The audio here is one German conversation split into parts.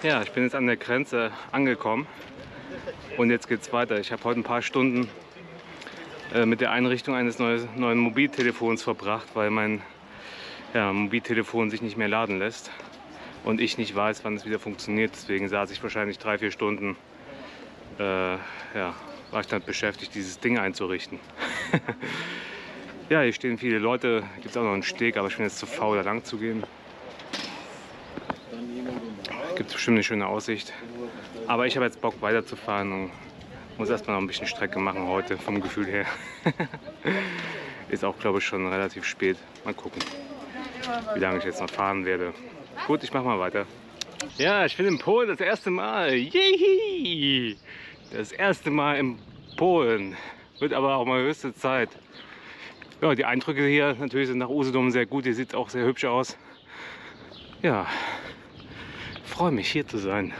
Ja, ich bin jetzt an der Grenze angekommen und jetzt geht's weiter. Ich habe heute ein paar Stunden mit der Einrichtung eines neuen Mobiltelefons verbracht, weil mein Mobiltelefon sich nicht mehr laden lässt und ich nicht weiß, wann es wieder funktioniert. Deswegen saß ich wahrscheinlich 3-4 Stunden, war ich damit beschäftigt, dieses Ding einzurichten. Ja, hier stehen viele Leute, gibt es auch noch einen Steg, aber ich bin jetzt zu faul, da lang zu gehen. Gibt bestimmt eine schöne Aussicht. Aber ich habe jetzt Bock weiterzufahren und muss erstmal noch ein bisschen Strecke machen heute, vom Gefühl her. Ist auch, glaube ich, schon relativ spät. Mal gucken, wie lange ich jetzt noch fahren werde. Gut, ich mache mal weiter. Ja, ich bin in Polen das erste Mal. Yay! Das erste Mal in Polen. Wird aber auch mal höchste Zeit. Ja, die Eindrücke hier natürlich sind nach Usedom sehr gut. Hier sieht es auch sehr hübsch aus. Ja. Ich freue mich, hier zu sein.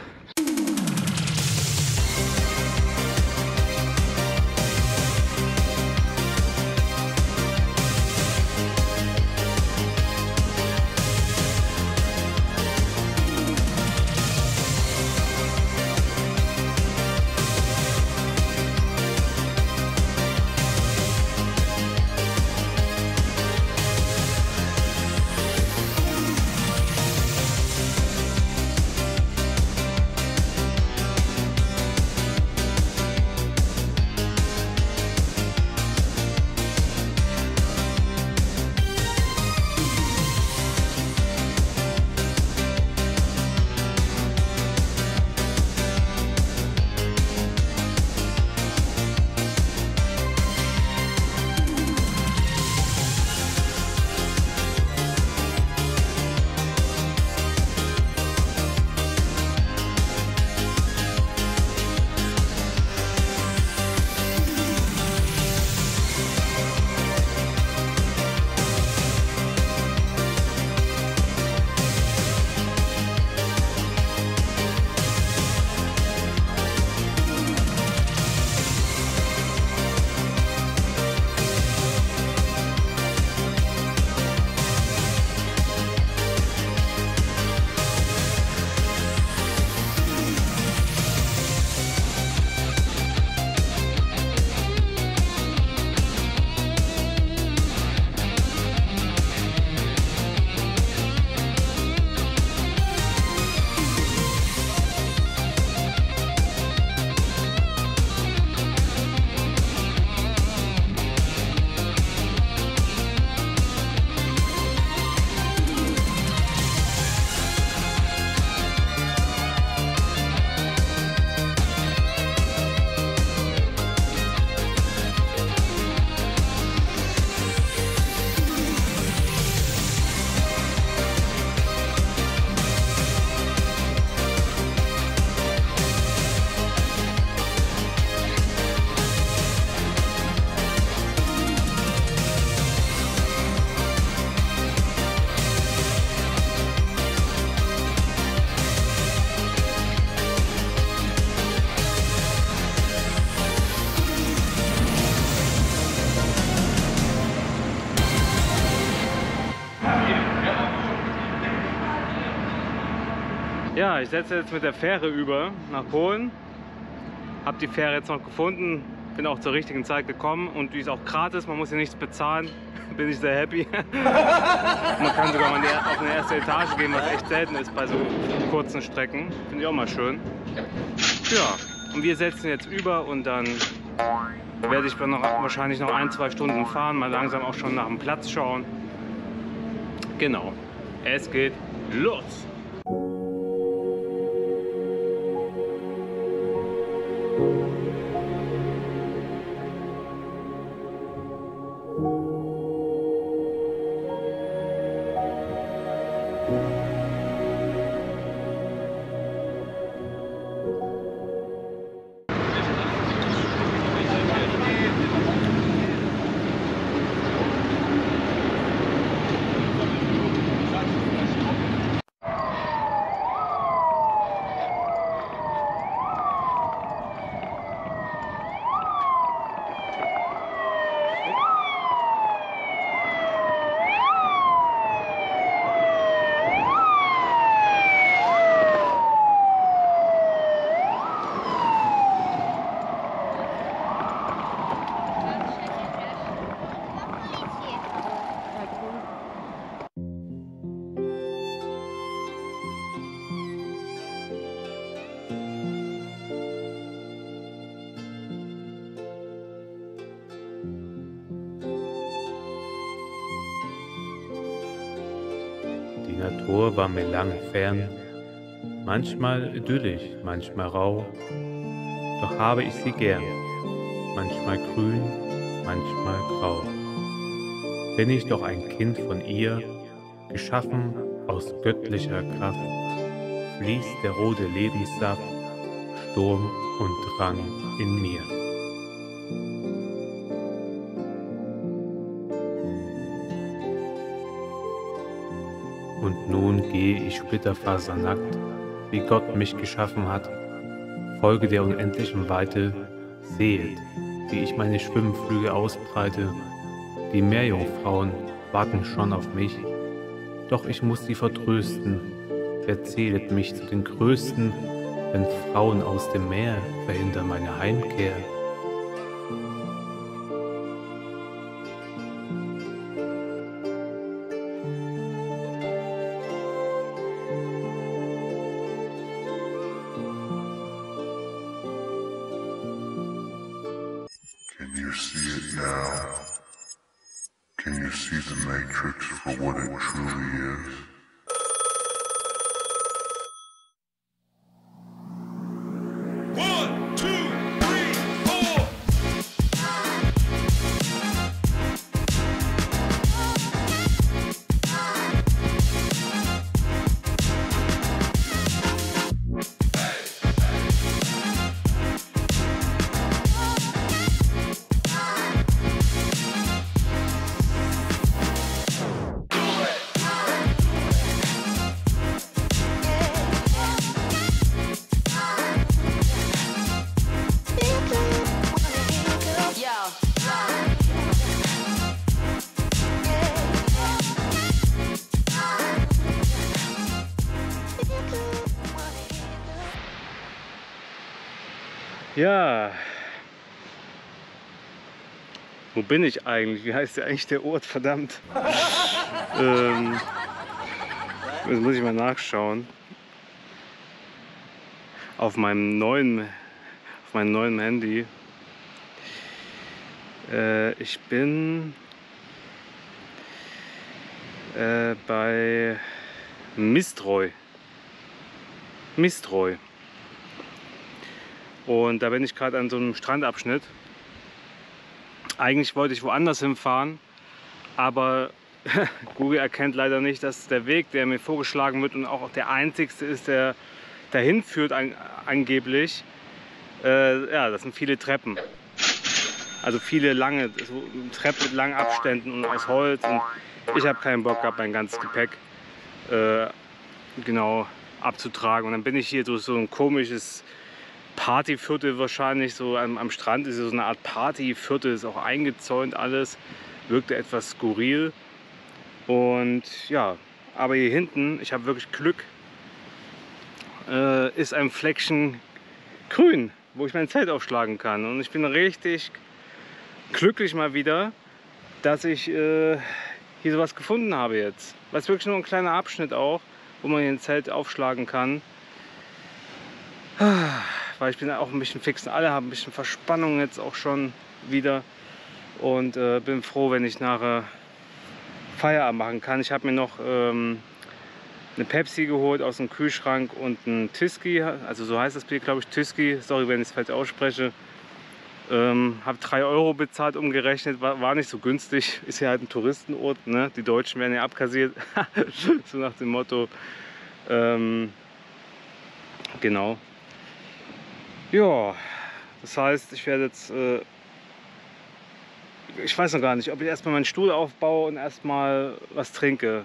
Ja, ich setze jetzt mit der Fähre über nach Polen. Habe die Fähre jetzt noch gefunden, bin auch zur richtigen Zeit gekommen und die ist auch gratis, man muss hier nichts bezahlen. Bin ich sehr happy. Man kann sogar mal auf eine erste Etage gehen, was echt selten ist bei so kurzen Strecken. Finde ich auch mal schön. Ja, und wir setzen jetzt über und dann werde ich wahrscheinlich noch 1-2 Stunden fahren, mal langsam auch schon nach dem Platz schauen. Genau, es geht los! Natur war mir lange fern, manchmal idyllisch, manchmal rau, doch habe ich sie gern, manchmal grün, manchmal grau. Bin ich doch ein Kind von ihr, geschaffen aus göttlicher Kraft, fließt der rote Lebenssaft, Sturm und Drang in mir. Und nun gehe ich splitterfasernackt, wie Gott mich geschaffen hat, folge der unendlichen Weite, sehet, wie ich meine Schwimmflügel ausbreite, die Meerjungfrauen warten schon auf mich, doch ich muss sie vertrösten, wer zählet mich zu den Größten, wenn Frauen aus dem Meer verhindern meine Heimkehr. Can you see it now? Can you see the Matrix for what it truly is? One, two, three, four. Ja, wo bin ich eigentlich? Wie heißt ja eigentlich der Ort? Verdammt. Jetzt muss ich mal nachschauen. Auf meinem neuen Handy. Ich bin bei Mistreu. Und da bin ich gerade an so einem Strandabschnitt. Eigentlich wollte ich woanders hinfahren, aber Google erkennt leider nicht, dass der Weg, der mir vorgeschlagen wird und auch der einzigste ist, der dahin führt angeblich. Ja, das sind viele Treppen. Also viele lange Treppen mit langen Abständen und aus Holz. Und ich habe keinen Bock gehabt, mein ganzes Gepäck genau abzutragen. Und dann bin ich hier durch so ein komisches Partyviertel wahrscheinlich, so am Strand ist so eine Art Partyviertel, ist auch eingezäunt alles, wirkte etwas skurril. Und ja, aber hier hinten, ich habe wirklich Glück, ist ein Fleckchen grün, wo ich mein Zelt aufschlagen kann. Und ich bin richtig glücklich mal wieder, dass ich hier sowas gefunden habe jetzt. Das ist wirklich nur ein kleiner Abschnitt auch, wo man hier ein Zelt aufschlagen kann. Weil ich bin auch ein bisschen fix und alle haben ein bisschen Verspannung jetzt auch schon wieder. Und bin froh, wenn ich nachher Feierabend machen kann. Ich habe mir noch eine Pepsi geholt aus dem Kühlschrank und ein Tysky, also so heißt das Bier, glaube ich, Tysky, sorry, wenn ich es falsch ausspreche. Habe 3 Euro bezahlt, umgerechnet, war nicht so günstig, ist ja halt ein Touristenort, ne? Die Deutschen werden ja abkassiert, so nach dem Motto. Genau. Ja, das heißt, ich werde jetzt, ich weiß noch gar nicht, ob ich erstmal meinen Stuhl aufbaue und erstmal was trinke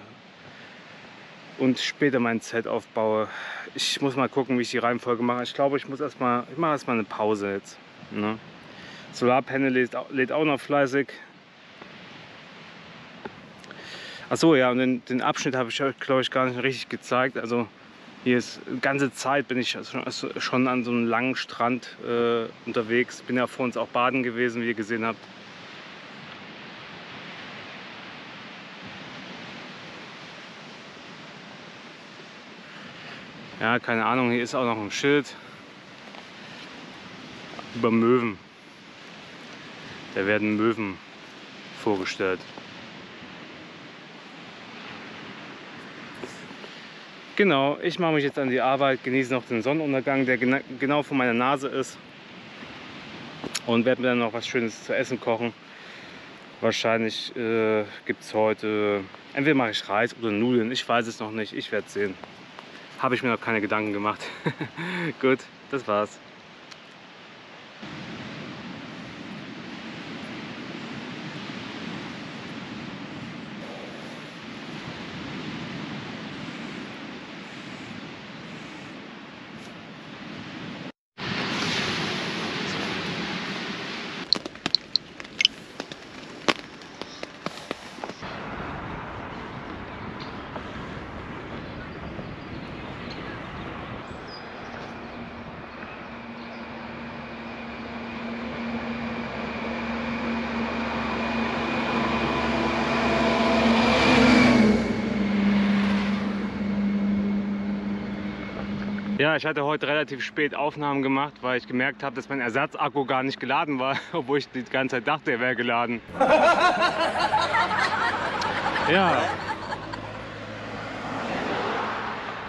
und später mein Zelt aufbaue. Ich muss mal gucken, wie ich die Reihenfolge mache. Ich glaube, ich mache erstmal eine Pause jetzt. Ne? Solarpanel lädt auch noch fleißig. Achso, ja, und den Abschnitt habe ich euch, glaube ich, gar nicht richtig gezeigt. Also hier ist die ganze Zeit bin ich schon an so einem langen Strand unterwegs. Bin ja vor uns auch baden gewesen, wie ihr gesehen habt. Ja, keine Ahnung, hier ist auch noch ein Schild über Möwen. Da werden Möwen vorgestellt. Genau, ich mache mich jetzt an die Arbeit, genieße noch den Sonnenuntergang, der genau vor meiner Nase ist. Und werde mir dann noch was Schönes zu essen kochen. Wahrscheinlich gibt es heute, entweder mache ich Reis oder Nudeln, ich weiß es noch nicht, ich werde es sehen. Habe ich mir noch keine Gedanken gemacht. Gut, das war's. Ja, ich hatte heute relativ spät Aufnahmen gemacht, weil ich gemerkt habe, dass mein Ersatzakku gar nicht geladen war, obwohl ich die ganze Zeit dachte, er wäre geladen. Ja.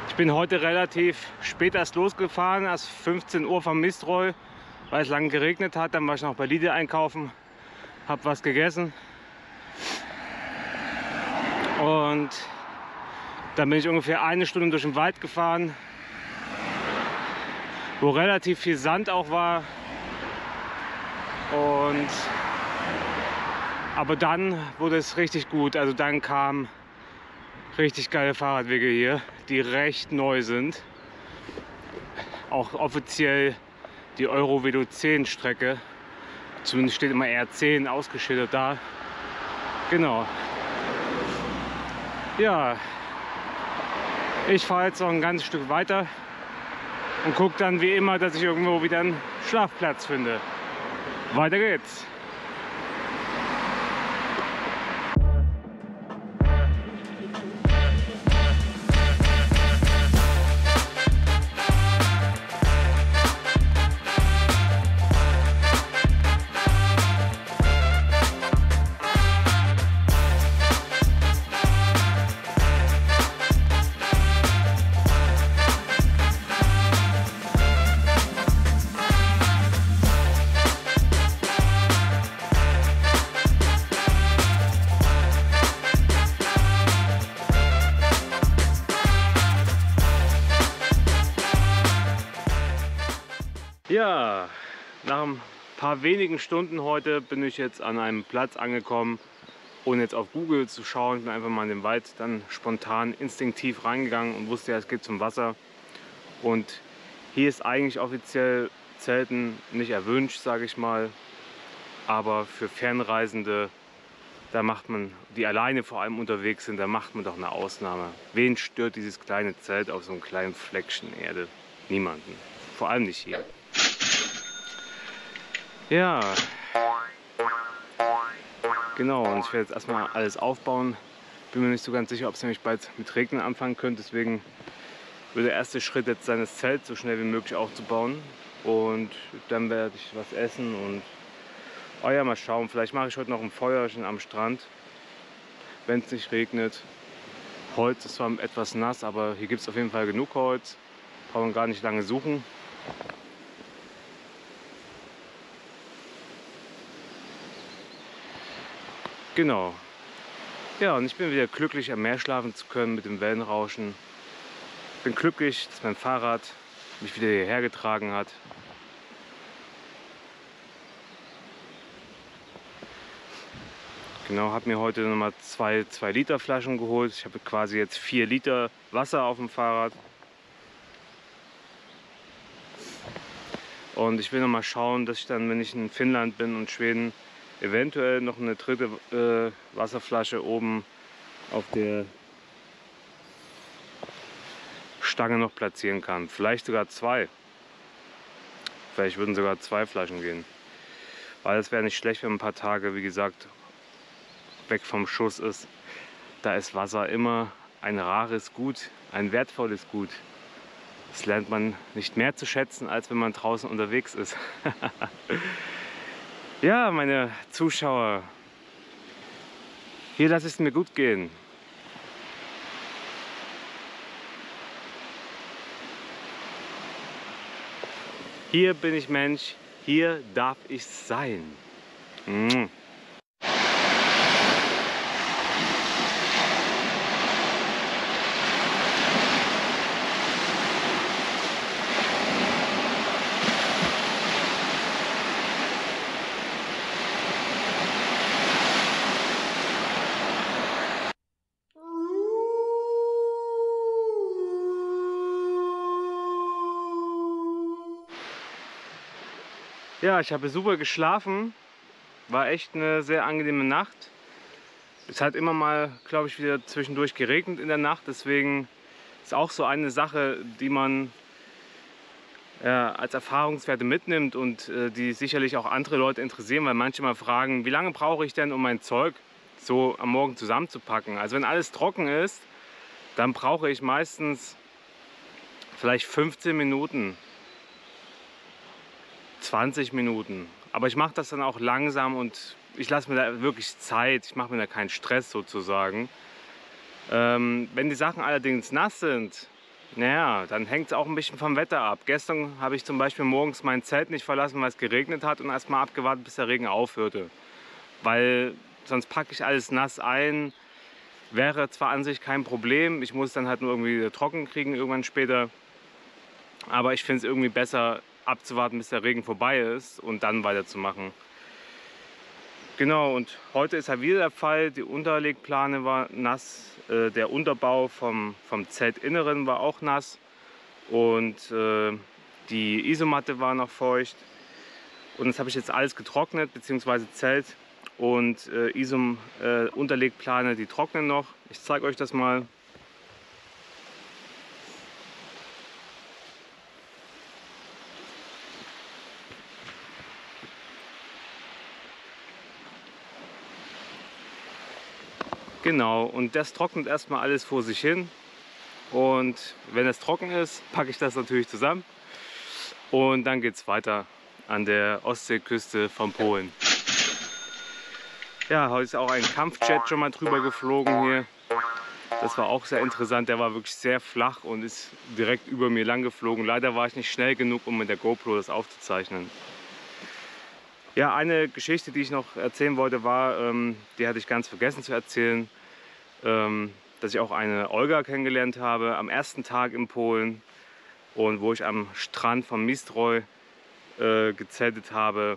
Ich bin heute relativ spät erst losgefahren, erst 15 Uhr vom Mistroy, weil es lange geregnet hat. Dann war ich noch bei Lidl einkaufen, habe was gegessen. Und dann bin ich ungefähr eine Stunde durch den Wald gefahren, wo relativ viel Sand auch war. Aber dann wurde es richtig gut. Also dann kamen richtig geile Fahrradwege hier, die recht neu sind. Auch offiziell die Eurovelo 10 Strecke. Zumindest steht immer R10 ausgeschildert da. Genau. Ja, ich fahre jetzt noch ein ganzes Stück weiter und gucke dann wie immer, dass ich irgendwo wieder einen Schlafplatz finde. Weiter geht's. Ja, nach ein paar wenigen Stunden heute bin ich jetzt an einem Platz angekommen, ohne jetzt auf Google zu schauen. Ich bin einfach mal in den Wald dann spontan instinktiv reingegangen und wusste ja, es geht zum Wasser. Und hier ist eigentlich offiziell Zelten nicht erwünscht, sage ich mal. Aber für Fernreisende, da macht man, die alleine vor allem unterwegs sind, da macht man doch eine Ausnahme. Wen stört dieses kleine Zelt auf so einem kleinen Fleckchen Erde? Niemanden. Vor allem nicht hier. Ja, genau, und ich werde jetzt erstmal alles aufbauen. Bin mir nicht so ganz sicher, ob es nämlich bald mit Regnen anfangen könnte. Deswegen wird der erste Schritt jetzt sein, das Zelt so schnell wie möglich aufzubauen. Und dann werde ich was essen und oh ja, mal schauen. Vielleicht mache ich heute noch ein Feuerchen am Strand, wenn es nicht regnet. Holz ist zwar etwas nass, aber hier gibt es auf jeden Fall genug Holz. Brauchen gar nicht lange suchen. Genau. Ja, und ich bin wieder glücklich, am Meer schlafen zu können mit dem Wellenrauschen. Bin glücklich, dass mein Fahrrad mich wieder hierher getragen hat. Genau, habe mir heute nochmal zwei 2-Liter Flaschen geholt. Ich habe quasi jetzt 4 Liter Wasser auf dem Fahrrad. Und ich will noch mal schauen, dass ich dann, wenn ich in Finnland bin und Schweden, eventuell noch eine dritte Wasserflasche oben auf der Stange noch platzieren kann. Vielleicht sogar 2. Vielleicht würden sogar 2 Flaschen gehen. Weil es wäre nicht schlecht, wenn ein paar Tage, wie gesagt, weg vom Schuss ist. Da ist Wasser immer ein rares Gut, ein wertvolles Gut. Das lernt man nicht mehr zu schätzen, als wenn man draußen unterwegs ist. Ja, meine Zuschauer, hier lasse ich es mir gut gehen. Hier bin ich Mensch, hier darf ich sein. Mm. Ja, ich habe super geschlafen. War echt eine sehr angenehme Nacht. Es hat immer mal, glaube ich, wieder zwischendurch geregnet in der Nacht. Deswegen ist auch so eine Sache, die man als Erfahrungswerte mitnimmt und die sicherlich auch andere Leute interessieren, weil manche mal fragen, wie lange brauche ich denn, um mein Zeug so am Morgen zusammenzupacken. Also wenn alles trocken ist, dann brauche ich meistens vielleicht 15 Minuten. 20 Minuten. Aber ich mache das dann auch langsam und ich lasse mir da wirklich Zeit. Ich mache mir da keinen Stress sozusagen. Wenn die Sachen allerdings nass sind, naja, dann hängt es auch ein bisschen vom Wetter ab. Gestern habe ich zum Beispiel morgens mein Zelt nicht verlassen, weil es geregnet hat und erstmal abgewartet, bis der Regen aufhörte. Weil sonst packe ich alles nass ein. Wäre zwar an sich kein Problem, ich muss es dann halt nur irgendwie trocken kriegen irgendwann später. Aber ich finde es irgendwie besser, abzuwarten, bis der Regen vorbei ist und dann weiterzumachen. Genau, und heute ist halt wieder der Fall, die Unterlegplane war nass, der Unterbau vom Zeltinneren war auch nass und die Isomatte war noch feucht. Und das habe ich jetzt alles getrocknet, beziehungsweise Zelt und Unterlegplane, die trocknen noch. Ich zeige euch das mal. Genau, und das trocknet erstmal alles vor sich hin. Und wenn es trocken ist, packe ich das natürlich zusammen. Und dann geht es weiter an der Ostseeküste von Polen. Ja, heute ist auch ein Kampfjet schon mal drüber geflogen hier. Das war auch sehr interessant. Der war wirklich sehr flach und ist direkt über mir lang geflogen. Leider war ich nicht schnell genug, um mit der GoPro das aufzuzeichnen. Ja, eine Geschichte, die ich noch erzählen wollte, war, die hatte ich ganz vergessen zu erzählen, dass ich auch eine Olga kennengelernt habe am ersten Tag in Polen und wo ich am Strand von Mistroj gezeltet habe.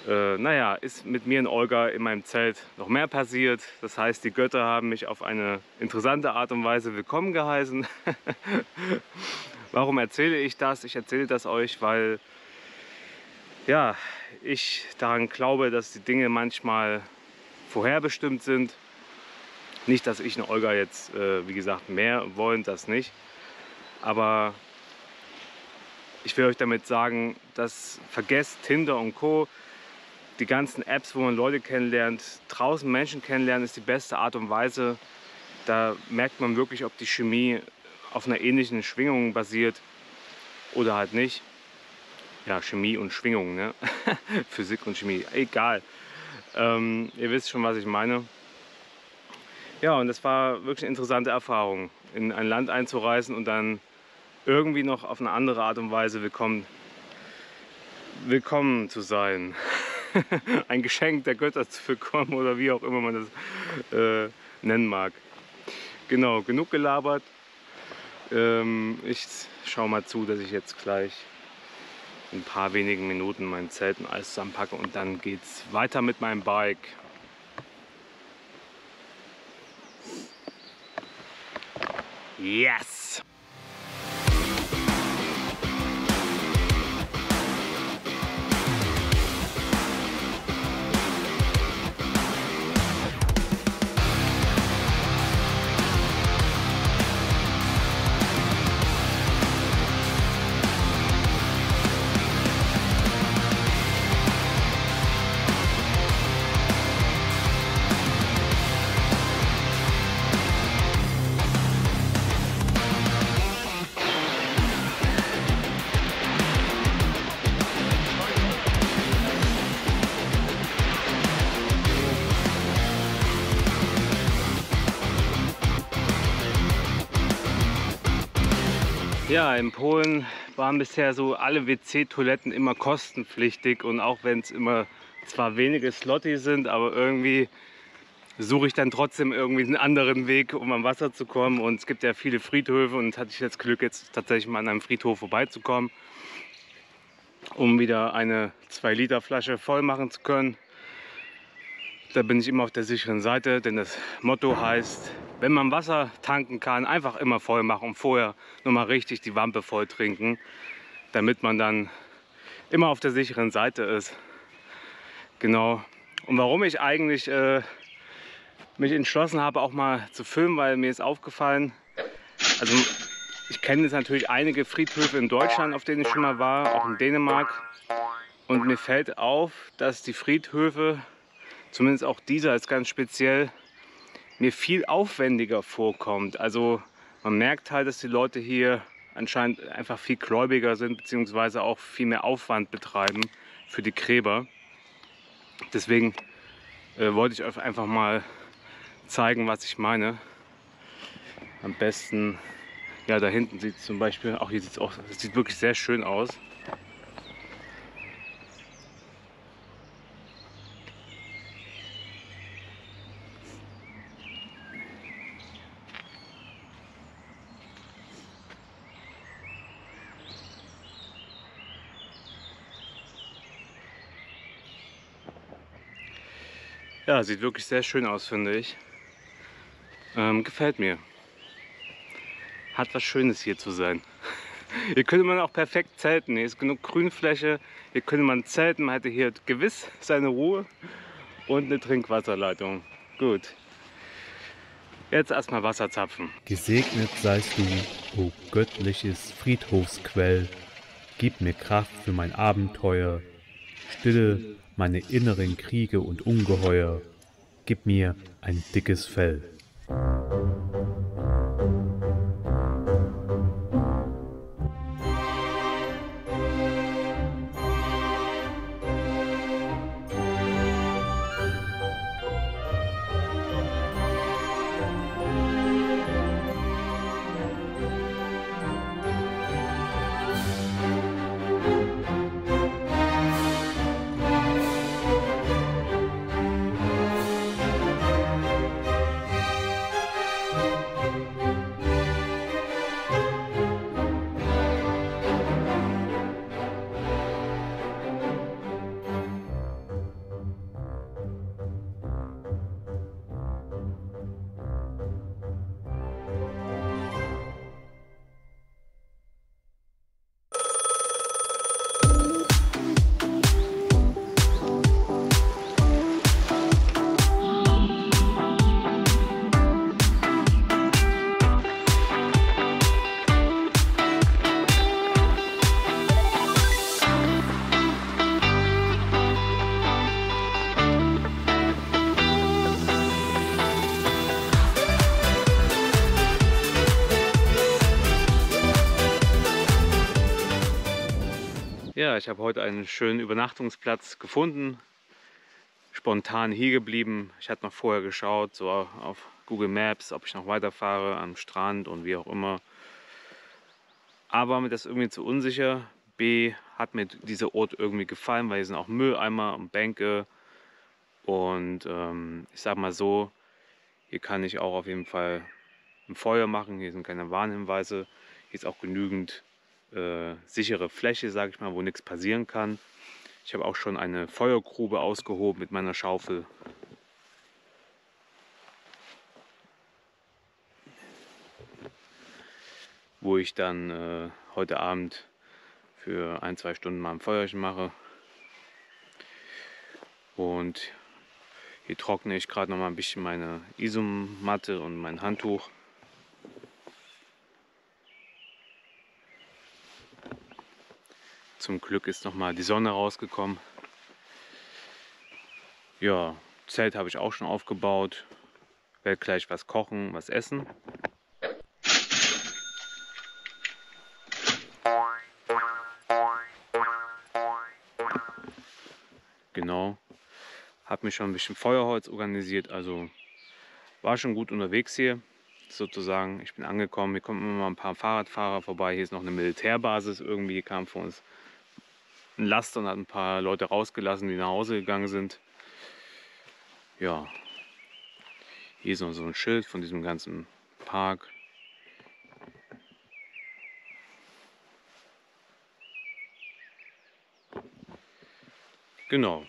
Naja, ist mit mir und Olga in meinem Zelt noch mehr passiert. Das heißt, die Götter haben mich auf eine interessante Art und Weise willkommen geheißen. Warum erzähle ich das? Ich erzähle das euch, weil ja, ich daran glaube, dass die Dinge manchmal vorherbestimmt sind. Nicht, dass ich und Olga jetzt, wie gesagt, mehr wollen, das nicht. Aber ich will euch damit sagen, dass vergesst Tinder und Co. Die ganzen Apps, wo man Leute kennenlernt, draußen Menschen kennenlernen, ist die beste Art und Weise. Da merkt man wirklich, ob die Chemie auf einer ähnlichen Schwingung basiert oder halt nicht. Ja, Chemie und Schwingung, ne? Physik und Chemie, egal. Ihr wisst schon, was ich meine. Ja, und das war wirklich eine interessante Erfahrung, in ein Land einzureisen und dann irgendwie noch auf eine andere Art und Weise willkommen zu sein. Ein Geschenk der Götter zu bekommen oder wie auch immer man das nennen mag. Genau, genug gelabert. Ich schaue mal zu, dass ich jetzt gleich in ein paar wenigen Minuten mein Zelt und alles zusammenpacke und dann geht's weiter mit meinem Bike. Yes! Ja, in Polen waren bisher so alle WC-Toiletten immer kostenpflichtig und auch wenn es immer zwar wenige Slotti sind, aber irgendwie suche ich dann trotzdem irgendwie einen anderen Weg, um am Wasser zu kommen. Und es gibt ja viele Friedhöfe und hatte ich das Glück, jetzt tatsächlich mal an einem Friedhof vorbeizukommen, um wieder eine 2-Liter-Flasche voll machen zu können. Da bin ich immer auf der sicheren Seite, denn das Motto heißt, wenn man Wasser tanken kann, einfach immer voll machen und vorher nochmal richtig die Wampe voll trinken, damit man dann immer auf der sicheren Seite ist. Genau. Und warum ich eigentlich mich entschlossen habe, auch mal zu filmen, weil mir ist aufgefallen, also ich kenne jetzt natürlich einige Friedhöfe in Deutschland, auf denen ich schon mal war, auch in Dänemark. Und mir fällt auf, dass die Friedhöfe, zumindest auch dieser ist ganz speziell, mir viel aufwendiger vorkommt. Also man merkt halt, dass die Leute hier anscheinend einfach viel gläubiger sind, beziehungsweise auch viel mehr Aufwand betreiben für die Gräber. Deswegen wollte ich euch einfach mal zeigen, was ich meine. Am besten, ja, da hinten sieht es zum Beispiel, auch hier sieht es auch, es sieht wirklich sehr schön aus. Ja, sieht wirklich sehr schön aus, finde ich. Gefällt mir. Hat was Schönes hier zu sein. Hier könnte man auch perfekt zelten. Hier ist genug Grünfläche. Hier könnte man zelten. Man hätte hier gewiss seine Ruhe und eine Trinkwasserleitung. Gut. Jetzt erstmal Wasser zapfen. Gesegnet seist du, o göttliches Friedhofsquell, gib mir Kraft für mein Abenteuer, stille meine inneren Kriege und Ungeheuer, gib mir ein dickes Fell. Ja, ich habe heute einen schönen Übernachtungsplatz gefunden. Spontan hier geblieben. Ich hatte noch vorher geschaut, so auf Google Maps, ob ich noch weiterfahre am Strand und wie auch immer. Aber mir das irgendwie zu unsicher. B, hat mir dieser Ort irgendwie gefallen, weil hier sind auch Mülleimer und Bänke. Und ich sag mal so, hier kann ich auch auf jeden Fall ein Feuer machen. Hier sind keine Warnhinweise. Hier ist auch genügend sichere Fläche, sage ich mal, wo nichts passieren kann. Ich habe auch schon eine Feuergrube ausgehoben mit meiner Schaufel. Wo ich dann heute Abend für 1-2 Stunden mal ein Feuerchen mache. Und hier trockne ich gerade noch mal ein bisschen meine Isomatte und mein Handtuch. Zum Glück ist noch mal die Sonne rausgekommen. Ja, Zelt habe ich auch schon aufgebaut. Werde gleich was kochen, was essen. Genau. Habe mir schon ein bisschen Feuerholz organisiert, also war schon gut unterwegs hier. sozusagen. Ich bin angekommen, hier kommen immer mal ein paar Fahrradfahrer vorbei. Hier ist noch eine Militärbasis irgendwie, hier kam vor uns ein Laster und hat ein paar Leute rausgelassen, die nach Hause gegangen sind. Ja, hier ist noch so ein Schild von diesem ganzen Park. Genau.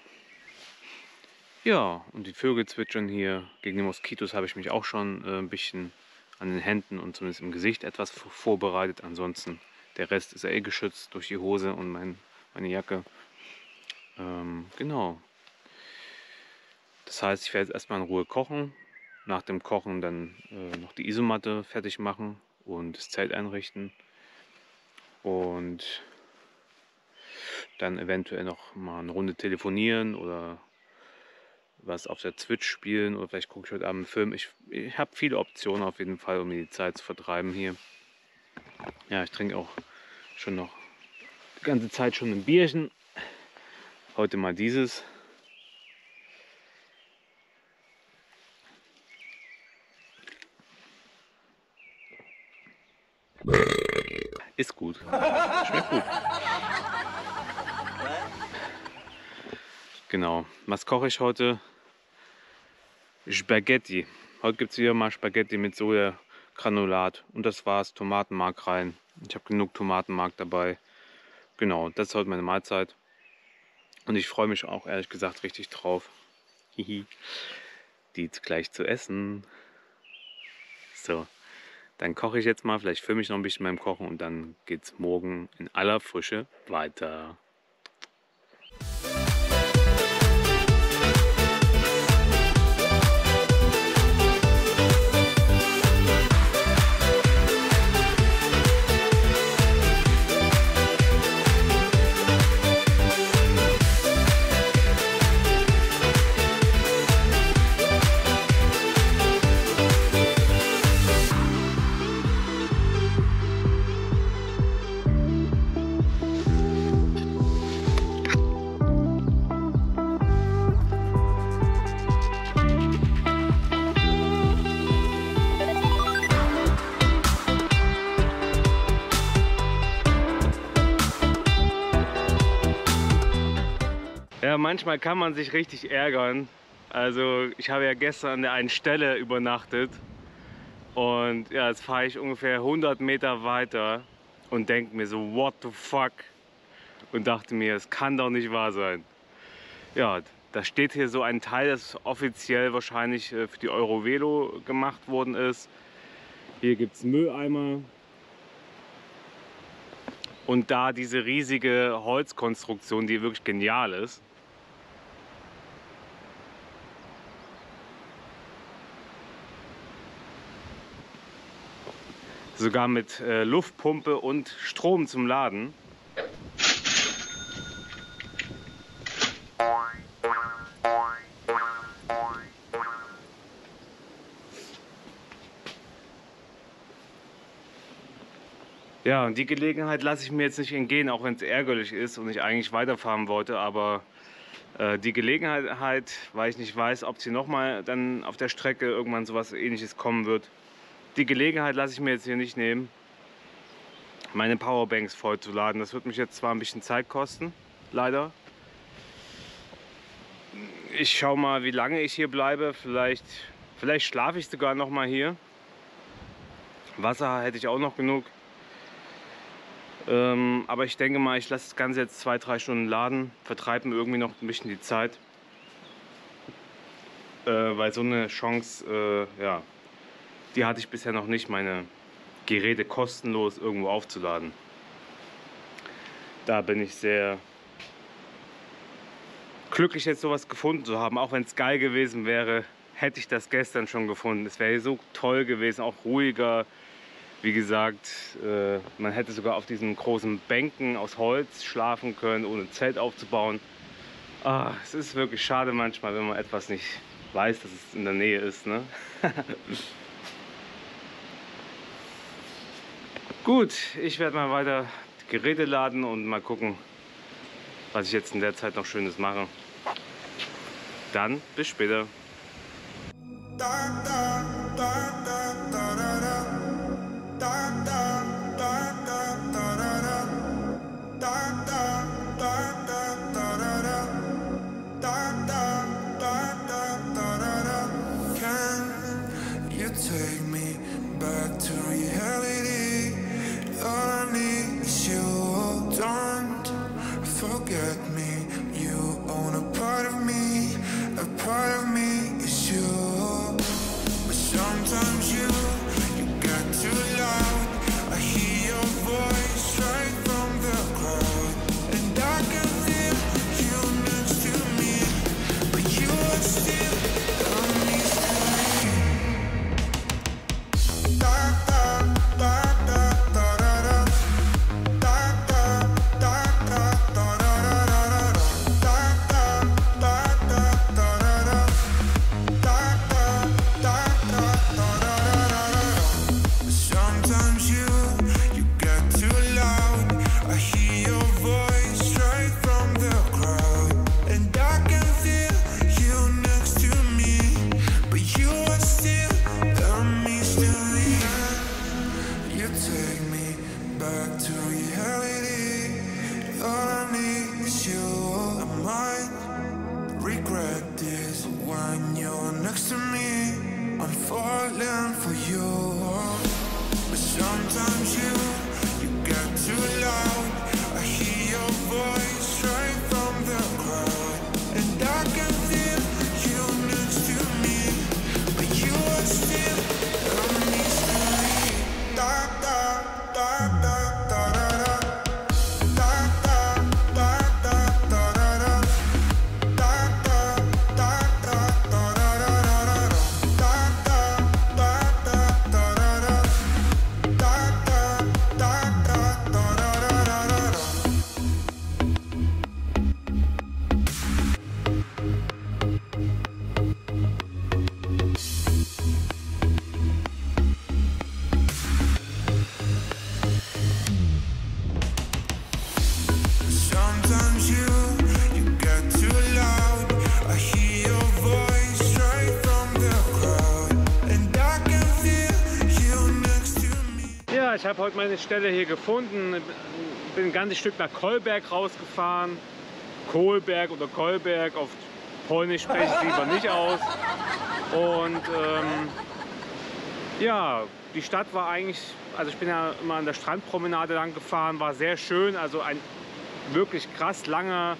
Ja, und die Vögel zwitschern hier. Gegen die Moskitos habe ich mich auch schon ein bisschen an den Händen und zumindest im Gesicht etwas vorbereitet. Ansonsten, der Rest ist ja eh geschützt durch die Hose und meine Jacke. Genau. Das heißt, ich werde jetzt erstmal in Ruhe kochen. Nach dem Kochen dann noch die Isomatte fertig machen und das Zelt einrichten. Und dann eventuell noch mal eine Runde telefonieren oder was auf der Switch spielen oder vielleicht gucke ich heute Abend einen Film. Ich habe viele Optionen auf jeden Fall, um mir die Zeit zu vertreiben hier. Ja, ich trinke auch schon noch die ganze Zeit schon ein Bierchen. Heute mal dieses. Ist gut. Schmeckt gut. Genau. Was koche ich heute? Spaghetti. Heute gibt es wieder mal Spaghetti mit Sojagranulat. Und das war's. Tomatenmark rein. Ich habe genug Tomatenmark dabei. Genau, das ist heute meine Mahlzeit. Und ich freue mich auch ehrlich gesagt richtig drauf. Hihi. Die jetzt gleich zu essen. So. Dann koche ich jetzt mal. Vielleicht filme ich noch ein bisschen beim Kochen. Und dann geht es morgen in aller Frische weiter. Ja, manchmal kann man sich richtig ärgern. Also ich habe ja gestern an der einen Stelle übernachtet und ja, jetzt fahre ich ungefähr 100 Meter weiter und denke mir so, what the fuck? Und dachte mir, es kann doch nicht wahr sein. Ja, da steht hier so ein Teil, das offiziell wahrscheinlich für die Eurovelo gemacht worden ist. Hier gibt es Mülleimer. Und da diese riesige Holzkonstruktion, die wirklich genial ist. Sogar mit Luftpumpe und Strom zum Laden. Ja, und die Gelegenheit lasse ich mir jetzt nicht entgehen, auch wenn es ärgerlich ist und ich eigentlich weiterfahren wollte, aber die Gelegenheit, weil ich nicht weiß, ob sie nochmal dann auf der Strecke irgendwann sowas Ähnliches kommen wird. Die Gelegenheit lasse ich mir jetzt hier nicht nehmen, meine Powerbanks vollzuladen. Das wird mich jetzt zwar ein bisschen Zeit kosten, leider. Ich schaue mal, wie lange ich hier bleibe. Vielleicht schlafe ich sogar noch mal hier. Wasser hätte ich auch noch genug. Aber ich denke mal, ich lasse das Ganze jetzt 2-3 Stunden laden, vertreibe mir irgendwie noch ein bisschen die Zeit. Weil so eine Chance, ja, die hatte ich bisher noch nicht, meine Geräte kostenlos irgendwo aufzuladen. Da bin ich sehr glücklich, jetzt sowas gefunden zu haben. Auch wenn es geil gewesen wäre, hätte ich das gestern schon gefunden. Es wäre so toll gewesen, auch ruhiger. Wie gesagt, man hätte sogar auf diesen großen Bänken aus Holz schlafen können, ohne Zelt aufzubauen. Es ist wirklich schade manchmal, wenn man etwas nicht weiß, dass es in der Nähe ist, ne? Gut, ich werde mal weiter die Geräte laden und mal gucken, was ich jetzt in der Zeit noch Schönes mache. Dann bis später. Da, da, da, da, da, da. take me back to reality. All I need is you. Don't forget me. You own a part of me. A part of me is you. But sometimes you get too loud. I hear your voice right from the crowd, and I can feel you next to me. But you are still a mystery. Da da da da da da da. Da da da da da da da da. Da da da da da da da. Da da da da da da da. Sometimes you get too loud. I hear your voice right from the crowd, and I can feel you next to me. But you are still a mystery. You take me back to reality. All I need is you. I might regret this when you're next to me. I'm falling for you. But sometimes you get too loud. I hear your voice right from the crowd, and I can feel you next to me. But you are still a mystery. Da da da da da da da. Da da da da da da da. Da da da da da da da da. Da da da da da da da. Da da da da da da da da. Sometimes you get too loud. I hear your voice right from the crowd, and I can feel you next to me. Ja, ich habe heute meine Stelle hier gefunden. Bin ein ganzes Stück nach Kolberg rausgefahren. Kohlberg oder Kolberg, auf Polnisch spreche ich lieber nicht aus. Und ja, die Stadt war eigentlich, also ich bin ja immer an der Strandpromenade lang gefahren, war sehr schön. Also ein wirklich krass langer,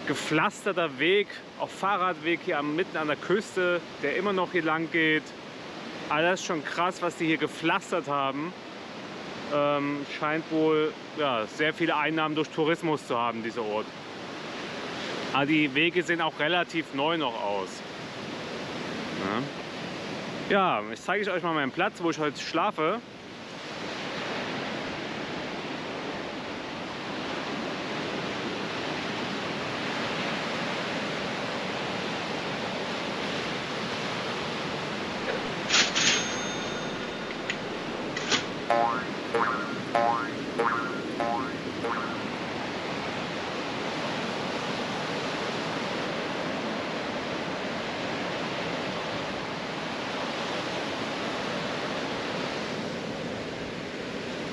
gepflasterter Weg, auch Fahrradweg hier mitten an der Küste, der immer noch hier lang geht. Also das ist schon krass, was die hier gepflastert haben. Scheint wohl ja, sehr viele Einnahmen durch Tourismus zu haben, dieser Ort. Aber die Wege sehen auch relativ neu noch aus. Ja, jetzt zeige ich euch mal meinen Platz, wo ich heute schlafe.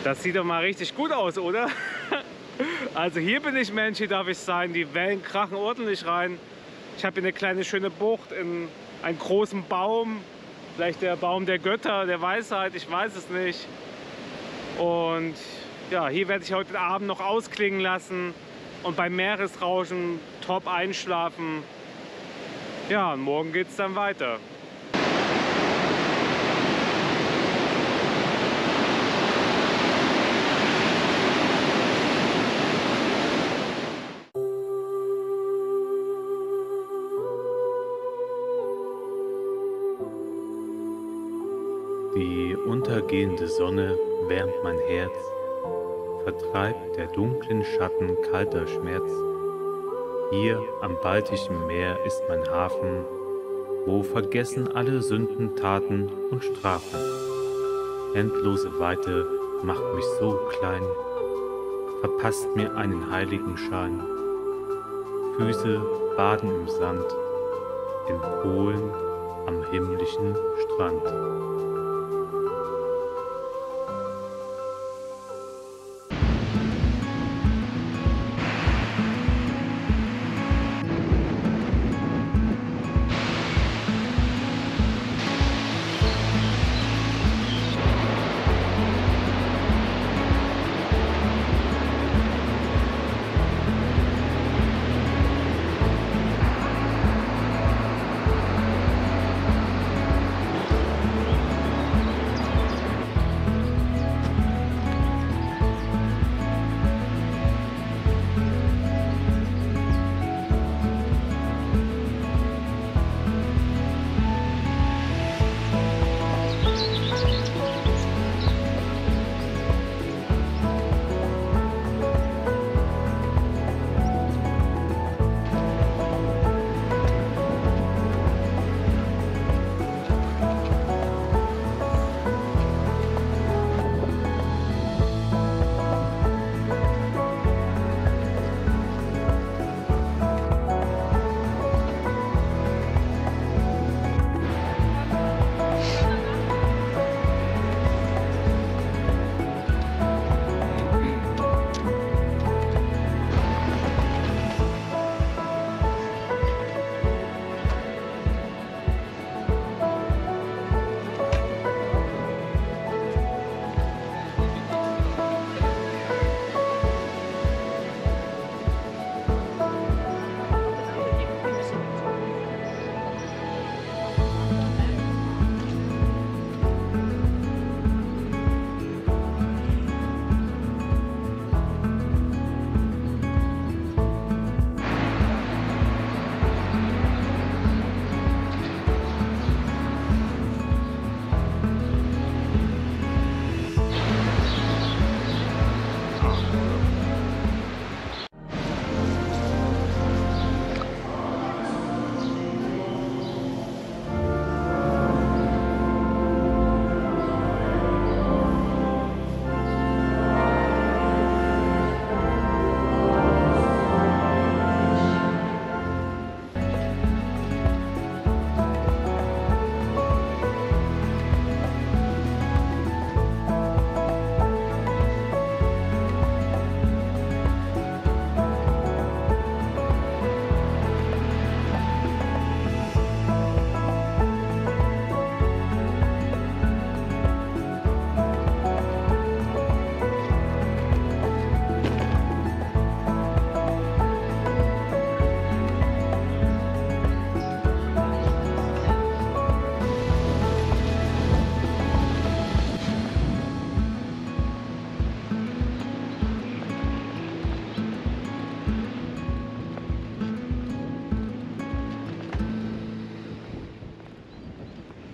Das sieht doch mal richtig gut aus, oder? Also hier bin ich Mensch, hier darf ich sein. Die Wellen krachen ordentlich rein. Ich habe hier eine kleine schöne Bucht in einen großen Baum. Vielleicht der Baum der Götter, der Weisheit, ich weiß es nicht. Und ja, hier werde ich heute Abend noch ausklingen lassen und beim Meeresrauschen top einschlafen. Ja, und morgen geht es dann weiter. Die untergehende Sonne wärmt mein Herz, vertreibt der dunklen Schatten kalter Schmerz. Hier am Baltischen Meer ist mein Hafen, wo vergessen alle Sündentaten und Strafen. Endlose Weite macht mich so klein, verpasst mir einen Heiligenschein. Füße baden im Sand, in Polen am himmlischen Strand.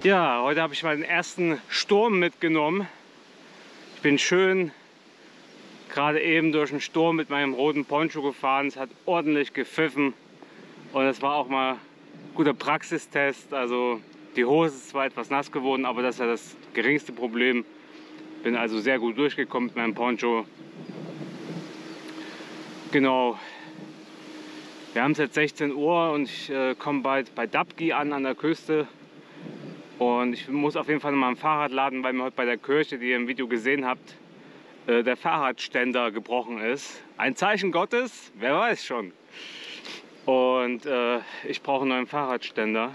Ja, heute habe ich meinen ersten Sturm mitgenommen. Ich bin schön gerade eben durch den Sturm mit meinem roten Poncho gefahren. Es hat ordentlich gepfiffen und es war auch mal ein guter Praxistest. Also die Hose ist zwar etwas nass geworden, aber das ist ja das geringste Problem. Bin also sehr gut durchgekommen mit meinem Poncho. Genau. Wir haben es jetzt 16 Uhr und ich komme bald bei Dabgi an der Küste. Und ich muss auf jeden Fall noch mal ein Fahrrad laden, weil mir heute bei der Kirche, die ihr im Video gesehen habt, der Fahrradständer gebrochen ist. Ein Zeichen Gottes, wer weiß schon. Und ich brauche einen neuen Fahrradständer.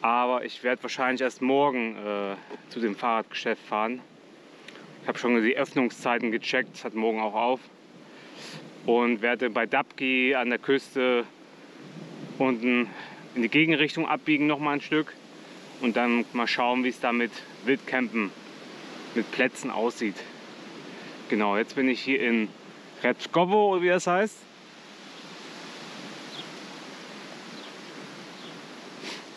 Aber ich werde wahrscheinlich erst morgen zu dem Fahrradgeschäft fahren. Ich habe schon die Öffnungszeiten gecheckt, es hat morgen auch auf. Und werde bei Dabgi an der Küste unten in die Gegenrichtung abbiegen, noch mal ein Stück. Und dann mal schauen, wie es da mit Wildcampen, mit Plätzen aussieht. Genau, jetzt bin ich hier in Repskovo, oder wie das heißt.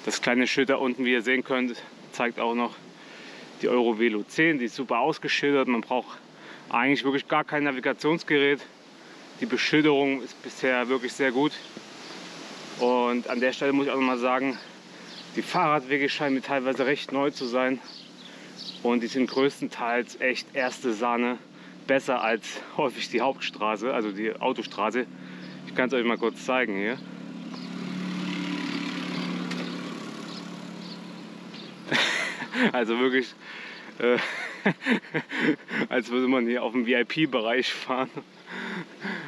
Das kleine Schild da unten, wie ihr sehen könnt, zeigt auch noch die Eurovelo 10. Die ist super ausgeschildert. Man braucht eigentlich wirklich gar kein Navigationsgerät. Die Beschilderung ist bisher wirklich sehr gut. Und an der Stelle muss ich auch noch mal sagen, die Fahrradwege scheinen mir teilweise recht neu zu sein. Und die sind größtenteils echt erste Sahne. Besser als häufig die Hauptstraße, also die Autostraße. Ich kann es euch mal kurz zeigen hier. Also wirklich, als würde man hier auf dem VIP-Bereich fahren.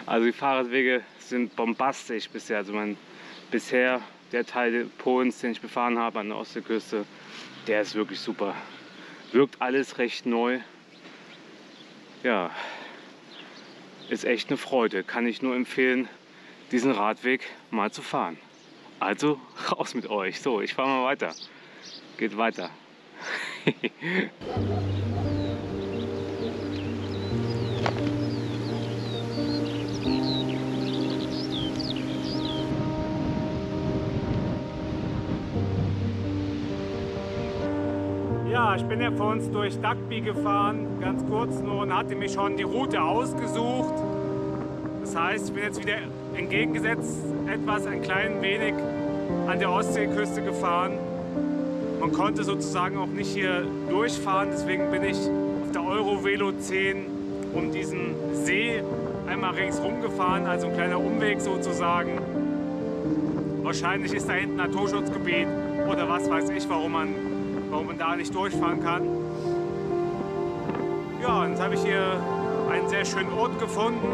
Also die Fahrradwege sind bombastisch bisher. Also bisher der Teil Polens, den ich befahren habe an der Ostseeküste, der ist wirklich super. Wirkt alles recht neu. Ja, ist echt eine Freude. Kann ich nur empfehlen, diesen Radweg mal zu fahren. Also raus mit euch. So, ich fahre mal weiter. Geht weiter. Ja, ich bin ja vor uns durch Dabgi gefahren, ganz kurz nur, und hatte mir schon die Route ausgesucht. Das heißt, ich bin jetzt wieder entgegengesetzt ein klein wenig an der Ostseeküste gefahren. Man konnte sozusagen auch nicht hier durchfahren, deswegen bin ich auf der Eurovelo 10 um diesen See einmal ringsrum gefahren, also ein kleiner Umweg sozusagen. Wahrscheinlich ist da hinten ein Naturschutzgebiet oder was weiß ich, warum man da nicht durchfahren kann. Ja, und jetzt habe ich hier einen sehr schönen Ort gefunden.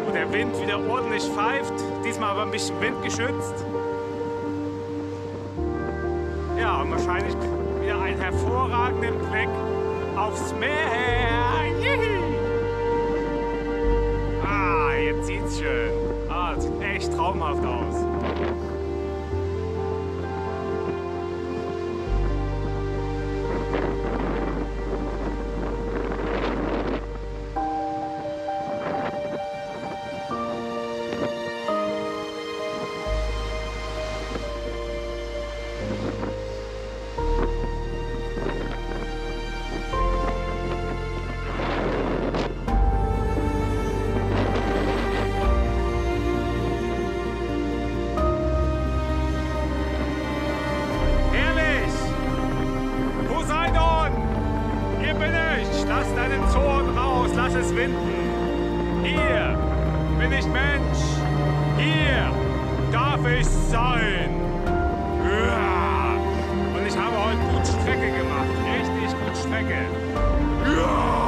Wo der Wind wieder ordentlich pfeift, diesmal aber ein bisschen windgeschützt. Ja, und wahrscheinlich wieder einen hervorragenden Blick aufs Meer. Juhu. Jetzt sieht's schön. Das sieht echt traumhaft aus. Lass deinen Zorn raus, lass es winden. Hier bin ich Mensch, hier darf ich sein. Ja. Und ich habe heute gut Strecke gemacht, richtig gut Strecke. Ja.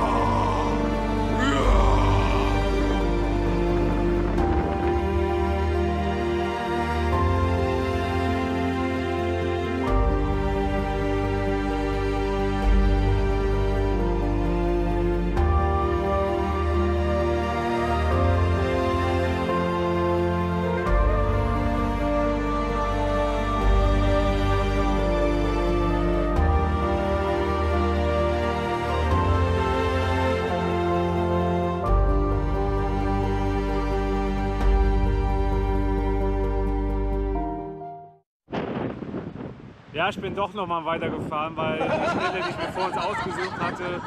Ja, ich bin doch noch mal weitergefahren, weil die Stelle, die ich mir vor uns ausgesucht hatte,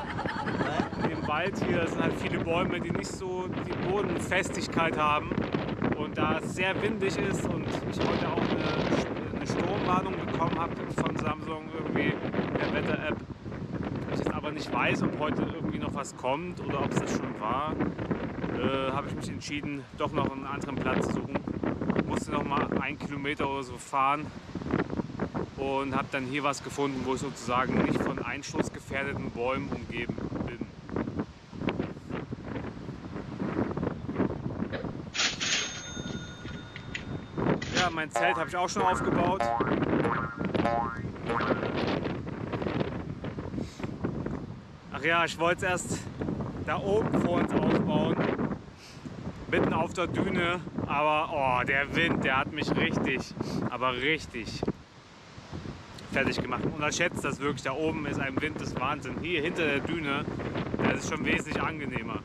im Wald hier sind halt viele Bäume, die nicht so die Bodenfestigkeit haben. Und da es sehr windig ist und ich heute auch eine Sturmwarnung bekommen habe von Samsung irgendwie per Wetter-App, ich jetzt aber nicht weiß, ob heute irgendwie noch was kommt oder ob es das schon war, habe ich mich entschieden, doch noch einen anderen Platz zu suchen. Musste noch mal 1 Kilometer oder so fahren und habe dann hier was gefunden, wo ich sozusagen nicht von einschussgefährdeten Bäumen umgeben bin. Ja, mein Zelt habe ich auch schon aufgebaut. Ach ja, ich wollte es erst da oben vor uns aufbauen, mitten auf der Düne, aber oh, der Wind, der hat mich richtig, aber richtig fertig gemacht. Unterschätzt das wirklich, da oben ist ein Wind des Wahnsinn. Hier hinter der Düne, das ist schon wesentlich angenehmer.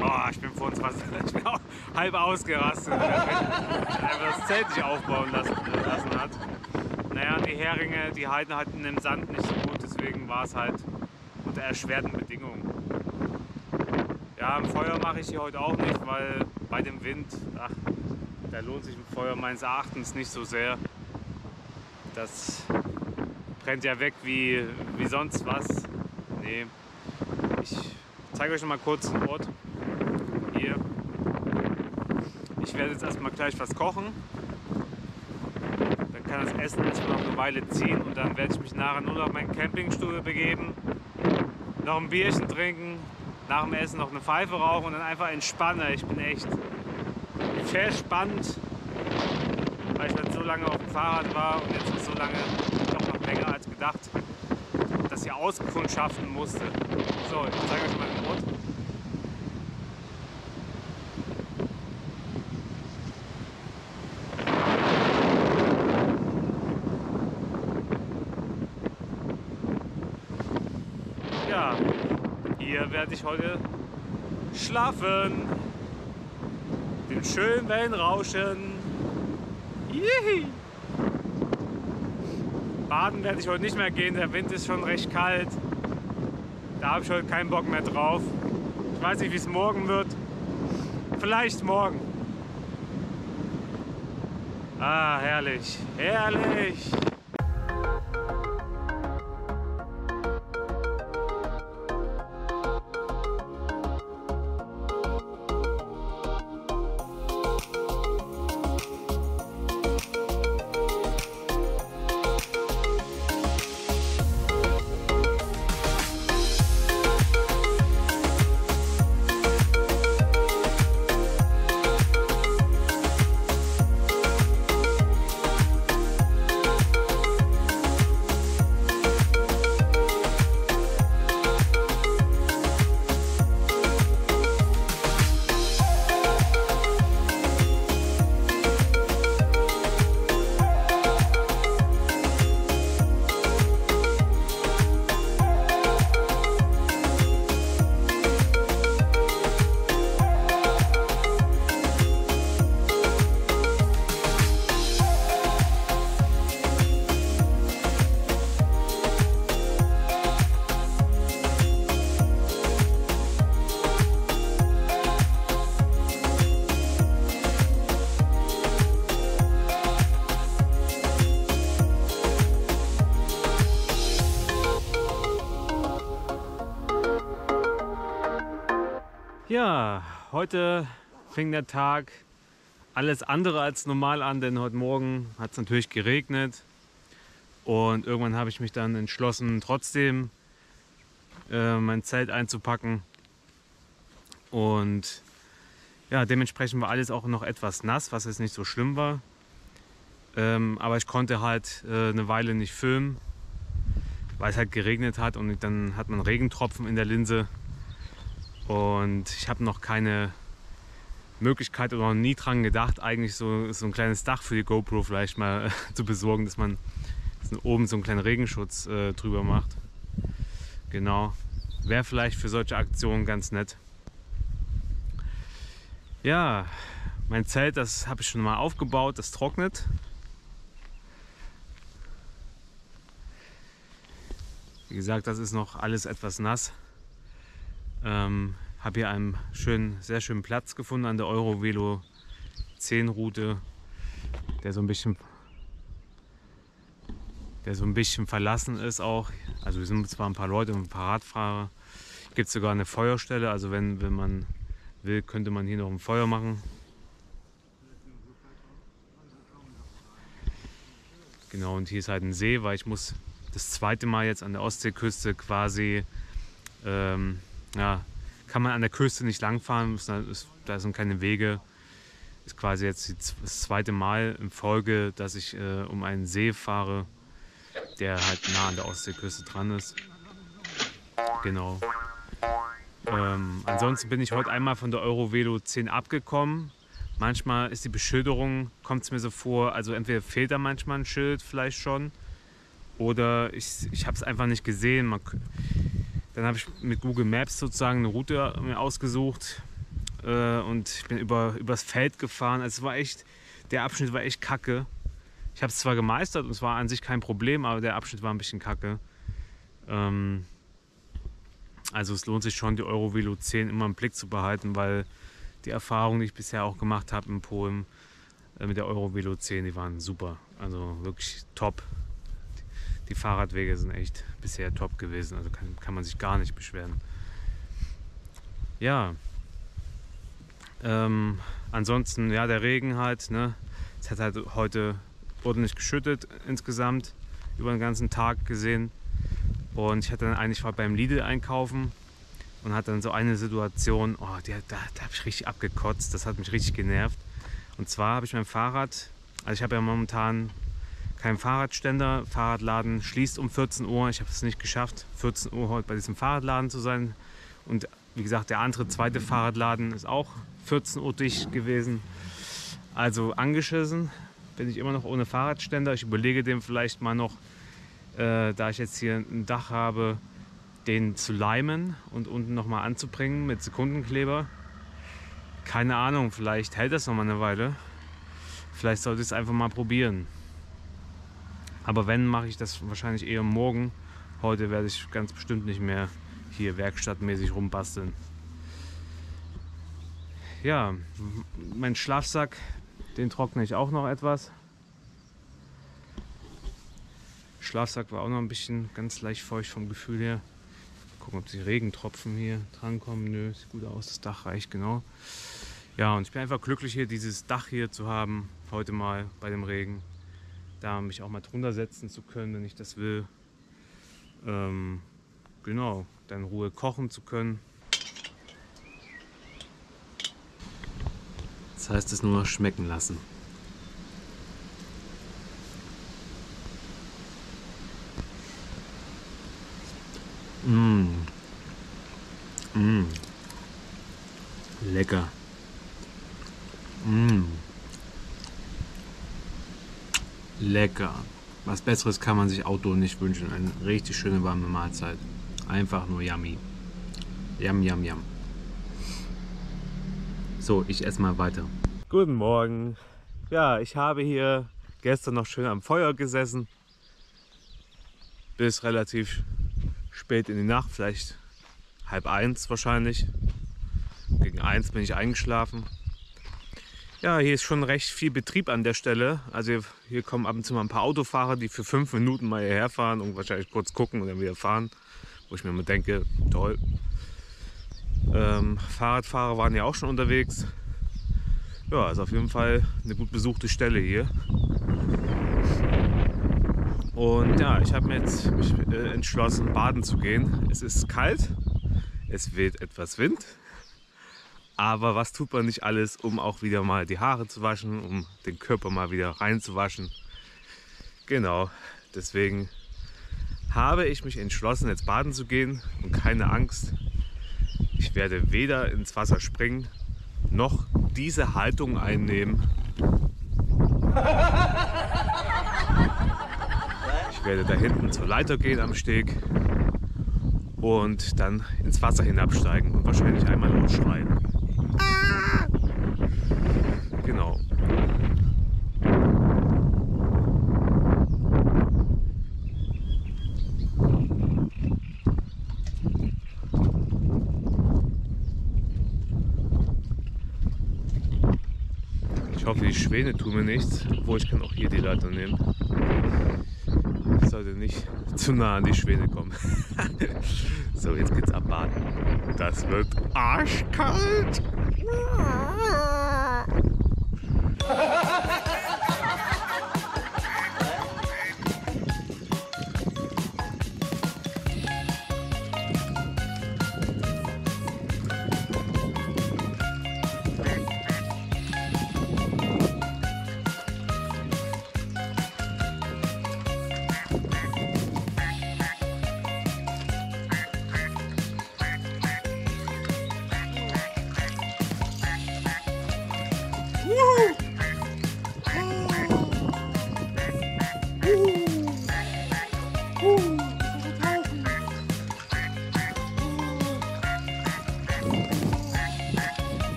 Oh, ich bin vor uns fast ich bin auch halb ausgerastet, weil der Wind einfach das Zelt nicht aufbauen lassen hat. Naja, die Heringe, die halten halt in dem Sand nicht so gut, deswegen war es halt unter erschwerten Bedingungen. Ja, ein Feuer mache ich hier heute auch nicht, weil bei dem Wind, ach, da lohnt sich ein Feuer meines Erachtens nicht so sehr. Das brennt ja weg wie sonst was. Nee, ich zeige euch noch mal kurz den Ort. Hier. Ich werde jetzt erstmal gleich was kochen. Dann kann das Essen erstmal noch eine Weile ziehen und dann werde ich mich nachher nur auf meinen Campingstuhl begeben, noch ein Bierchen trinken, nach dem Essen noch eine Pfeife rauchen und dann einfach entspannen. Ich bin echt verspannt, weil ich halt so lange auf dem Fahrrad war und jetzt so lange, doch noch länger als gedacht, das hier auskundschaften musste. So, ich zeige euch mal den Ort. Ja, hier werde ich heute schlafen. Den schönen Wellenrauschen. Jihi. Baden werde ich heute nicht mehr gehen, der Wind ist schon recht kalt. Da habe ich heute keinen Bock mehr drauf. Ich weiß nicht, wie es morgen wird. Vielleicht morgen. Ah, herrlich, herrlich. Ja, heute fing der Tag alles andere als normal an, denn heute Morgen hat es natürlich geregnet und irgendwann habe ich mich dann entschlossen, trotzdem mein Zelt einzupacken und ja, dementsprechend war alles auch noch etwas nass, was jetzt nicht so schlimm war, aber ich konnte halt eine Weile nicht filmen, weil es halt geregnet hat und dann hat man Regentropfen in der Linse. Und ich habe noch keine Möglichkeit oder noch nie dran gedacht, eigentlich so ein kleines Dach für die GoPro vielleicht mal zu besorgen, dass man oben so einen kleinen Regenschutz drüber macht. Genau, wäre vielleicht für solche Aktionen ganz nett. Ja, mein Zelt, das habe ich schon mal aufgebaut, das trocknet. Wie gesagt, das ist noch alles etwas nass. Habe hier einen sehr schönen Platz gefunden an der Eurovelo 10 Route, der so ein bisschen verlassen ist auch. Also wir sind zwar ein paar Leute und ein paar Radfahrer. Hier gibt es sogar eine Feuerstelle, also wenn man will, könnte man hier noch ein Feuer machen. Genau, und hier ist halt ein See, weil ich muss das zweite Mal jetzt an der Ostseeküste quasi, ja, kann man an der Küste nicht langfahren, da sind keine Wege. Ist quasi jetzt das zweite Mal in Folge, dass ich um einen See fahre, der halt nah an der Ostseeküste dran ist. Genau. Ansonsten bin ich heute einmal von der Eurovelo 10 abgekommen. Manchmal ist die Beschilderung, kommt es mir so vor, also entweder fehlt da manchmal ein Schild vielleicht schon oder ich habe es einfach nicht gesehen. Dann habe ich mit Google Maps sozusagen eine Route mir ausgesucht und ich bin übers Feld gefahren. Also der Abschnitt war echt kacke. Ich habe es zwar gemeistert und es war an sich kein Problem, aber der Abschnitt war ein bisschen kacke. Also es lohnt sich schon, die Eurovelo 10 immer im Blick zu behalten, weil die Erfahrungen, die ich bisher auch gemacht habe in Polen mit der Eurovelo 10, die waren super. Also wirklich top. Die Fahrradwege sind echt bisher top gewesen. Also kann man sich gar nicht beschweren. Ja. Ansonsten, ja, der Regen halt. Ne? Es hat halt heute ordentlich geschüttet insgesamt. Über den ganzen Tag gesehen. Und ich war beim Lidl einkaufen. Und hatte dann so eine Situation, da habe ich richtig abgekotzt, das hat mich richtig genervt. Und zwar habe ich mein Fahrrad, also ich habe ja momentan keinen Fahrradständer, Fahrradladen schließt um 14 Uhr, ich habe es nicht geschafft, 14 Uhr heute bei diesem Fahrradladen zu sein. Und wie gesagt, der zweite Fahrradladen ist auch 14 Uhr dicht gewesen. Also angeschissen, bin ich immer noch ohne Fahrradständer. Ich überlege dem vielleicht mal noch, da ich jetzt hier ein Dach habe, den zu leimen und unten nochmal anzubringen mit Sekundenkleber. Keine Ahnung, vielleicht hält das noch mal eine Weile. Vielleicht sollte ich es einfach mal probieren. Aber wenn, mache ich das wahrscheinlich eher morgen. Heute werde ich ganz bestimmt nicht mehr hier werkstattmäßig rumbasteln. Ja, mein Schlafsack, den trockne ich auch noch etwas. Schlafsack war auch noch ein bisschen ganz leicht feucht vom Gefühl her. Gucken, ob die Regentropfen hier drankommen. Nö, sieht gut aus, das Dach reicht genau. Ja, und ich bin einfach glücklich, hier dieses Dach hier zu haben, heute mal bei dem Regen. Da mich auch mal drunter setzen zu können, wenn ich das will. Genau, dann in Ruhe kochen zu können. Das heißt, es nur noch schmecken lassen. Lecker. Lecker. Was Besseres kann man sich Outdoor nicht wünschen. Eine richtig schöne warme Mahlzeit. Einfach nur yummy. Yum, yum, yum. So, ich esse mal weiter. Guten Morgen. Ja, ich habe hier gestern noch schön am Feuer gesessen. Bis relativ spät in die Nacht, vielleicht 12:30 wahrscheinlich. Gegen 1 bin ich eingeschlafen. Ja, hier ist schon recht viel Betrieb an der Stelle. Also hier kommen ab und zu mal ein paar Autofahrer, die für 5 Minuten mal hierher fahren und wahrscheinlich kurz gucken und dann wieder fahren. Wo ich mir immer denke, toll. Fahrradfahrer waren ja auch schon unterwegs. Ja, ist auf jeden Fall eine gut besuchte Stelle hier. Und ja, ich habe mich entschlossen, baden zu gehen. Es ist kalt, es weht etwas Wind. Aber was tut man nicht alles, um auch wieder mal die Haare zu waschen, um den Körper mal wieder reinzuwaschen. Genau, deswegen habe ich mich entschlossen, jetzt baden zu gehen und keine Angst. Ich werde weder ins Wasser springen, noch diese Haltung einnehmen. Ich werde da hinten zur Leiter gehen am Steg und dann ins Wasser hinabsteigen und wahrscheinlich einmal laut schreien. Genau. Ich hoffe, die Schwäne tun mir nichts, obwohl ich kann auch hier die Leiter nehmen. Ich sollte nicht zu nah an die Schwäne kommen. So, jetzt geht's abbaden. Das wird arschkalt.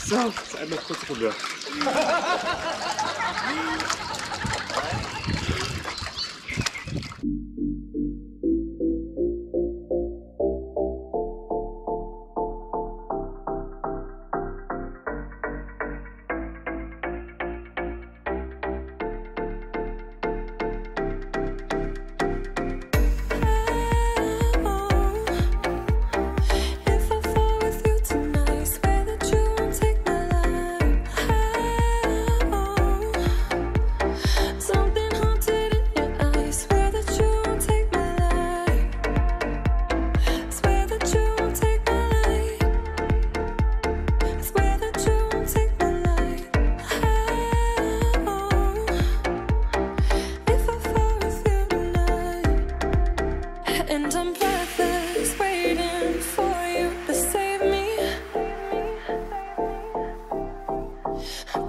So, jetzt einmal kurz runter.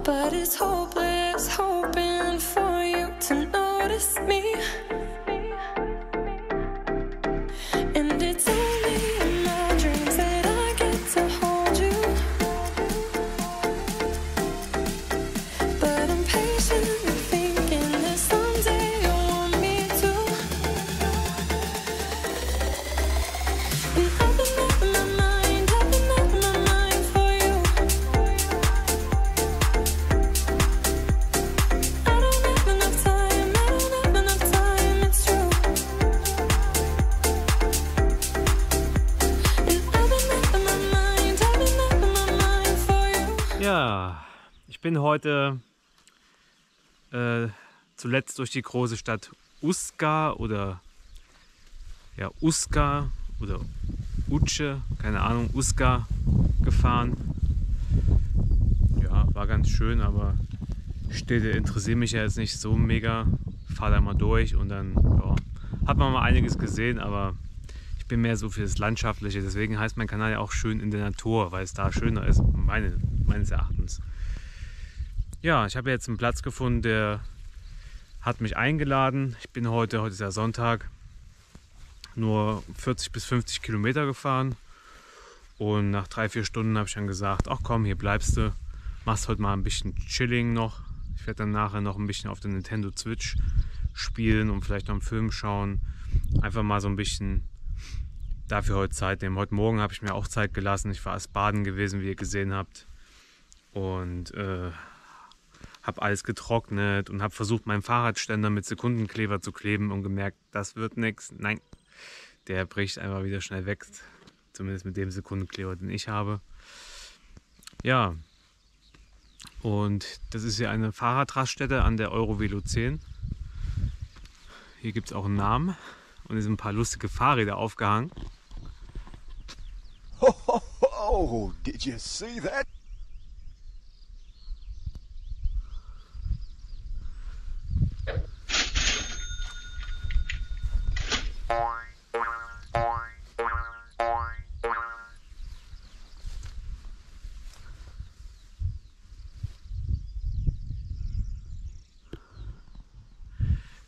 But it's hopeless, hoping for you to notice me. And it's only in my dreams that I get to hold you. But I'm patiently thinking that someday you'll want me to. And I've been up in my mind, I've been up in my mind for you. Ja, ich bin heute zuletzt durch die große Stadt Uska oder ja, Uska oder Utsche, keine Ahnung, Uska gefahren. Ja, war ganz schön, aber Städte interessieren mich ja jetzt nicht so mega. Fahr da mal durch und dann ja, hat man mal einiges gesehen, aber ich bin mehr so für das Landschaftliche. Deswegen heißt mein Kanal ja auch Schön in der Natur, weil es da schöner ist, meines Erachtens. Ja, ich habe jetzt einen Platz gefunden, der hat mich eingeladen. Ich bin heute ist ja Sonntag, nur 40 bis 50 Kilometer gefahren. Und nach 3-4 Stunden habe ich dann gesagt, ach komm, hier bleibst du, machst heute mal ein bisschen Chilling noch. Ich werde dann nachher noch ein bisschen auf der Nintendo Switch spielen und vielleicht noch einen Film schauen. Einfach mal so ein bisschen dafür heute Zeit nehmen. Heute Morgen habe ich mir auch Zeit gelassen. Ich war erst baden gewesen, wie ihr gesehen habt. Und habe alles getrocknet und habe versucht, meinen Fahrradständer mit Sekundenkleber zu kleben und gemerkt, das wird nichts. Nein, der bricht einfach wieder schnell weg. Zumindest mit dem Sekundenkleber, den ich habe. Ja, und das ist hier eine Fahrradraststätte an der Eurovelo 10. Hier gibt es auch einen Namen und hier sind ein paar lustige Fahrräder aufgehangen. Ho, ho, ho! Did you see that?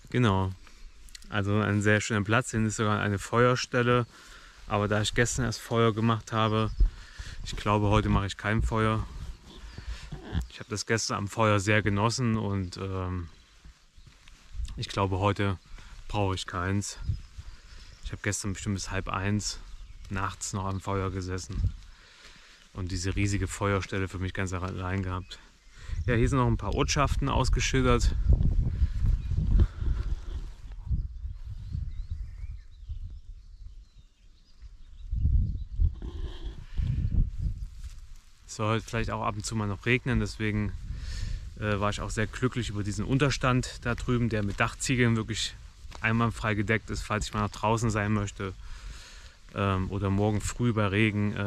Genau, also ein sehr schöner Platz. Hier ist sogar eine Feuerstelle. Aber da ich gestern erst Feuer gemacht habe, ich glaube, heute mache ich kein Feuer. Ich habe das gestern am Feuer sehr genossen und ich glaube, heute brauche ich keins. Ich habe gestern bestimmt bis 12:30 nachts noch am Feuer gesessen und diese riesige Feuerstelle für mich ganz allein gehabt. Ja, hier sind noch ein paar Ortschaften ausgeschildert. Es soll heute vielleicht auch ab und zu mal noch regnen, deswegen war ich auch sehr glücklich über diesen Unterstand da drüben, der mit Dachziegeln wirklich einwandfrei gedeckt ist, falls ich mal nach draußen sein möchte oder morgen früh bei Regen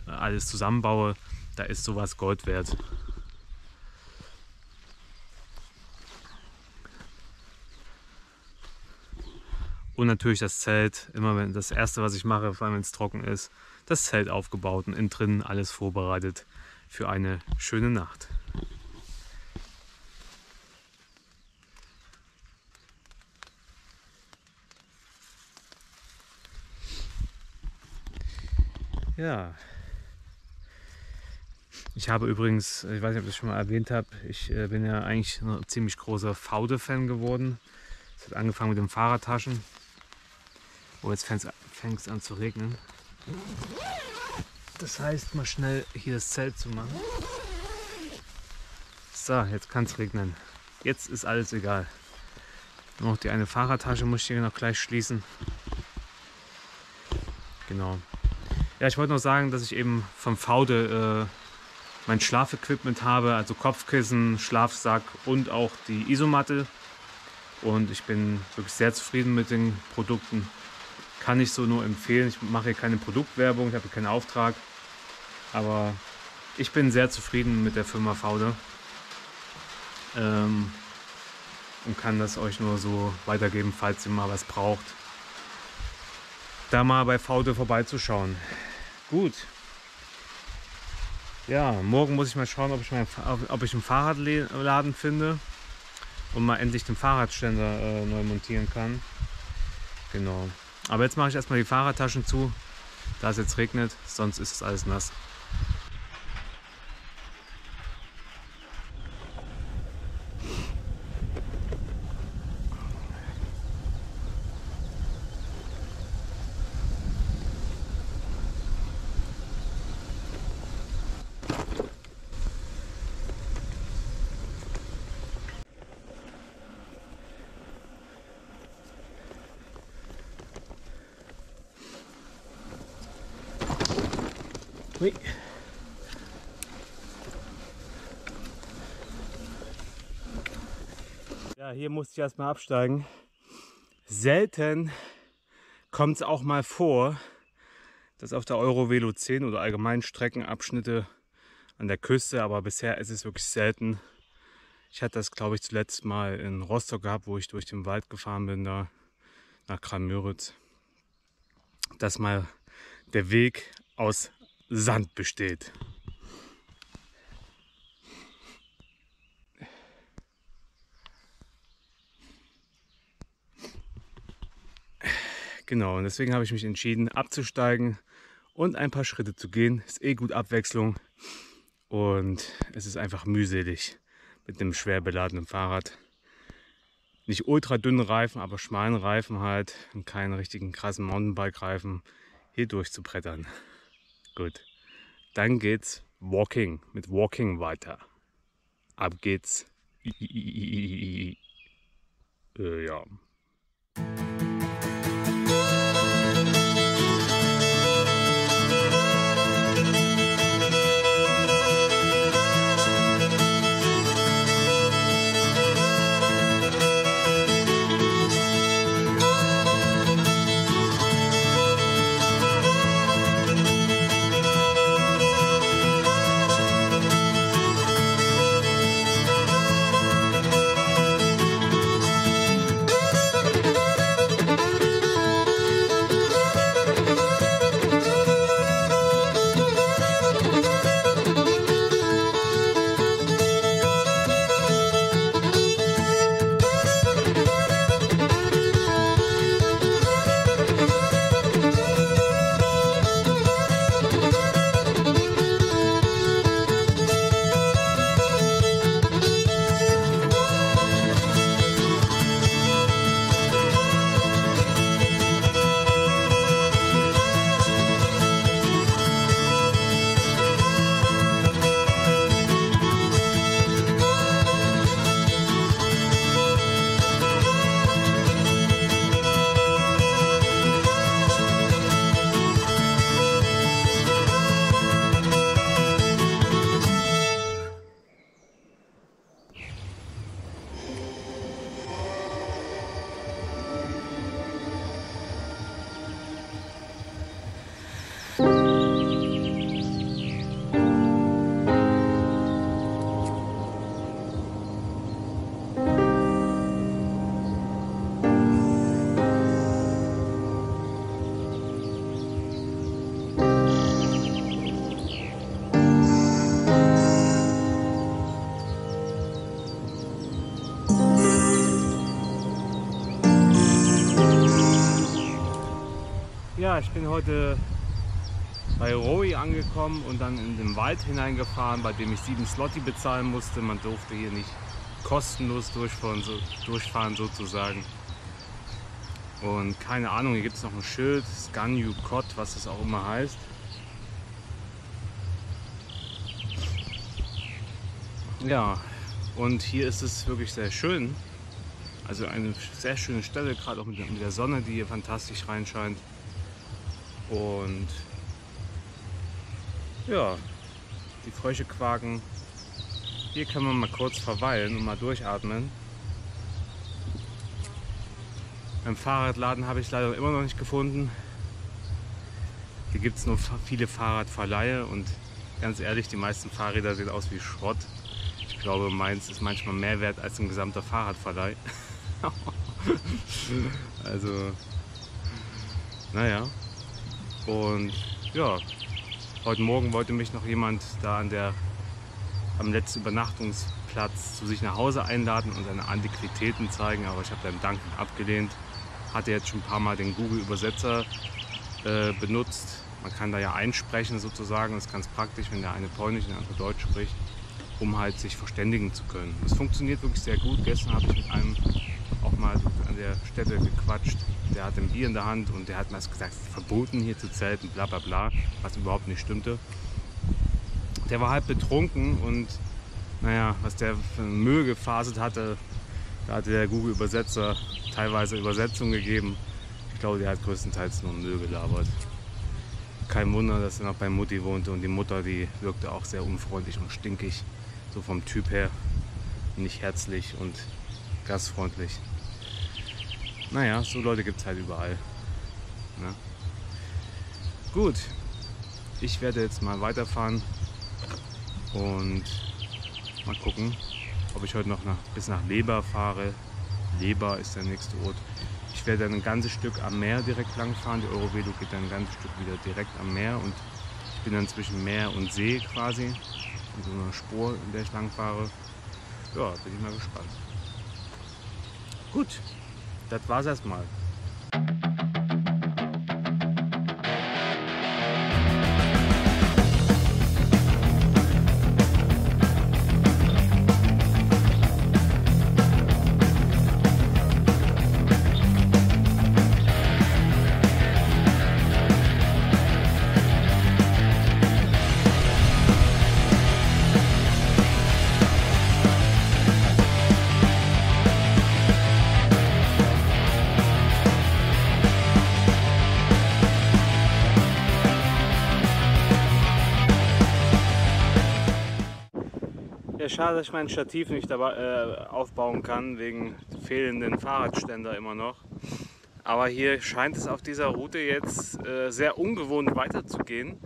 alles zusammenbaue. Da ist sowas Gold wert. Und natürlich das Zelt, immer wenn das erste, was ich mache, vor allem wenn es trocken ist, das Zelt aufgebaut und innen drin alles vorbereitet für eine schöne Nacht. Ja, ich habe übrigens, ich weiß nicht, ob ich das schon mal erwähnt habe, ich bin ja eigentlich ein ziemlich großer Faude-Fan geworden. Es hat angefangen mit den Fahrradtaschen. Oh, jetzt fängt es an zu regnen. Das heißt, mal schnell hier das Zelt zu machen. So, jetzt kann es regnen. Jetzt ist alles egal. Nur noch die eine Fahrradtasche muss ich hier noch gleich schließen. Genau. Ja, ich wollte noch sagen, dass ich eben vom Faude mein Schlafequipment habe, also Kopfkissen, Schlafsack und auch die Isomatte. Und ich bin wirklich sehr zufrieden mit den Produkten. Kann ich so nur empfehlen. Ich mache hier keine Produktwerbung, ich habe hier keinen Auftrag. Aber ich bin sehr zufrieden mit der Firma Faude. Und kann das euch nur so weitergeben, falls ihr mal was braucht. Da mal bei Faude vorbeizuschauen. Gut. Ja, morgen muss ich mal schauen, ob ich einen Fahrradladen finde und mal endlich den Fahrradständer neu montieren kann. Genau. Aber jetzt mache ich erstmal die Fahrradtaschen zu, da es jetzt regnet, sonst ist es alles nass. Hui. Ja, hier musste ich erstmal absteigen. Selten kommt es auch mal vor, dass auf der Eurovelo 10 oder allgemein Streckenabschnitte an der Küste, aber bisher ist es wirklich selten. Ich hatte das, glaube ich, zuletzt mal in Rostock gehabt, wo ich durch den Wald gefahren bin, da nach Kramöritz, dass mal der Weg aus Sand besteht. Genau, und deswegen habe ich mich entschieden, abzusteigen und ein paar Schritte zu gehen. Ist eh gut Abwechslung und es ist einfach mühselig mit einem schwer beladenen Fahrrad. Nicht ultra dünnen Reifen, aber schmalen Reifen halt und keinen richtigen krassen Mountainbike-Reifen hier durchzubrettern. Gut, dann geht's mit Walking weiter. Ab geht's. Ja. Ja, ich bin heute bei Roi angekommen und dann in den Wald hineingefahren, bei dem ich 7 Zloty bezahlen musste. Man durfte hier nicht kostenlos durchfahren sozusagen. Und keine Ahnung, hier gibt es noch ein Schild, Skanju Kot, was das auch immer heißt. Ja, und hier ist es wirklich sehr schön. Also eine sehr schöne Stelle, gerade auch mit der Sonne, die hier fantastisch reinscheint. Und ja, die Frösche quaken. Hier kann man mal kurz verweilen und mal durchatmen. Beim Fahrradladen habe ich leider immer noch nicht gefunden. Hier gibt es nur viele Fahrradverleihe und ganz ehrlich, die meisten Fahrräder sehen aus wie Schrott. Ich glaube, meins ist manchmal mehr wert als ein gesamter Fahrradverleih. Also, naja. Und ja, heute Morgen wollte mich noch jemand da am letzten Übernachtungsplatz zu sich nach Hause einladen und seine Antiquitäten zeigen, aber ich habe dann dankend abgelehnt. Hatte jetzt schon ein paar Mal den Google-Übersetzer benutzt. Man kann da ja einsprechen sozusagen, das ist ganz praktisch, wenn der eine Polnisch und der andere Deutsch spricht, um halt sich verständigen zu können. Das funktioniert wirklich sehr gut. Gestern habe ich mit einem auch mal an der Stätte gequatscht. Der hat ein Bier in der Hand und der hat mir gesagt, es ist verboten hier zu zelten, bla bla bla, was überhaupt nicht stimmte. Der war halb betrunken und naja, was der für Müll gefaselt hatte, da hatte der Google-Übersetzer teilweise Übersetzungen gegeben. Ich glaube, der hat größtenteils nur Müll gelabert. Kein Wunder, dass er noch bei Mutti wohnte und die Mutter, die wirkte auch sehr unfreundlich und stinkig, so vom Typ her, nicht herzlich und gastfreundlich. Naja, so Leute gibt es halt überall. Ne? Gut, ich werde jetzt mal weiterfahren und mal gucken, ob ich heute noch bis nach Leber fahre. Leber ist der nächste Ort. Ich werde dann ein ganzes Stück am Meer direkt lang fahren. Die Eurovelo geht dann ein ganzes Stück wieder direkt am Meer und ich bin dann zwischen Meer und See quasi, in so einer Spur, in der ich lang fahre. Ja, bin ich mal gespannt. Gut, das war's erstmal. Ja, schade, dass ich mein Stativ nicht dabei, aufbauen kann, wegen fehlenden Fahrradständer immer noch. Aber hier scheint es auf dieser Route jetzt sehr ungewohnt weiterzugehen.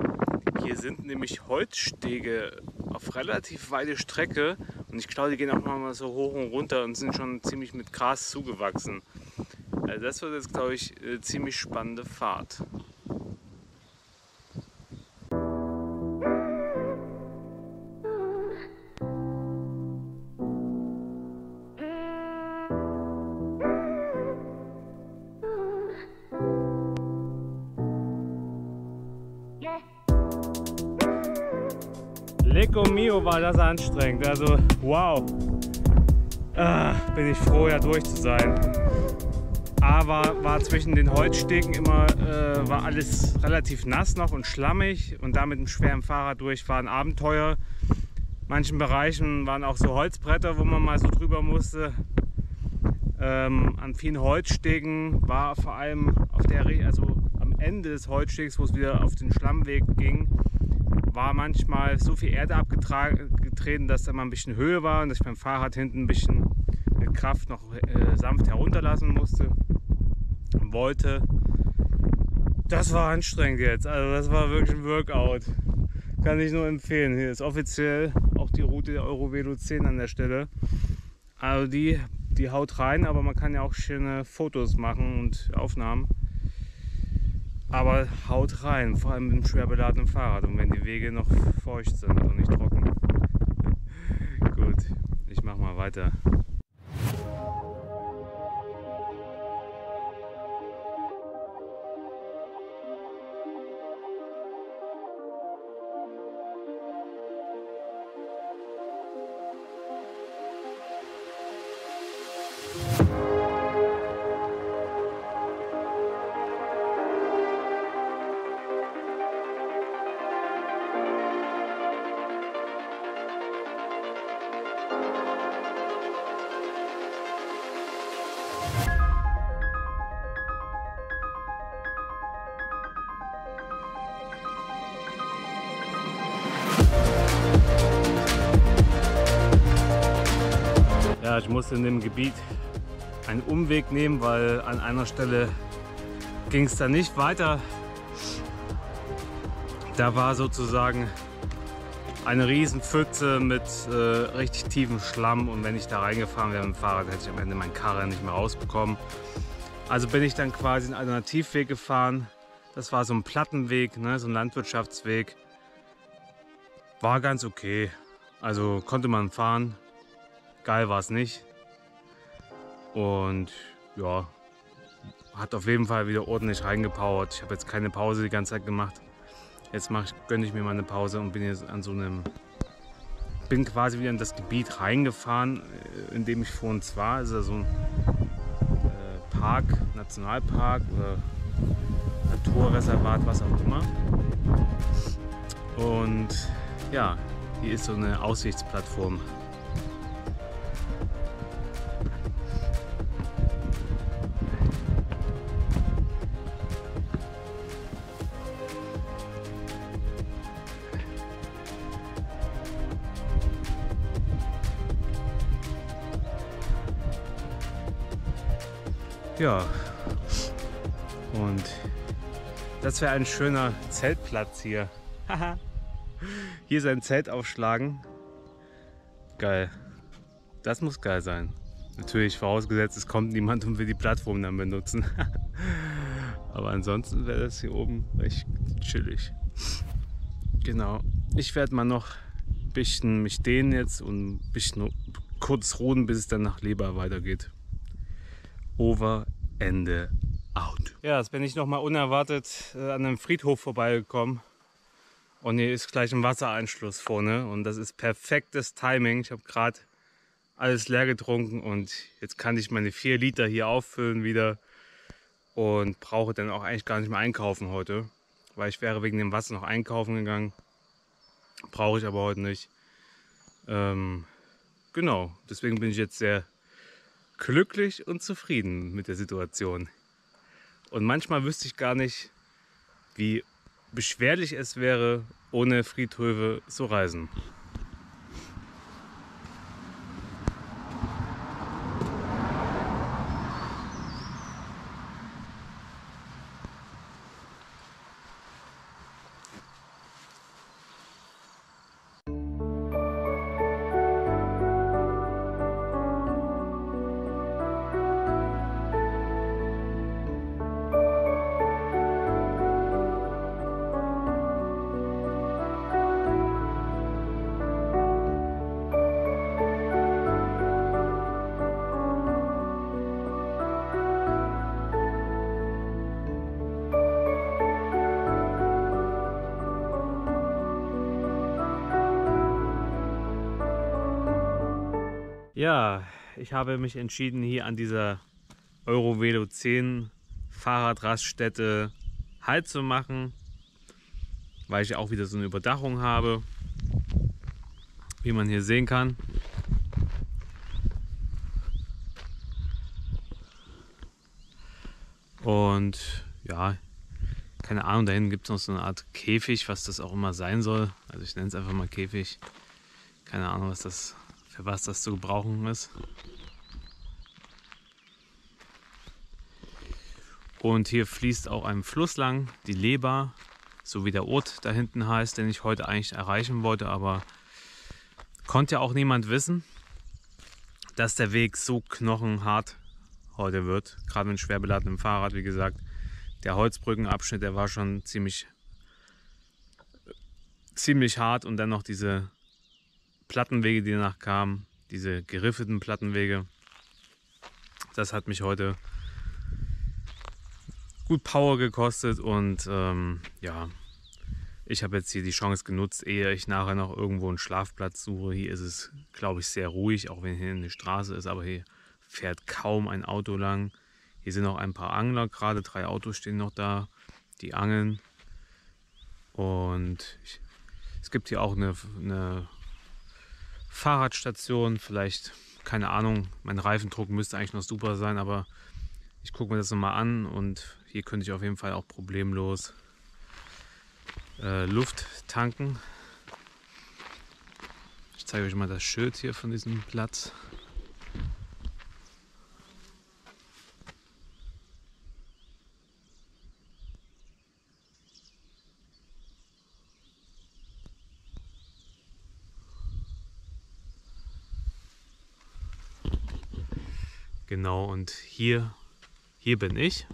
Hier sind nämlich Holzstege auf relativ weite Strecke und ich glaube, die gehen auch mal so hoch und runter und sind schon ziemlich mit Gras zugewachsen. Also das wird jetzt, glaube ich, eine ziemlich spannende Fahrt. Lecco mio, war das anstrengend. Also wow. Bin ich froh, ja durch zu sein. Aber war zwischen den Holzstegen immer war alles relativ nass noch und schlammig und da mit einem schweren Fahrrad durch war ein Abenteuer. In manchen Bereichen waren auch so Holzbretter, wo man mal so drüber musste. An vielen Holzstegen war vor allem also am Ende des Holzstegs, wo es wieder auf den Schlammweg ging, war manchmal so viel Erde abgetreten, dass da mal ein bisschen Höhe war und dass ich beim Fahrrad hinten ein bisschen mit Kraft noch sanft herunterlassen wollte. Das war anstrengend jetzt, also das war wirklich ein Workout. Kann ich nur empfehlen. Hier ist offiziell auch die Route der Eurovelo 10 an der Stelle. Also die haut rein, aber man kann ja auch schöne Fotos machen und Aufnahmen. Aber haut rein, vor allem mit einem schwer beladenen Fahrrad und wenn die Wege noch feucht sind und nicht trocken. Gut, ich mach mal weiter. Ja, ich musste in dem Gebiet einen Umweg nehmen, weil an einer Stelle ging es dann nicht weiter. Da war sozusagen eine riesen Pfütze mit richtig tiefem Schlamm und wenn ich da reingefahren wäre mit dem Fahrrad, hätte ich am Ende meinen Karren nicht mehr rausbekommen. Also bin ich dann quasi einen Alternativweg gefahren. Das war so ein Plattenweg, ne, so ein Landwirtschaftsweg. War ganz okay. Also konnte man fahren. Geil war es nicht. Und ja, hat auf jeden Fall wieder ordentlich reingepowert. Ich habe jetzt keine Pause die ganze Zeit gemacht. Jetzt gönne ich mir mal eine Pause und bin jetzt an so einem, bin quasi wieder in das Gebiet reingefahren, in dem ich vorhin war. Das ist ja so ein Park, Nationalpark oder Naturreservat, was auch immer. Und ja, hier ist so eine Aussichtsplattform. Ja, und das wäre ein schöner Zeltplatz hier. Hier sein Zelt aufschlagen. Geil. Das muss geil sein. Natürlich vorausgesetzt, es kommt niemand und will die Plattform dann benutzen. Aber ansonsten wäre das hier oben recht chillig. Genau. Ich werde mal noch ein bisschen mich dehnen jetzt und ein bisschen kurz ruhen, bis es dann nach Leber weitergeht. Over, Ende, out. Ja, jetzt bin ich noch mal unerwartet an einem Friedhof vorbeigekommen. Und hier ist gleich ein Wassereinschluss vorne. Und das ist perfektes Timing. Ich habe gerade alles leer getrunken und jetzt kann ich meine 4 Liter hier auffüllen wieder. Und brauche dann auch eigentlich gar nicht mehr einkaufen heute. Weil ich wäre wegen dem Wasser noch einkaufen gegangen. Brauche ich aber heute nicht. Genau, deswegen bin ich jetzt sehr glücklich und zufrieden mit der Situation. Und manchmal wüsste ich gar nicht, wie beschwerlich es wäre, ohne Friedhöfe zu reisen. Ja, ich habe mich entschieden, hier an dieser Eurovelo 10 Fahrradraststätte Halt zu machen, weil ich auch wieder so eine Überdachung habe, wie man hier sehen kann. Und ja, keine Ahnung, da hinten gibt es noch so eine Art Käfig, was das auch immer sein soll. Also ich nenne es einfach mal Käfig. Keine Ahnung, für was das zu gebrauchen ist. Und hier fließt auch ein Fluss lang, die Leber, so wie der Ort da hinten heißt, den ich heute eigentlich erreichen wollte, aber konnte ja auch niemand wissen, dass der Weg so knochenhart heute wird. Gerade mit schwer beladenem Fahrrad, wie gesagt. Der Holzbrückenabschnitt, der war schon ziemlich hart und dann noch diese Plattenwege, die danach kamen, diese geriffeten Plattenwege. Das hat mich heute gut Power gekostet und ja, ich habe jetzt hier die Chance genutzt, ehe ich nachher noch irgendwo einen Schlafplatz suche. Hier ist es, glaube ich, sehr ruhig, auch wenn hier eine Straße ist, aber hier fährt kaum ein Auto lang. Hier sind noch ein paar Angler, gerade 3 Autos stehen noch da, die angeln. Und es gibt hier auch eine Fahrradstation, vielleicht, keine Ahnung, mein Reifendruck müsste eigentlich noch super sein, aber ich gucke mir das nochmal an und hier könnte ich auf jeden Fall auch problemlos Luft tanken. Ich zeige euch mal das Schild hier von diesem Platz. Genau, und hier bin ich.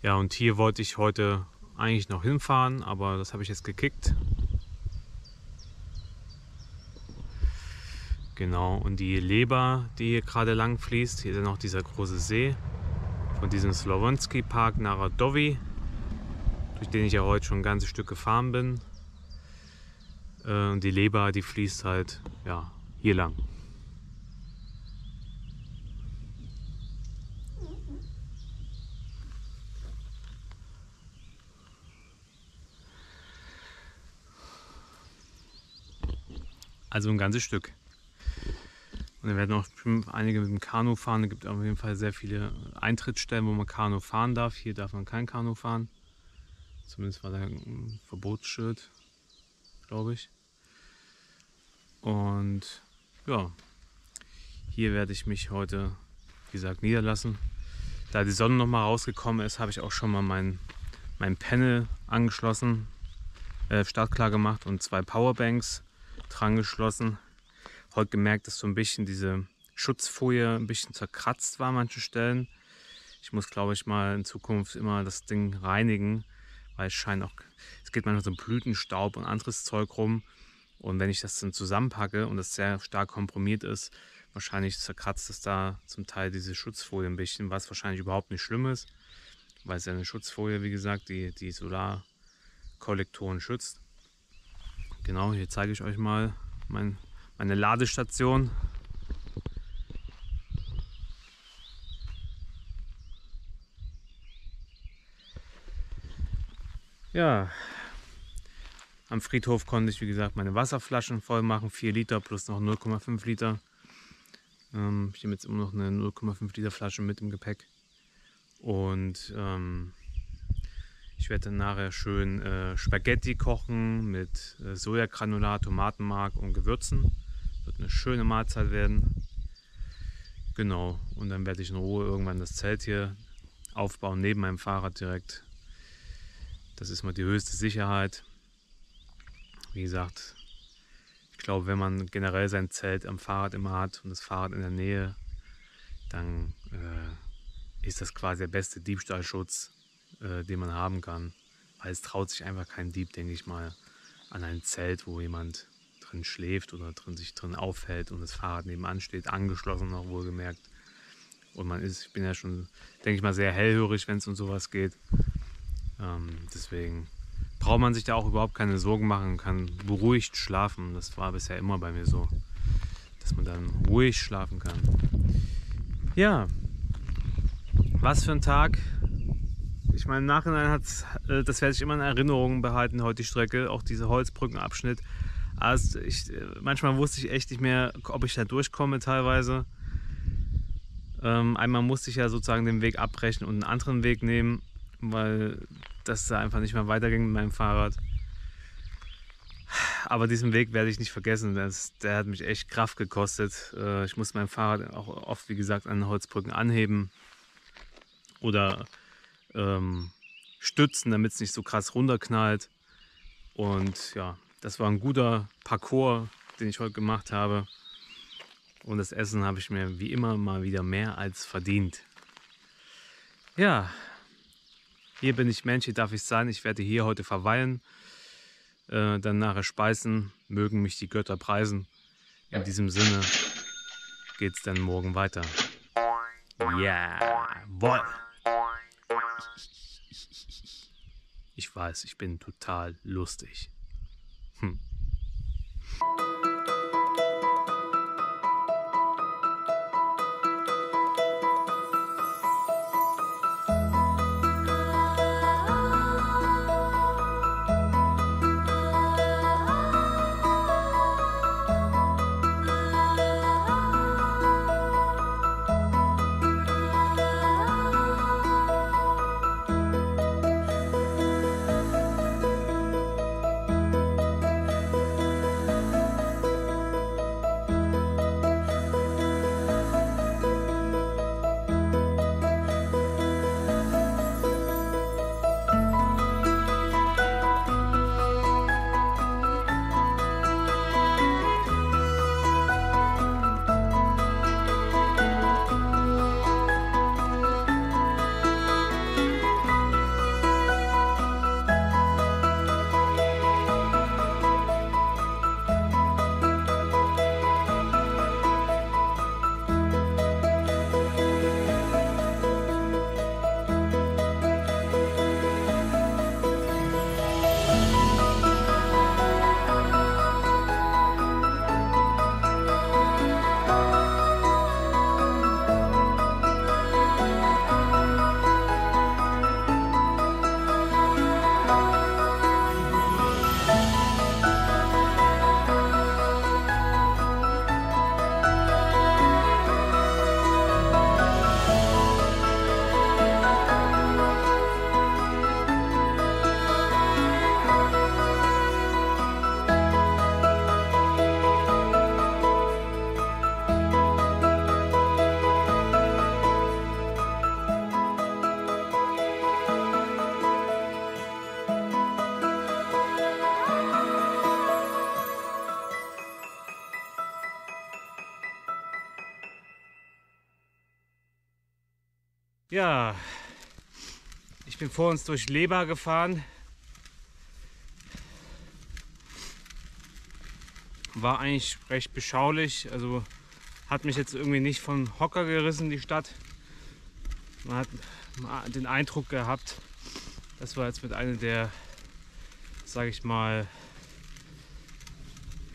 Ja, und hier wollte ich heute eigentlich noch hinfahren, aber das habe ich jetzt gekickt. Genau, und die Leber, die hier gerade lang fließt, hier ist ja noch dieser große See von diesem Slavonski Park Narodowy, durch den ich ja heute schon ein ganzes Stück gefahren bin. Und die Leber, die fließt halt ja, hier lang. Also ein ganzes Stück. Und dann werden auch einige mit dem Kanu fahren. Es gibt auf jeden Fall sehr viele Eintrittsstellen, wo man Kanu fahren darf. Hier darf man kein Kanu fahren. Zumindest war da ein Verbotsschild, glaube ich. Und ja, hier werde ich mich heute, wie gesagt, niederlassen. Da die Sonne noch mal rausgekommen ist, habe ich auch schon mal mein Panel angeschlossen, startklar gemacht und 2 Powerbanks dran geschlossen. Heute gemerkt, dass so ein bisschen diese Schutzfolie ein bisschen zerkratzt war an manchen Stellen. Ich muss, glaube ich, mal in Zukunft immer das Ding reinigen, weil es geht manchmal so Blütenstaub und anderes Zeug rum. Und wenn ich das dann zusammenpacke und das sehr stark komprimiert ist, wahrscheinlich zerkratzt es da zum Teil diese Schutzfolie ein bisschen, was wahrscheinlich überhaupt nicht schlimm ist, weil es ja eine Schutzfolie, wie gesagt, die Solarkollektoren schützt. Genau, hier zeige ich euch mal meine Ladestation. Ja, am Friedhof konnte ich, wie gesagt, meine Wasserflaschen voll machen, 4 Liter plus noch 0,5 Liter. Ich nehme jetzt immer noch eine 0,5 Liter Flasche mit im Gepäck. Und ich werde dann nachher schön Spaghetti kochen mit Sojagranulat, Tomatenmark und Gewürzen. Wird eine schöne Mahlzeit werden. Genau, und dann werde ich in Ruhe irgendwann das Zelt hier aufbauen, neben meinem Fahrrad direkt. Das ist mal die höchste Sicherheit. Wie gesagt, ich glaube, wenn man generell sein Zelt am Fahrrad immer hat und das Fahrrad in der Nähe, dann ist das quasi der beste Diebstahlschutz, den man haben kann. Weil es traut sich einfach kein Dieb, denke ich mal, an ein Zelt, wo jemand drin schläft oder sich drin aufhält und das Fahrrad nebenan steht, angeschlossen noch wohlgemerkt. Und ich bin ja schon, denke ich mal, sehr hellhörig, wenn es um sowas geht. Deswegen braucht man sich da auch überhaupt keine Sorgen machen, kann beruhigt schlafen. Das war bisher immer bei mir so, dass man dann ruhig schlafen kann. Ja, was für ein Tag. Ich meine, im Nachhinein das werde ich immer in Erinnerung behalten, heute die Strecke, auch dieser Holzbrückenabschnitt. Also manchmal wusste ich echt nicht mehr, ob ich da durchkomme teilweise. Einmal musste ich ja sozusagen den Weg abbrechen und einen anderen Weg nehmen, weil das da einfach nicht mehr weiterging mit meinem Fahrrad. Aber diesen Weg werde ich nicht vergessen, der hat mich echt Kraft gekostet. Ich musste mein Fahrrad auch oft, wie gesagt, an den Holzbrücken anheben oder stützen, damit es nicht so krass runterknallt. Und ja, das war ein guter Parcours, den ich heute gemacht habe. Und das Essen habe ich mir wie immer mal wieder mehr als verdient. Ja, hier bin ich Mensch, hier darf ich sein. Ich werde hier heute verweilen, dann nachher speisen, mögen mich die Götter preisen. In diesem Sinne geht es dann morgen weiter. Jawohl! Ich weiß, ich bin total lustig. Ja, ich bin vor uns durch Leber gefahren. War eigentlich recht beschaulich, also hat mich jetzt irgendwie nicht von Hocker gerissen, die Stadt. Man hat den Eindruck gehabt, das war jetzt mit einer der, sage ich mal,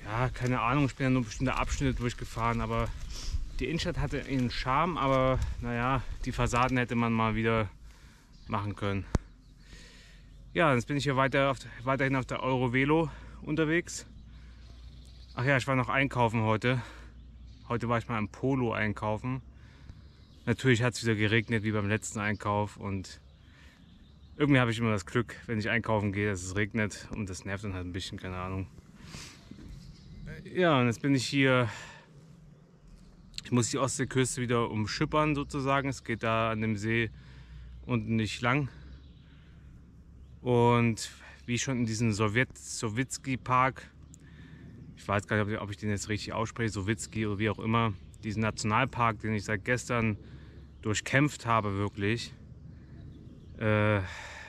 ja, keine Ahnung, ich bin ja nur bestimmte Abschnitte durchgefahren, aber die Innenstadt hatte einen Charme, aber naja, die Fassaden hätte man mal wieder machen können. Ja, jetzt bin ich hier weiterhin auf der Eurovelo unterwegs. Ach ja, ich war noch einkaufen heute. Heute war ich mal im Polo einkaufen. Natürlich hat es wieder geregnet wie beim letzten Einkauf und irgendwie habe ich immer das Glück, wenn ich einkaufen gehe, dass es regnet und das nervt dann halt ein bisschen, keine Ahnung. Ja, und jetzt bin ich hier, ich muss die Ostseeküste wieder umschippern sozusagen. Es geht da an dem See unten nicht lang. Und wie schon in diesem Sowitzki Park, ich weiß gar nicht, ob ich den jetzt richtig ausspreche, Sowitzki oder wie auch immer, diesen Nationalpark, den ich seit gestern durchkämpft habe, wirklich.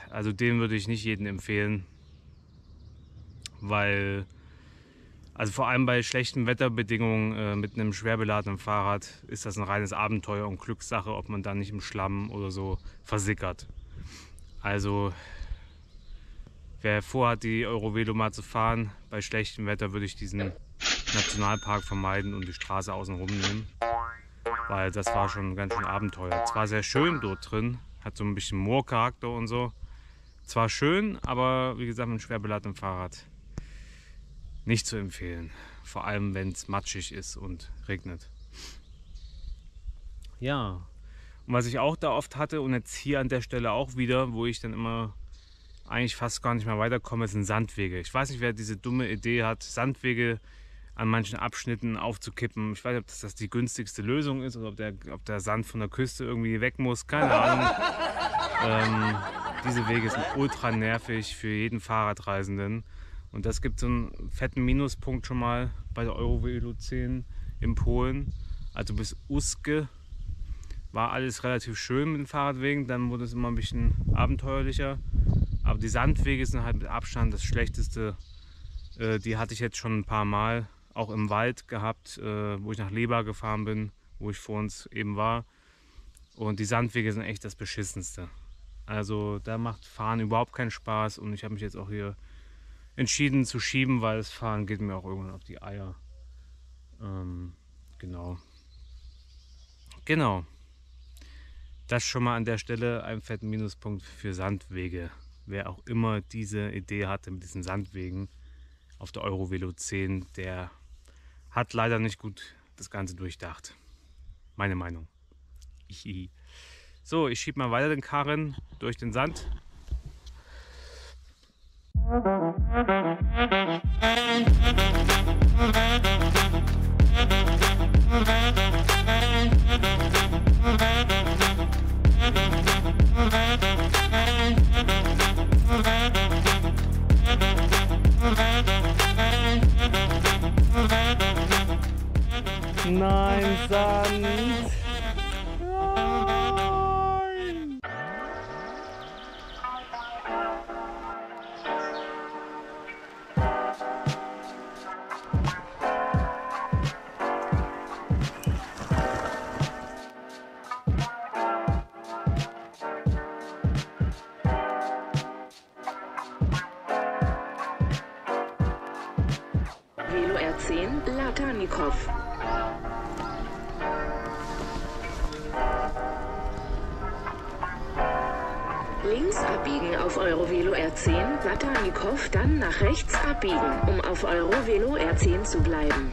Also den würde ich nicht jedem empfehlen, weil, also vor allem bei schlechten Wetterbedingungen mit einem schwer beladenen Fahrrad ist das ein reines Abenteuer und Glückssache, ob man da nicht im Schlamm oder so versickert. Also wer vorhat, die Eurovelo mal zu fahren, bei schlechtem Wetter würde ich diesen Nationalpark vermeiden und die Straße außenrum nehmen. Weil das war schon ganz schön Abenteuer. Zwar sehr schön dort drin, hat so ein bisschen Moorcharakter und so. Zwar schön, aber wie gesagt mit schwer beladenem Fahrrad nicht zu empfehlen. Vor allem wenn es matschig ist und regnet. Ja, und was ich auch da oft hatte und jetzt hier an der Stelle auch wieder, wo ich dann immer eigentlich fast gar nicht mehr weiterkomme, sind Sandwege. Ich weiß nicht, wer diese dumme Idee hat, Sandwege an manchen Abschnitten aufzukippen. Ich weiß nicht, ob das die günstigste Lösung ist oder ob der Sand von der Küste irgendwie weg muss. Keine Ahnung. Diese Wege sind ultra nervig für jeden Fahrradreisenden. Und das gibt so einen fetten Minuspunkt schon mal bei der Eurovelo 10 in Polen. Also bis Uske war alles relativ schön mit den Fahrradwegen. Dann wurde es immer ein bisschen abenteuerlicher. Aber die Sandwege sind halt mit Abstand das Schlechteste. Die hatte ich jetzt schon ein paar Mal, auch im Wald gehabt, wo ich nach Leber gefahren bin, wo ich vor uns eben war. Und die Sandwege sind echt das Beschissenste. Also da macht Fahren überhaupt keinen Spaß und ich habe mich jetzt auch hier entschieden zu schieben, weil das Fahren geht mir auch irgendwann auf die Eier. Genau. Das schon mal an der Stelle ein fetten Minuspunkt für Sandwege. Wer auch immer diese Idee hatte mit diesen Sandwegen auf der Eurovelo 10, der hat leider nicht gut das Ganze durchdacht. Meine Meinung. So, ich schiebe mal weiter den Karren durch den Sand. Nein, Sand! Velo R10, Latanikov. Links abbiegen auf Eurovelo R10, Latanikov, dann nach rechts abbiegen, um auf Eurovelo R10 zu bleiben.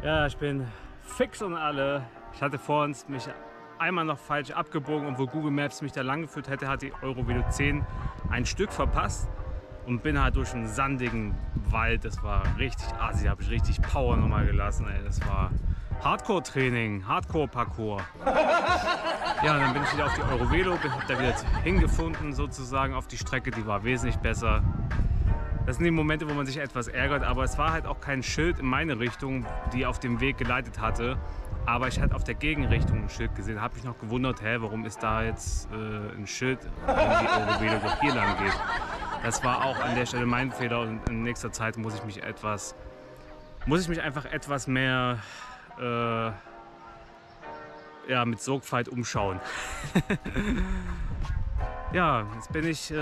Ja, ich bin fix und alle. Ich hatte vor uns mich einmal noch falsch abgebogen und wo Google Maps mich da lang geführt hätte, hat die Eurovelo 10 ein Stück verpasst und bin halt durch einen sandigen Wald. Das war richtig assi, da habe ich richtig Power nochmal gelassen. Ey. Das war Hardcore-Training, Hardcore-Parcours. Ja, und dann bin ich wieder auf die Eurovelo, hab da wieder hingefunden sozusagen auf die Strecke, die war wesentlich besser. Das sind die Momente, wo man sich etwas ärgert, aber es war halt auch kein Schild in meine Richtung, die auf dem Weg geleitet hatte. Aber ich hatte auf der Gegenrichtung ein Schild gesehen, habe mich noch gewundert, hä, warum ist da jetzt ein Schild, wenn die Eurovelo doch hier lang geht. Das war auch an der Stelle mein Fehler und in nächster Zeit muss ich mich einfach etwas mehr ja, mit Sorgfalt umschauen. Ja, jetzt bin ich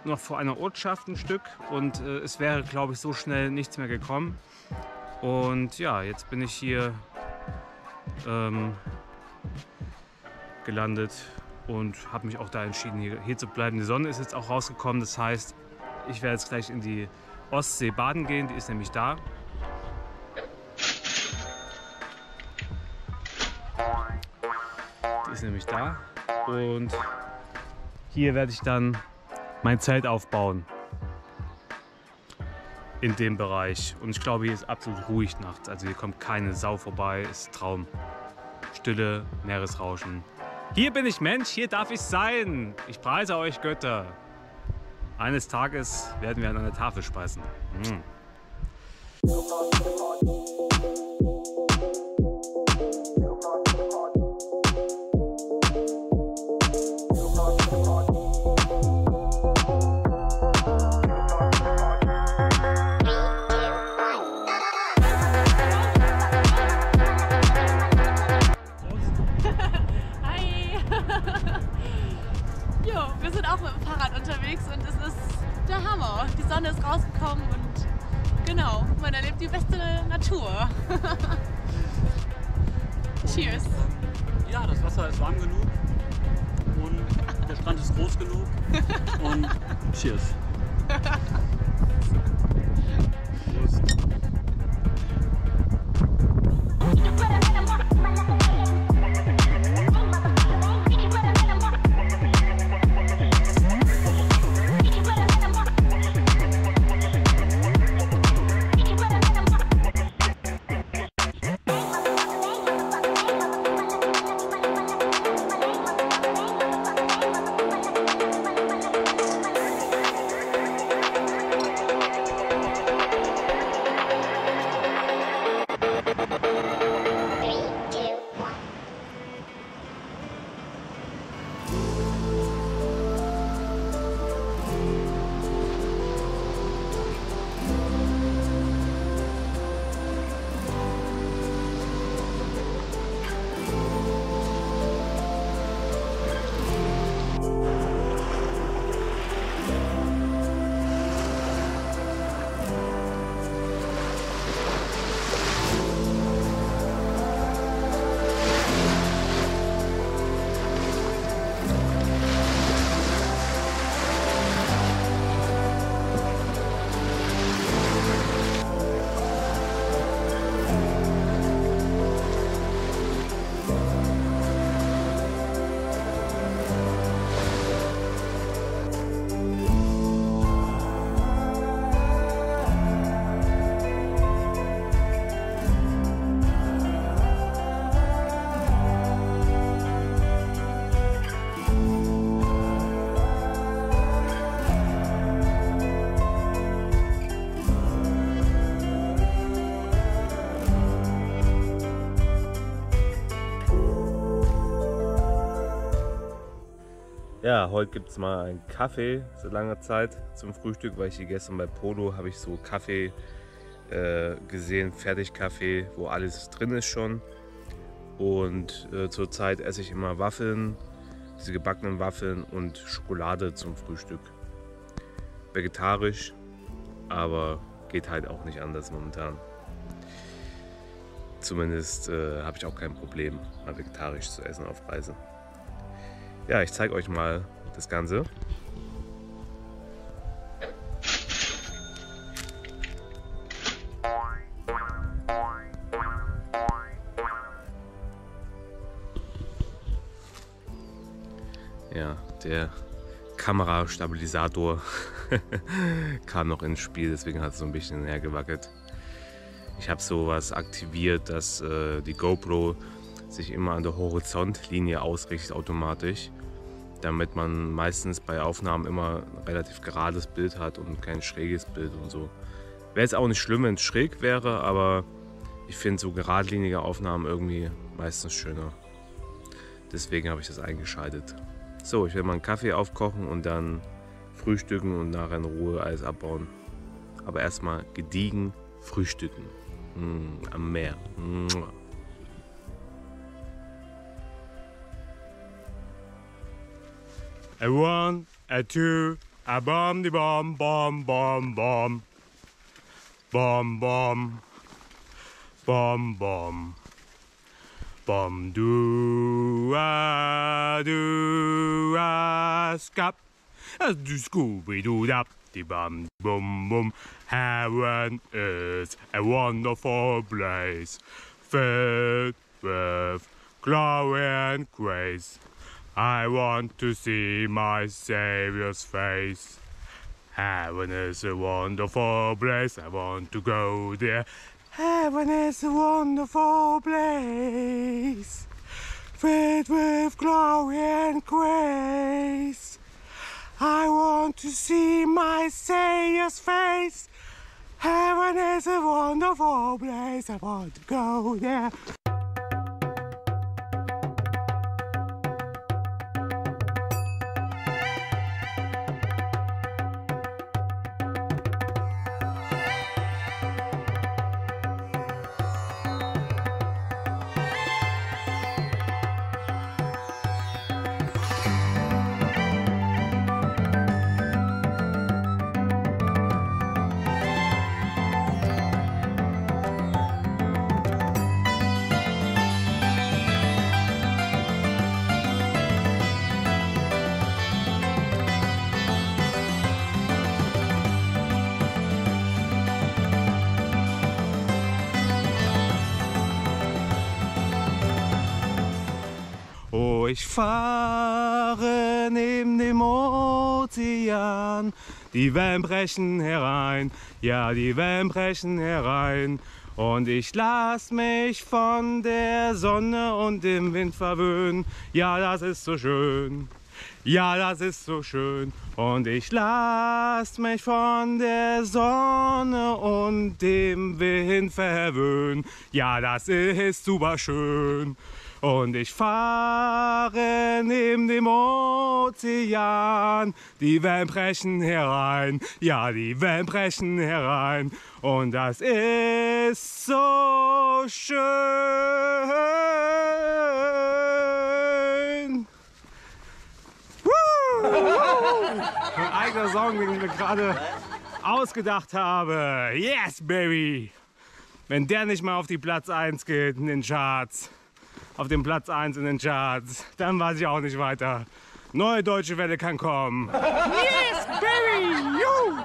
noch vor einer Ortschaft ein Stück und es wäre, glaube ich, so schnell nichts mehr gekommen. Und ja, jetzt bin ich hier gelandet und habe mich auch da entschieden, hier zu bleiben. Die Sonne ist jetzt auch rausgekommen, das heißt, ich werde jetzt gleich in die Ostsee baden gehen, die ist nämlich da. Die ist nämlich da und hier werde ich dann mein Zelt aufbauen in dem Bereich. Und ich glaube, hier ist absolut ruhig nachts. Also hier kommt keine Sau vorbei, ist Traum. Stille, Meeresrauschen. Hier bin ich Mensch, hier darf ich sein. Ich preise euch Götter. Eines Tages werden wir an einer Tafel speisen. Wir sind auch mit dem Fahrrad unterwegs und es ist der Hammer. Die Sonne ist rausgekommen und genau, man erlebt die beste Natur. Cheers. Ja, das Wasser ist warm genug und der Strand ist groß genug und cheers. Prost. Ja, heute gibt es mal einen Kaffee seit langer Zeit zum Frühstück, weil ich hier gestern bei Polo habe ich so Kaffee gesehen, Fertigkaffee, wo alles drin ist schon. Und zurzeit esse ich immer Waffeln, diese gebackenen Waffeln und Schokolade zum Frühstück. Vegetarisch, aber geht halt auch nicht anders momentan. Zumindest habe ich auch kein Problem, mal vegetarisch zu essen auf Reise. Ja, ich zeige euch mal das Ganze. Kamerastabilisator kam noch ins Spiel, deswegen hat es so ein bisschen hergewackelt. Ich habe sowas aktiviert, dass die GoPro sich immer an der Horizontlinie ausrichtet automatisch, damit man meistens bei Aufnahmen immer ein relativ gerades Bild hat und kein schräges Bild und so. Wäre jetzt auch nicht schlimm, wenn es schräg wäre, aber ich finde so geradlinige Aufnahmen irgendwie meistens schöner. Deswegen habe ich das eingeschaltet. So, ich werde mal einen Kaffee aufkochen und dann frühstücken und nachher in Ruhe alles abbauen. Aber erstmal gediegen frühstücken. Am Meer. A one, a two, a bomb, die bomb, bomb, bomb, bomb. Bomb, bomb. Bomb, bomb. Bom du a skap, du Scooby Doo dap, die bum bum bum. Heaven is a wonderful place, filled with glory and grace. I want to see my Savior's face. Heaven is a wonderful place, I want to go there. Heaven is a wonderful place, filled with glory and grace. I want to see my Savior's face. Heaven is a wonderful place, I want to go there. Oh, ich fahre neben dem Ozean, die Wellen brechen herein, ja, die Wellen brechen herein. Und ich lass mich von der Sonne und dem Wind verwöhnen, ja, das ist so schön. Ja, das ist so schön. Und ich lass mich von der Sonne und dem Wind verwöhnen, ja, das ist super schön. Und ich fahre neben dem Ozean, die Wellen brechen herein, ja, die Wellen brechen herein. Und das ist so schön. Mein eigener Song, den ich mir gerade ausgedacht habe. Yes, baby! Wenn der nicht mal auf die Platz 1 geht in den Charts, auf dem Platz 1 in den Charts, dann weiß ich auch nicht weiter. Neue deutsche Welle kann kommen. Yes, baby! You!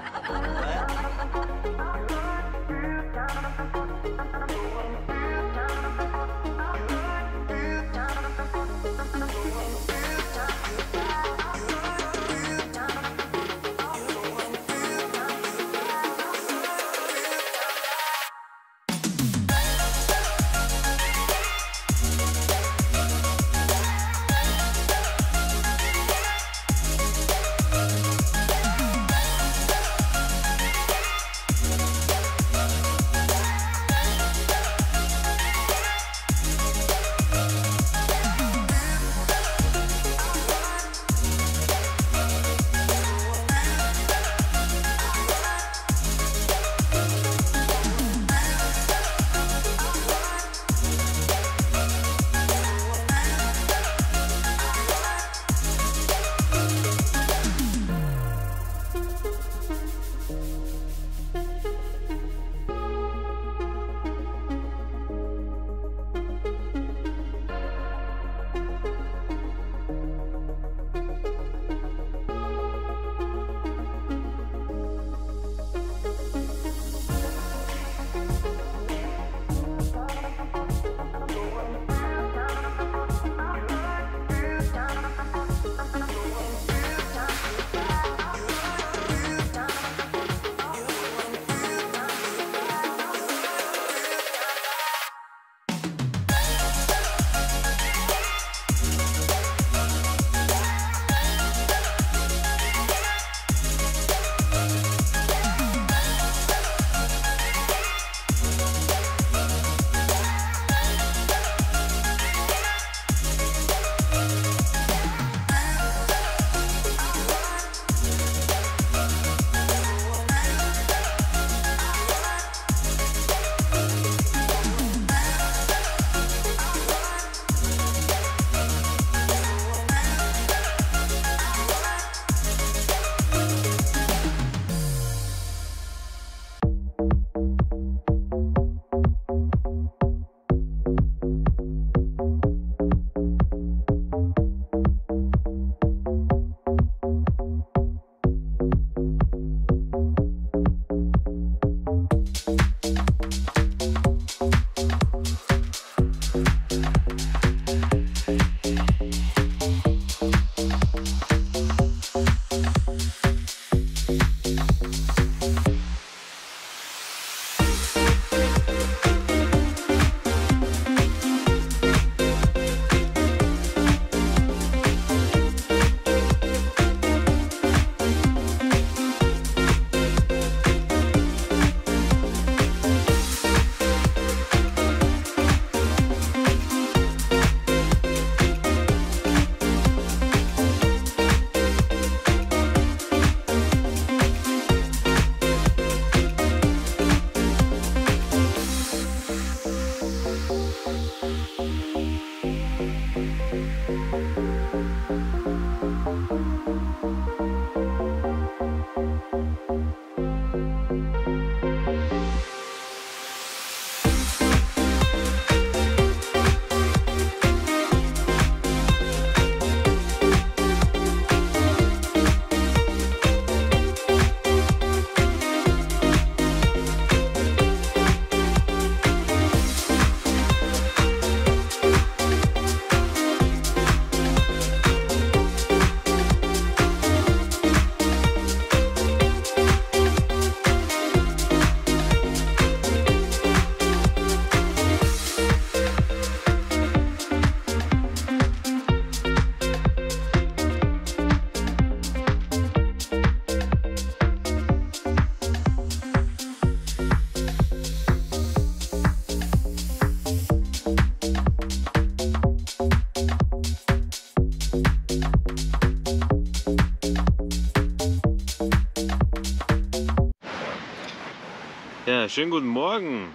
Ja, schönen guten Morgen.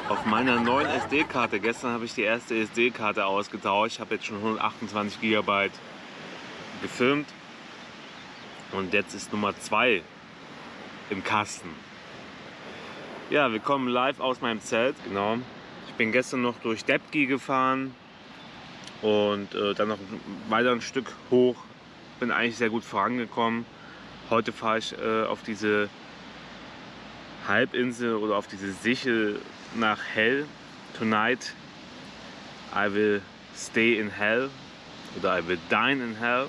Auf meiner neuen SD-Karte. Gestern habe ich die erste SD-Karte ausgetauscht. Ich habe jetzt schon 128 GB gefilmt. Und jetzt ist Nummer 2 im Kasten. Ja, wir kommen live aus meinem Zelt. Genau. Ich bin gestern noch durch Depki gefahren. Und dann noch weiter ein Stück hoch. Bin eigentlich sehr gut vorangekommen. Heute fahre ich auf diese Halbinsel oder auf diese Sichel nach Hell. Tonight I will stay in Hell oder I will dine in Hell.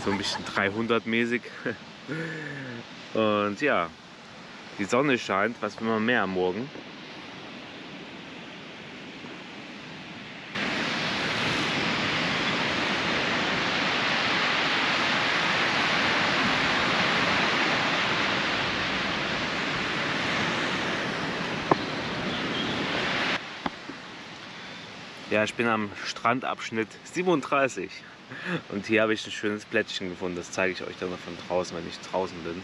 So ein bisschen 300-mäßig. Und ja, die Sonne scheint, was will man mehr am Morgen? Ja, ich bin am Strandabschnitt 37 und hier habe ich ein schönes Plättchen gefunden. Das zeige ich euch dann noch von draußen, wenn ich draußen bin.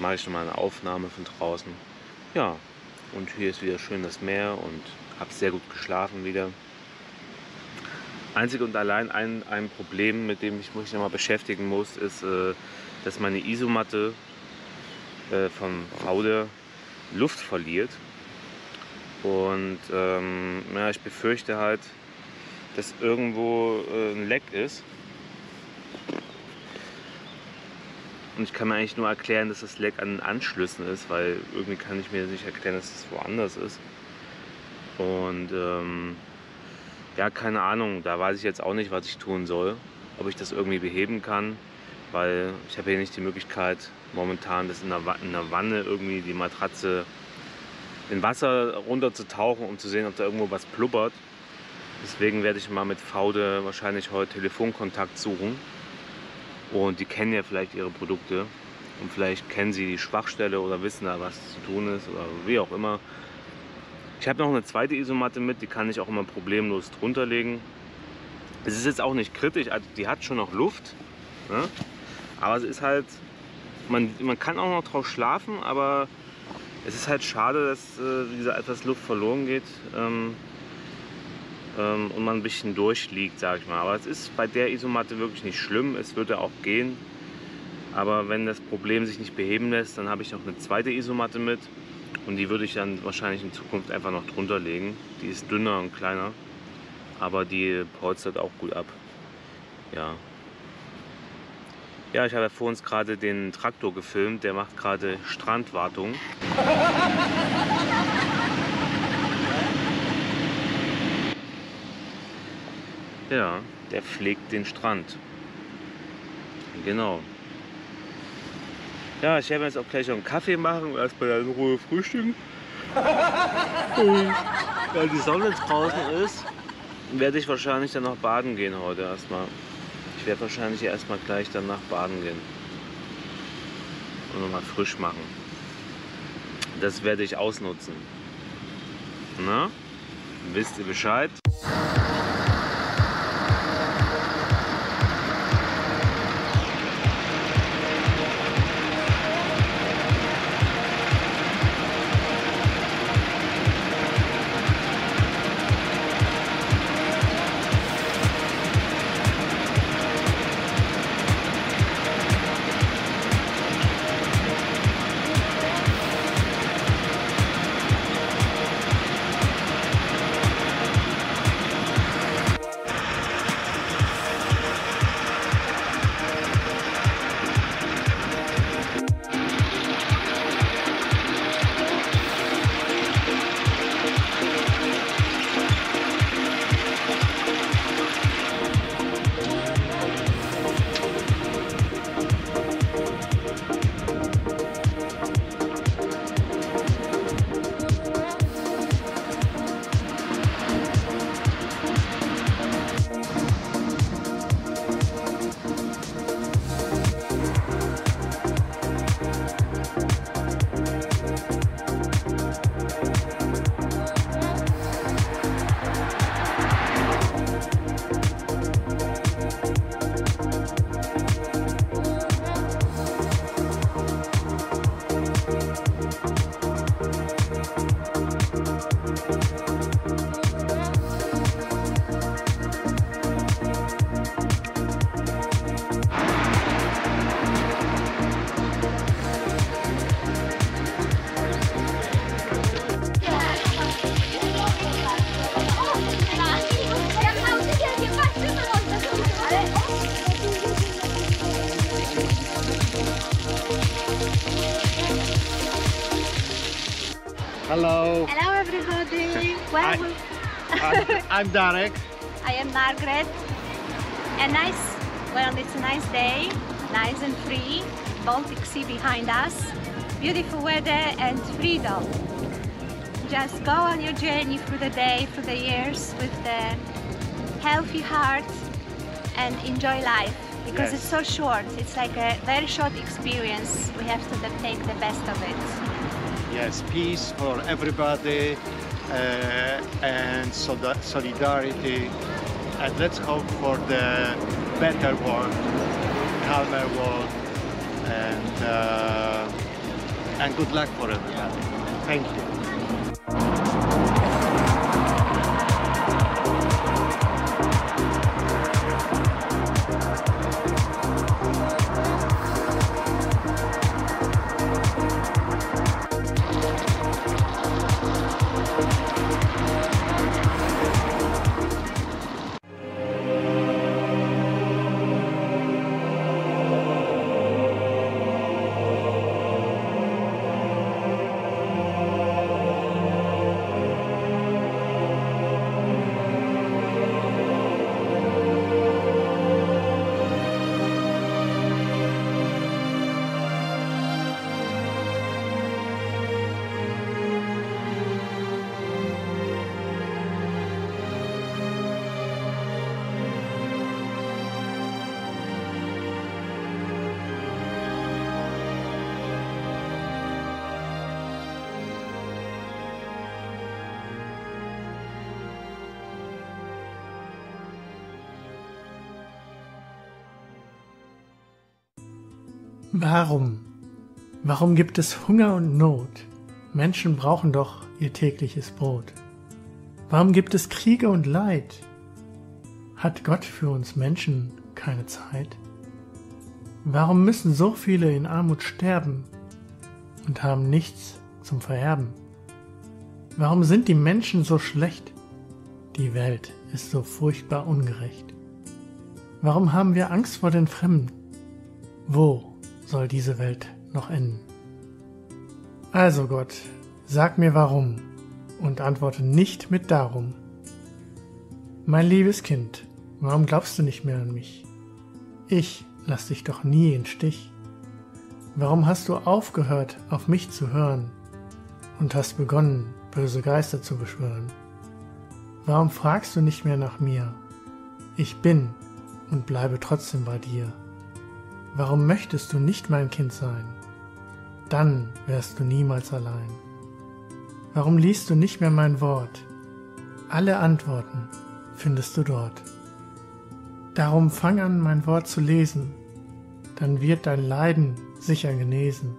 Mache ich nochmal eine Aufnahme von draußen. Ja, und hier ist wieder schön das Meer und habe sehr gut geschlafen wieder. Einzig und allein ein Problem, mit dem ich mich nochmal beschäftigen muss, ist, dass meine Isomatte von Faude Luft verliert. Und ja, ich befürchte halt, dass irgendwo ein Leck ist. Und ich kann mir eigentlich nur erklären, dass das Leck an den Anschlüssen ist, weil irgendwie kann ich mir nicht erklären, dass es woanders ist. Und ja, keine Ahnung, da weiß ich jetzt auch nicht, was ich tun soll. Ob ich das irgendwie beheben kann, weil ich habe hier nicht die Möglichkeit, momentan das in der Wanne irgendwie die Matratze in Wasser runter zu tauchen, um zu sehen, ob da irgendwo was blubbert. Deswegen werde ich mal mit Faude wahrscheinlich heute Telefonkontakt suchen. Und die kennen ja vielleicht ihre Produkte. Und vielleicht kennen sie die Schwachstelle oder wissen da, was zu tun ist oder wie auch immer. Ich habe noch eine zweite Isomatte mit, die kann ich auch immer problemlos drunter legen. Es ist jetzt auch nicht kritisch, also die hat schon noch Luft. Ne? Aber es ist halt, man kann auch noch drauf schlafen, aber es ist halt schade, dass dieser etwas Luft verloren geht und man ein bisschen durchliegt, sag ich mal. Aber es ist bei der Isomatte wirklich nicht schlimm, es würde auch gehen. Aber wenn das Problem sich nicht beheben lässt, dann habe ich noch eine zweite Isomatte mit und die würde ich dann wahrscheinlich in Zukunft einfach noch drunter legen. Die ist dünner und kleiner, aber die polstert auch gut ab. Ja. Ja, ich habe ja vor uns gerade den Traktor gefilmt, der macht gerade Strandwartung. Ja, der pflegt den Strand. Genau. Ja, ich werde jetzt auch gleich noch einen Kaffee machen und erstmal in Ruhe frühstücken. Und weil die Sonne draußen ist, werde ich wahrscheinlich dann noch baden gehen heute erstmal. Ich werde wahrscheinlich erstmal gleich danach baden gehen und nochmal frisch machen. Das werde ich ausnutzen. Na? Wisst ihr Bescheid? Hello. Hello, everybody. I'm Darek. I am Margaret. It's a nice day, nice and free. Baltic Sea behind us, beautiful weather and freedom. Just go on your journey through the day, through the years with the healthy heart and enjoy life because it's so short. It's like a very short experience. We have to take the best of it. Yes, peace for everybody and solidarity. And let's hope for the better world, calmer world, and good luck for everybody. Thank you. Warum? Warum gibt es Hunger und Not? Menschen brauchen doch ihr tägliches Brot. Warum gibt es Kriege und Leid? Hat Gott für uns Menschen keine Zeit? Warum müssen so viele in Armut sterben und haben nichts zum Vererben? Warum sind die Menschen so schlecht? Die Welt ist so furchtbar ungerecht. Warum haben wir Angst vor den Fremden? Wo soll diese Welt noch enden? Also Gott, sag mir warum und antworte nicht mit darum. Mein liebes Kind, warum glaubst du nicht mehr an mich? Ich lass dich doch nie im Stich. Warum hast du aufgehört, auf mich zu hören und hast begonnen, böse Geister zu beschwören? Warum fragst du nicht mehr nach mir? Ich bin und bleibe trotzdem bei dir. Warum möchtest du nicht mein Kind sein? Dann wärst du niemals allein. Warum liest du nicht mehr mein Wort? Alle Antworten findest du dort. Darum fang an, mein Wort zu lesen, dann wird dein Leiden sicher genesen.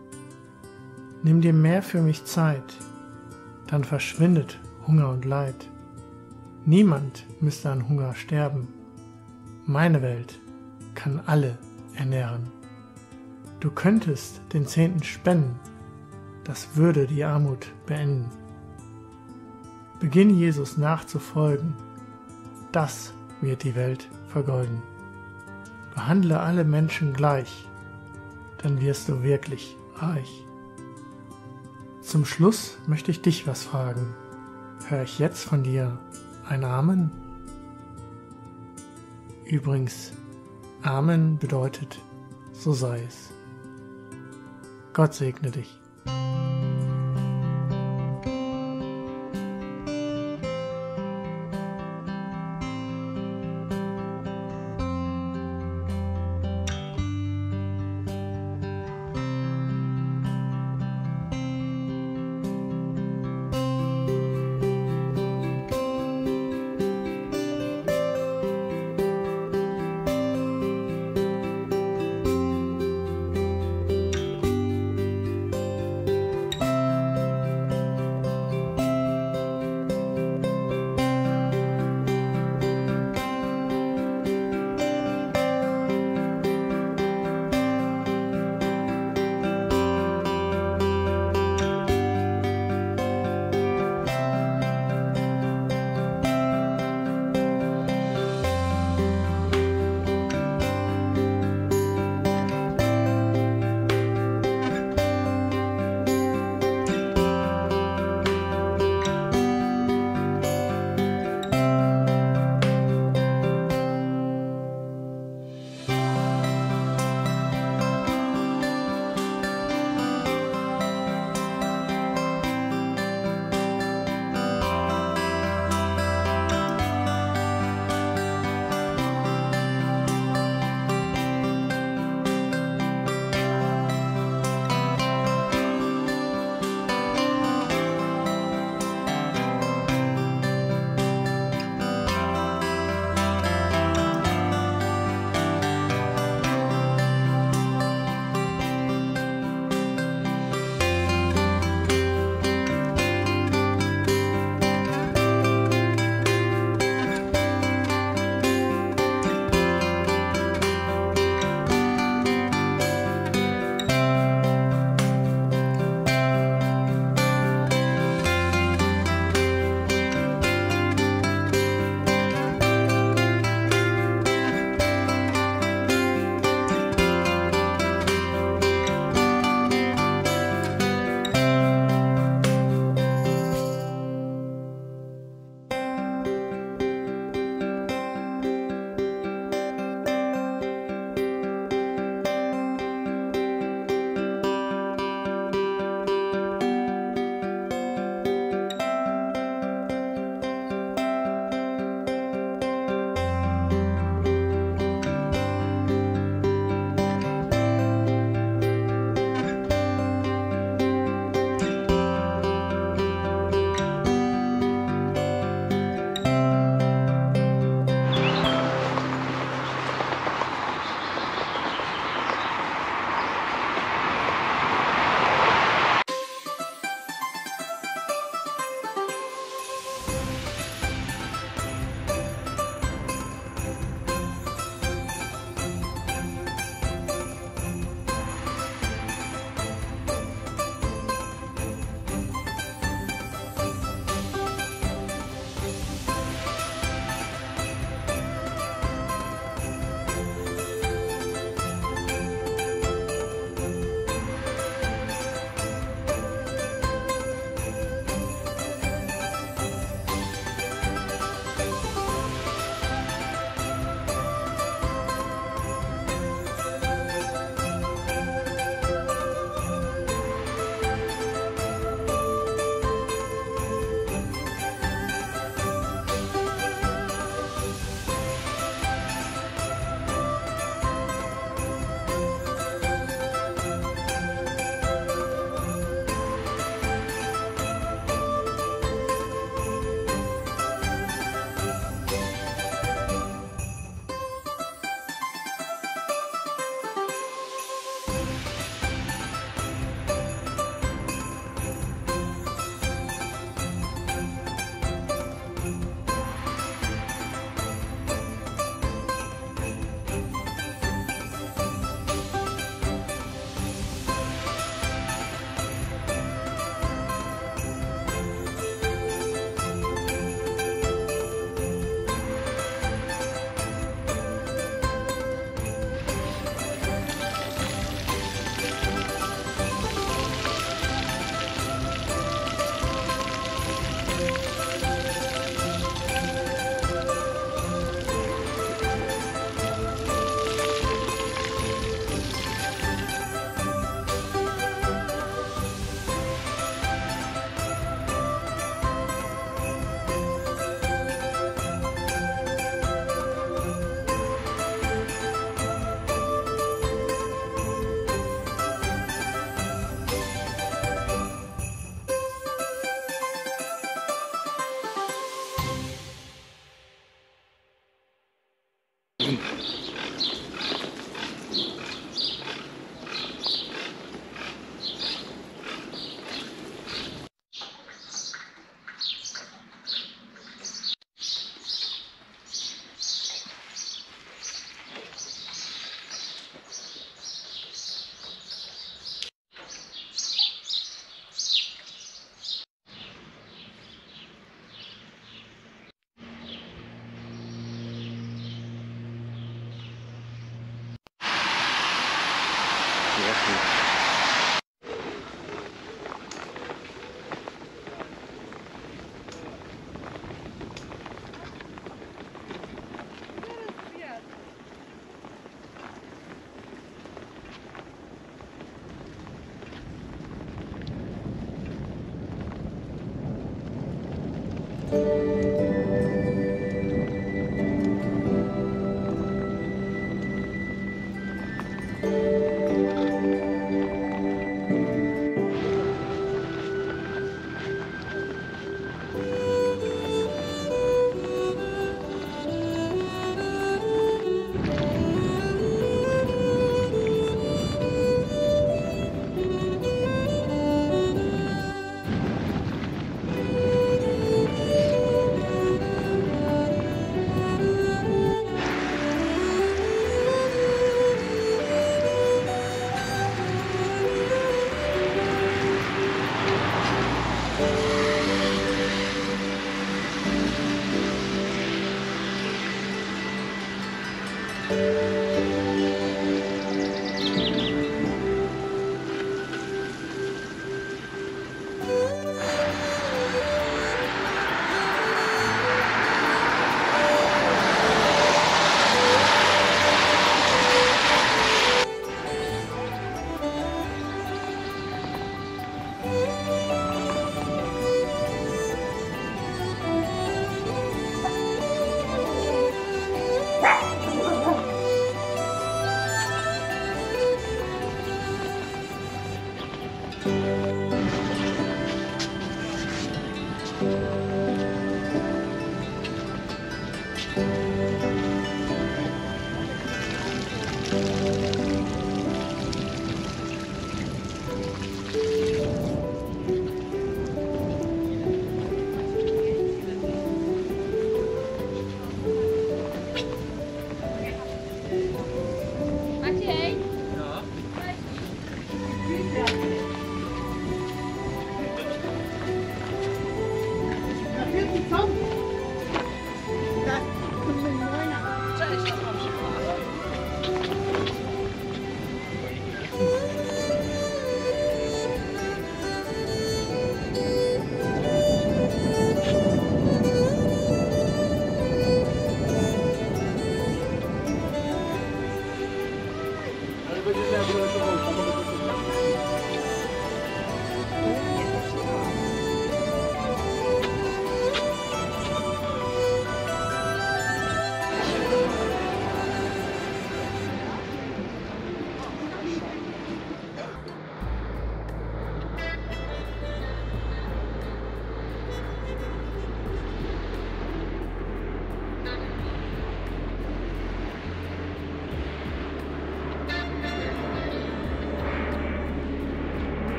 Nimm dir mehr für mich Zeit, dann verschwindet Hunger und Leid. Niemand müsste an Hunger sterben. Meine Welt kann alle ernähren. Du könntest den 10. spenden, das würde die Armut beenden. Beginn Jesus nachzufolgen, das wird die Welt vergolden. Behandle alle Menschen gleich, dann wirst du wirklich reich. Zum Schluss möchte ich dich was fragen. Hör ich jetzt von dir ein Amen? Übrigens, Amen bedeutet, so sei es. Gott segne dich.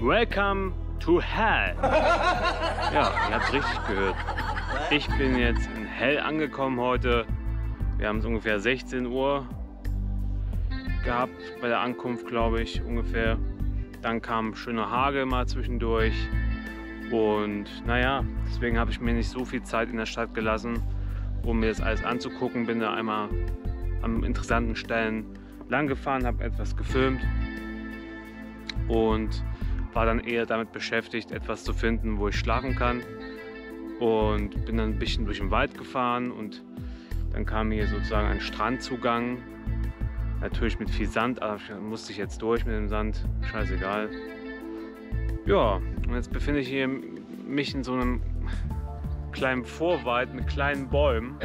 Welcome to Hell. Ja, ihr habt richtig gehört. Ich bin jetzt in Hell angekommen heute. Wir haben es ungefähr 16 Uhr gehabt bei der Ankunft, glaube ich, ungefähr. Dann kam schöner Hagel mal zwischendurch. Und naja, deswegen habe ich mir nicht so viel Zeit in der Stadt gelassen, um mir das alles anzugucken. Bin da einmal an interessanten Stellen lang gefahren, habe etwas gefilmt und war dann eher damit beschäftigt, etwas zu finden, wo ich schlafen kann. Und bin dann ein bisschen durch den Wald gefahren und dann kam hier sozusagen ein Strandzugang. Natürlich mit viel Sand, aber musste ich jetzt durch mit dem Sand, scheißegal. Ja, und jetzt befinde ich mich in so einem kleinen Vorwald mit kleinen Bäumen.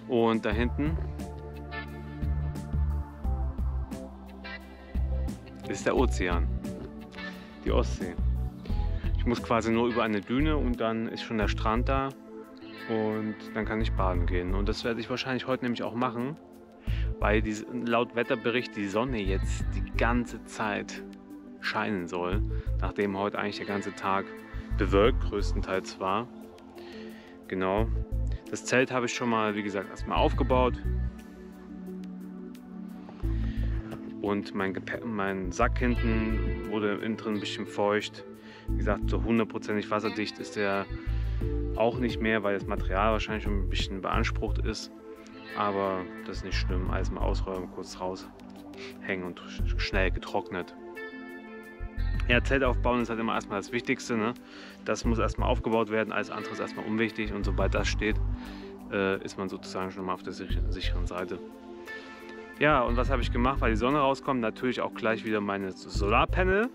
Und da hinten ist der Ozean, die Ostsee. Ich Ich muss quasi nur über eine Düne und dann ist schon der Strand da und dann kann ich baden gehen. Und das werde ich wahrscheinlich heute nämlich auch machen, weil laut Wetterbericht die Sonne jetzt die ganze Zeit scheinen soll, nachdem heute eigentlich der ganze Tag bewölkt größtenteils war. Genau. Das Zelt habe ich schon mal, wie gesagt, erstmal aufgebaut. Und mein Sack hinten wurde innen drin ein bisschen feucht. Wie gesagt, so 100%ig wasserdicht ist der auch nicht mehr, weil das Material wahrscheinlich schon ein bisschen beansprucht ist. Aber das ist nicht schlimm. Alles mal ausräumen, kurz raushängen und schnell getrocknet. Ja, Zelt aufbauen ist halt immer erstmal das Wichtigste. Ne? Das muss erstmal aufgebaut werden, alles andere ist erstmal unwichtig. Und sobald das steht, ist man sozusagen schon mal auf der sicheren Seite. Ja, und was habe ich gemacht, weil die Sonne rauskommt? Natürlich auch gleich wieder meine Solarpanel.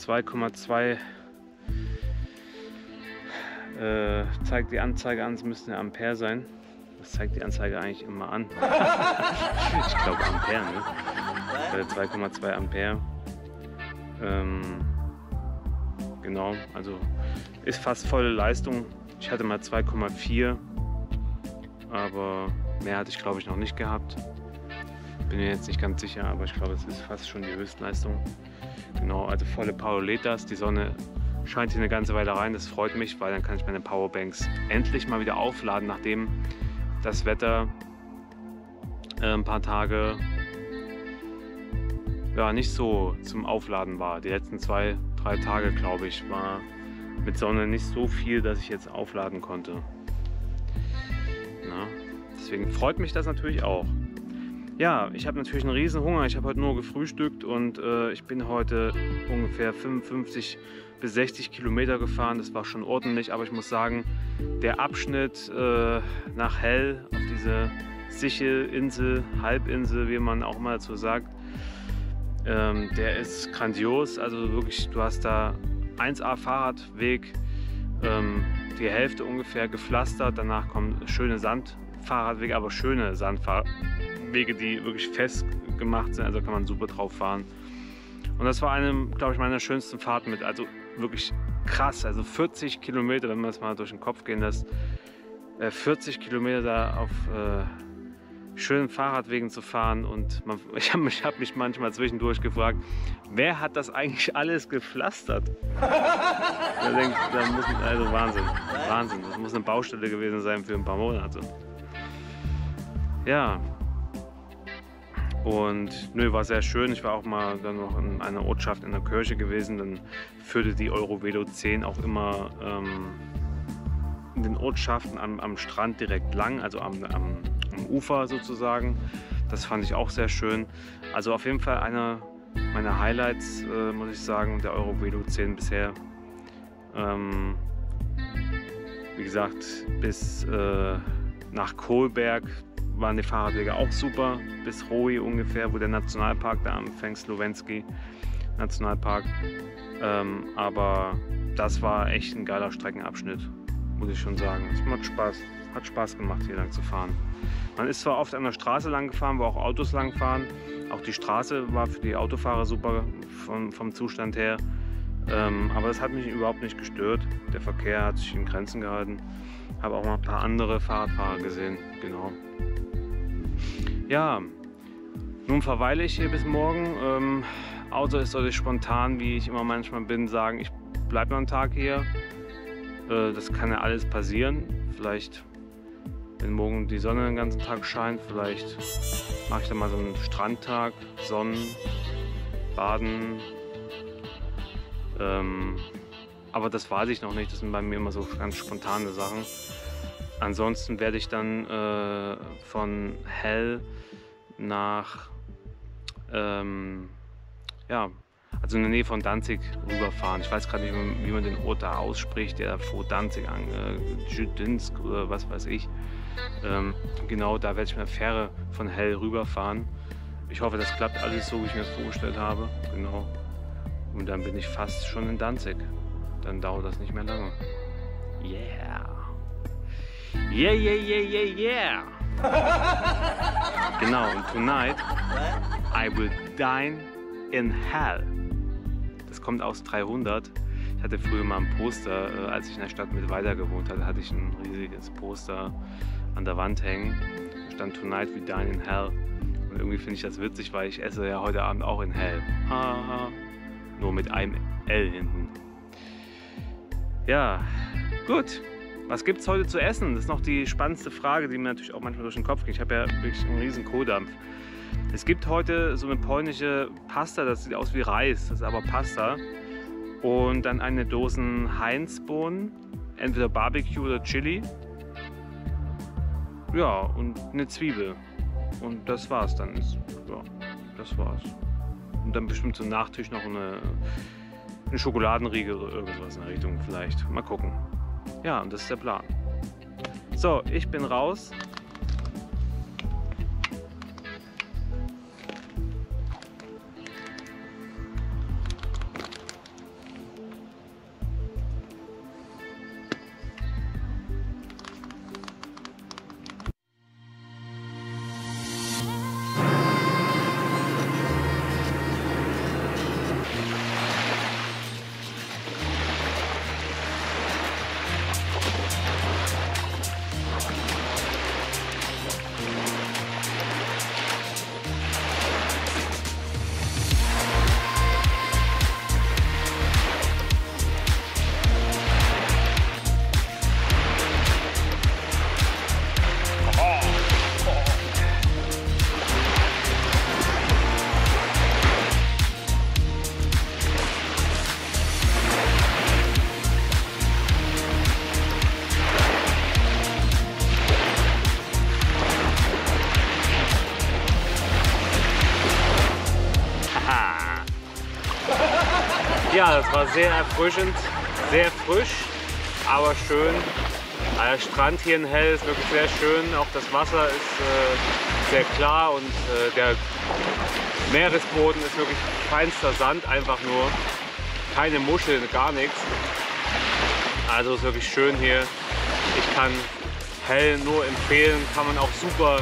Zeigt die Anzeige an, es müssten ja Ampere sein. Das zeigt die Anzeige eigentlich immer an. Ich glaube Ampere, ne? 2,2 Ampere. Genau, also ist fast volle Leistung. Ich hatte mal 2,4, aber mehr hatte ich glaube ich noch nicht gehabt. Bin mir jetzt nicht ganz sicher, aber ich glaube es ist fast schon die Höchstleistung. Genau, also volle Power lädt das. Die Sonne scheint hier eine ganze Weile rein, das freut mich, weil dann kann ich meine Powerbanks endlich mal wieder aufladen, nachdem das Wetter ein paar Tage ja, nicht so zum Aufladen war. Die letzten 2-3 Tage, glaube ich, war mit Sonne nicht so viel, dass ich jetzt aufladen konnte. Na, deswegen freut mich das natürlich auch. Ja, ich habe natürlich einen riesen Hunger. Ich habe heute nur gefrühstückt und ich bin heute ungefähr 55 bis 60 Kilometer gefahren. Das war schon ordentlich, aber ich muss sagen, der Abschnitt nach Hell auf diese Sichelinsel, Halbinsel, wie man auch immer dazu sagt, der ist grandios. Also wirklich, du hast da 1A Fahrradweg, die Hälfte ungefähr gepflastert. Danach kommen schöne Sandfahrradwege, aber schöne Sandfahrradwege, die wirklich fest gemacht sind. Also kann man super drauf fahren. Und das war eine, glaube ich, meiner schönsten Fahrten mit. Also wirklich krass. Also 40 Kilometer, wenn man das mal durch den Kopf gehen lässt. 40 Kilometer da auf schönen Fahrradwegen zu fahren. Und ich hab mich manchmal zwischendurch gefragt, wer hat das eigentlich alles gepflastert? Also Wahnsinn. Wahnsinn. Das muss eine Baustelle gewesen sein für ein paar Monate. Ja. Und nö, war sehr schön. Ich war auch mal dann noch in einer Ortschaft in der Kirche gewesen. Dann führte die Eurovelo 10 auch immer in den Ortschaften am Strand direkt lang, also am Ufer sozusagen. Das fand ich auch sehr schön. Also auf jeden Fall einer meiner Highlights, muss ich sagen, der Eurovelo 10 bisher. Wie gesagt, bis nach Kohlberg waren die Fahrradwege auch super, bis Rohi ungefähr, wo der Nationalpark da am Feng-Slovenský Nationalpark. Aber das war echt ein geiler Streckenabschnitt, muss ich schon sagen. Es hat Spaß gemacht, hier lang zu fahren. Man ist zwar oft an der Straße lang gefahren, wo auch Autos lang fahren. Auch die Straße war für die Autofahrer super vom Zustand her. Aber das hat mich überhaupt nicht gestört. Der Verkehr hat sich in Grenzen gehalten. Habe auch mal ein paar andere Fahrradfahrer gesehen, genau. Ja, nun verweile ich hier bis morgen. Außer es soll ich spontan, wie ich immer manchmal bin, sagen, ich bleibe noch einen Tag hier. Das kann ja alles passieren. Vielleicht, wenn morgen die Sonne den ganzen Tag scheint, vielleicht mache ich dann mal so einen Strandtag, Sonnen, Baden. Aber das weiß ich noch nicht. Das sind bei mir immer so ganz spontane Sachen. Ansonsten werde ich dann von Hell nach, ja, also in der Nähe von Danzig rüberfahren. Ich weiß gerade nicht, wie man den Ort da ausspricht, der vor Danzig an, Jüdinsk oder was weiß ich. Genau, da werde ich mit der Fähre von Hell rüberfahren. Ich hoffe, das klappt alles so, wie ich mir das vorgestellt habe. Genau. Und dann bin ich fast schon in Danzig. Dann dauert das nicht mehr lange. Yeah! Yeah, yeah, yeah, yeah, yeah! Genau, und tonight I will dine in hell. Das kommt aus 300. Ich hatte früher mal ein Poster, als ich in der Stadt mit Weida gewohnt hatte, hatte ich ein riesiges Poster an der Wand hängen. Da stand Tonight we dine in hell. Und irgendwie finde ich das witzig, weil ich esse ja heute Abend auch in hell. Nur mit einem L hinten. Ja, gut. Was gibt es heute zu essen? Das ist noch die spannendste Frage, die mir natürlich auch manchmal durch den Kopf geht. Ich habe ja wirklich einen riesen Kohldampf. Es gibt heute so eine polnische Pasta, das sieht aus wie Reis, das ist aber Pasta. Und dann eine Dosen Heinzbohnen, entweder Barbecue oder Chili. Ja, und eine Zwiebel. Und das war's dann. Ja, das war's. Und dann bestimmt zum Nachtisch noch eine Schokoladenriegel oder irgendwas in der Richtung vielleicht. Mal gucken. Ja, und das ist der Plan. So, ich bin raus. Ja, das war sehr erfrischend, sehr frisch, aber schön. Der Strand hier in Hell ist wirklich sehr schön, auch das Wasser ist sehr klar und der Meeresboden ist wirklich feinster Sand, einfach nur. Keine Muscheln, gar nichts. Also ist wirklich schön hier. Ich kann Hell nur empfehlen, kann man auch super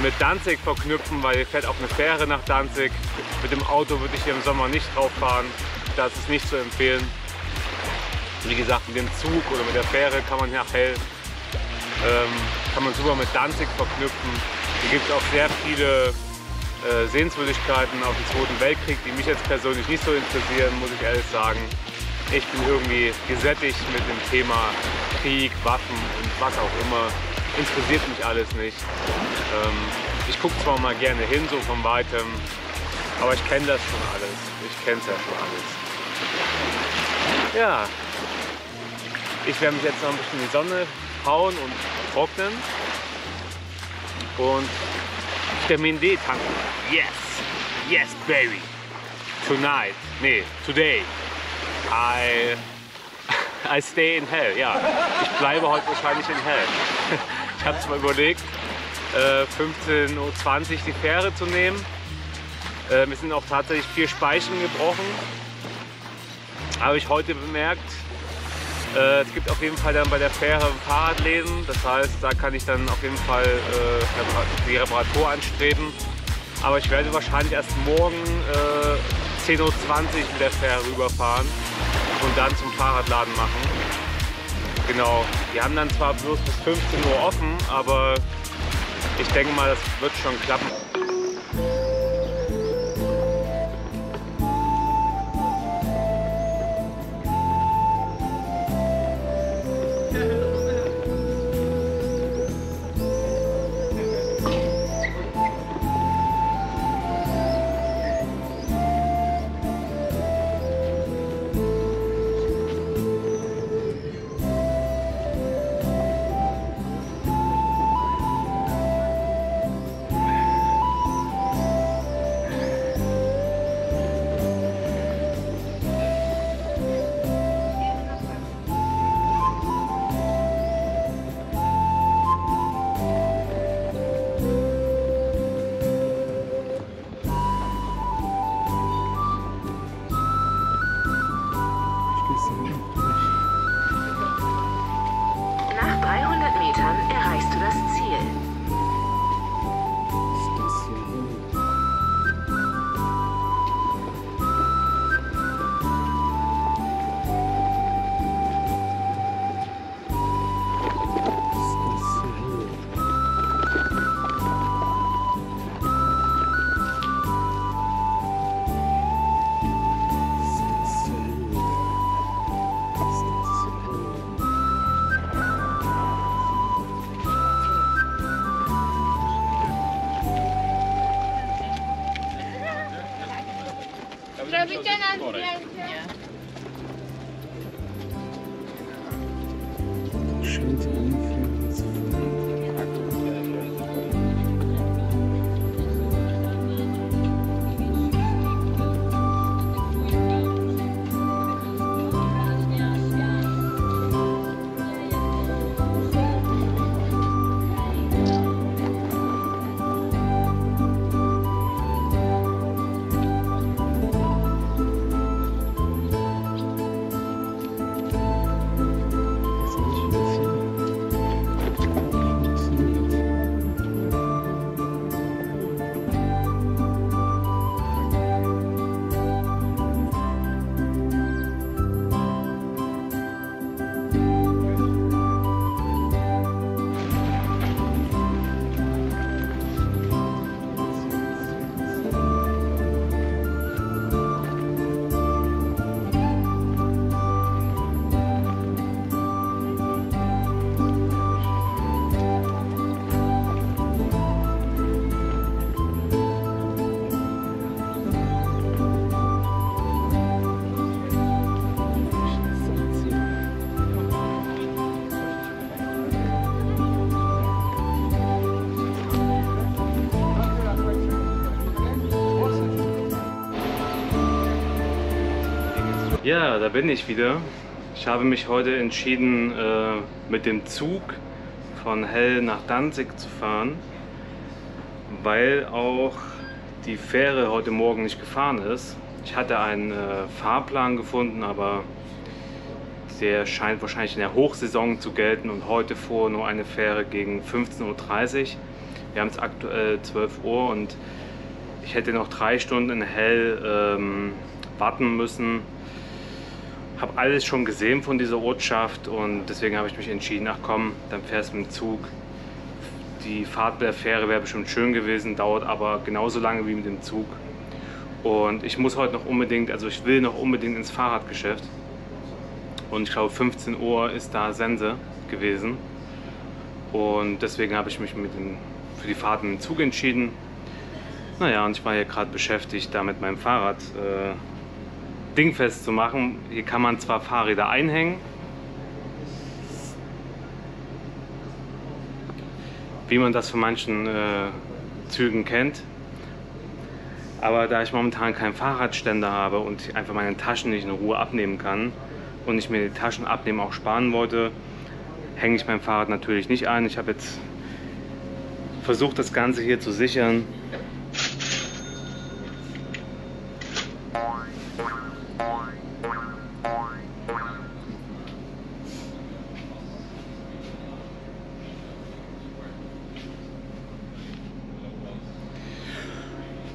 mit Danzig verknüpfen, weil hier fährt auch eine Fähre nach Danzig. Mit dem Auto würde ich hier im Sommer nicht drauf fahren. Das ist nicht zu empfehlen. Wie gesagt, mit dem Zug oder mit der Fähre kann man nach Hell kann man super mit Danzig verknüpfen. Hier gibt es auch sehr viele Sehenswürdigkeiten auf den Zweiten Weltkrieg, die mich jetzt persönlich nicht so interessieren, muss ich ehrlich sagen. Ich bin irgendwie gesättigt mit dem Thema Krieg, Waffen und was auch immer. Interessiert mich alles nicht. Ich gucke zwar mal gerne hin, so von Weitem, aber ich kenne das schon alles. Ich kenne es ja schon alles. Ja, ich werde mich jetzt noch ein bisschen in die Sonne hauen und trocknen und Vitamin D tanken. Yes, yes baby. Tonight, nee, today, I stay in Hell. Ja, ich bleibe heute wahrscheinlich in Hell. Ich habe zwar überlegt, 15:20 Uhr die Fähre zu nehmen. Mir sind auch tatsächlich 4 Speichen gebrochen. Habe ich heute bemerkt. Es gibt auf jeden Fall dann bei der Fähre Fahrradläden. Das heißt, da kann ich dann auf jeden Fall die Reparatur anstreben. Aber ich werde wahrscheinlich erst morgen 10:20 Uhr mit der Fähre rüberfahren und dann zum Fahrradladen machen. Genau, die haben dann zwar bloß bis 15 Uhr offen, aber ich denke mal, das wird schon klappen. Ja, da bin ich wieder. Ich habe mich heute entschieden, mit dem Zug von Hell nach Danzig zu fahren, weil auch die Fähre heute Morgen nicht gefahren ist. Ich hatte einen Fahrplan gefunden, aber der scheint wahrscheinlich in der Hochsaison zu gelten und heute fuhr nur eine Fähre gegen 15:30 Uhr. Wir haben es aktuell 12 Uhr und ich hätte noch 3 Stunden in Hell warten müssen. Habe alles schon gesehen von dieser Ortschaft und deswegen habe ich mich entschieden, ach komm, dann fährst du mit dem Zug. Die Fahrt mit der Fähre wäre bestimmt schön gewesen, dauert aber genauso lange wie mit dem Zug. Und ich muss heute noch unbedingt, also ich will noch unbedingt ins Fahrradgeschäft. Und ich glaube 15 Uhr ist da Sense gewesen. Und deswegen habe ich mich für die Fahrt mit dem Zug entschieden. Naja, und ich war hier gerade beschäftigt, da mit meinem Fahrrad dingfest zu machen. Hier kann man zwar Fahrräder einhängen, wie man das von manchen Zügen kennt, aber da ich momentan keinen Fahrradständer habe und einfach meine Taschen nicht in Ruhe abnehmen kann und ich mir die Taschen abnehmen auch sparen wollte, hänge ich mein Fahrrad natürlich nicht ein. Ich habe jetzt versucht, das Ganze hier zu sichern.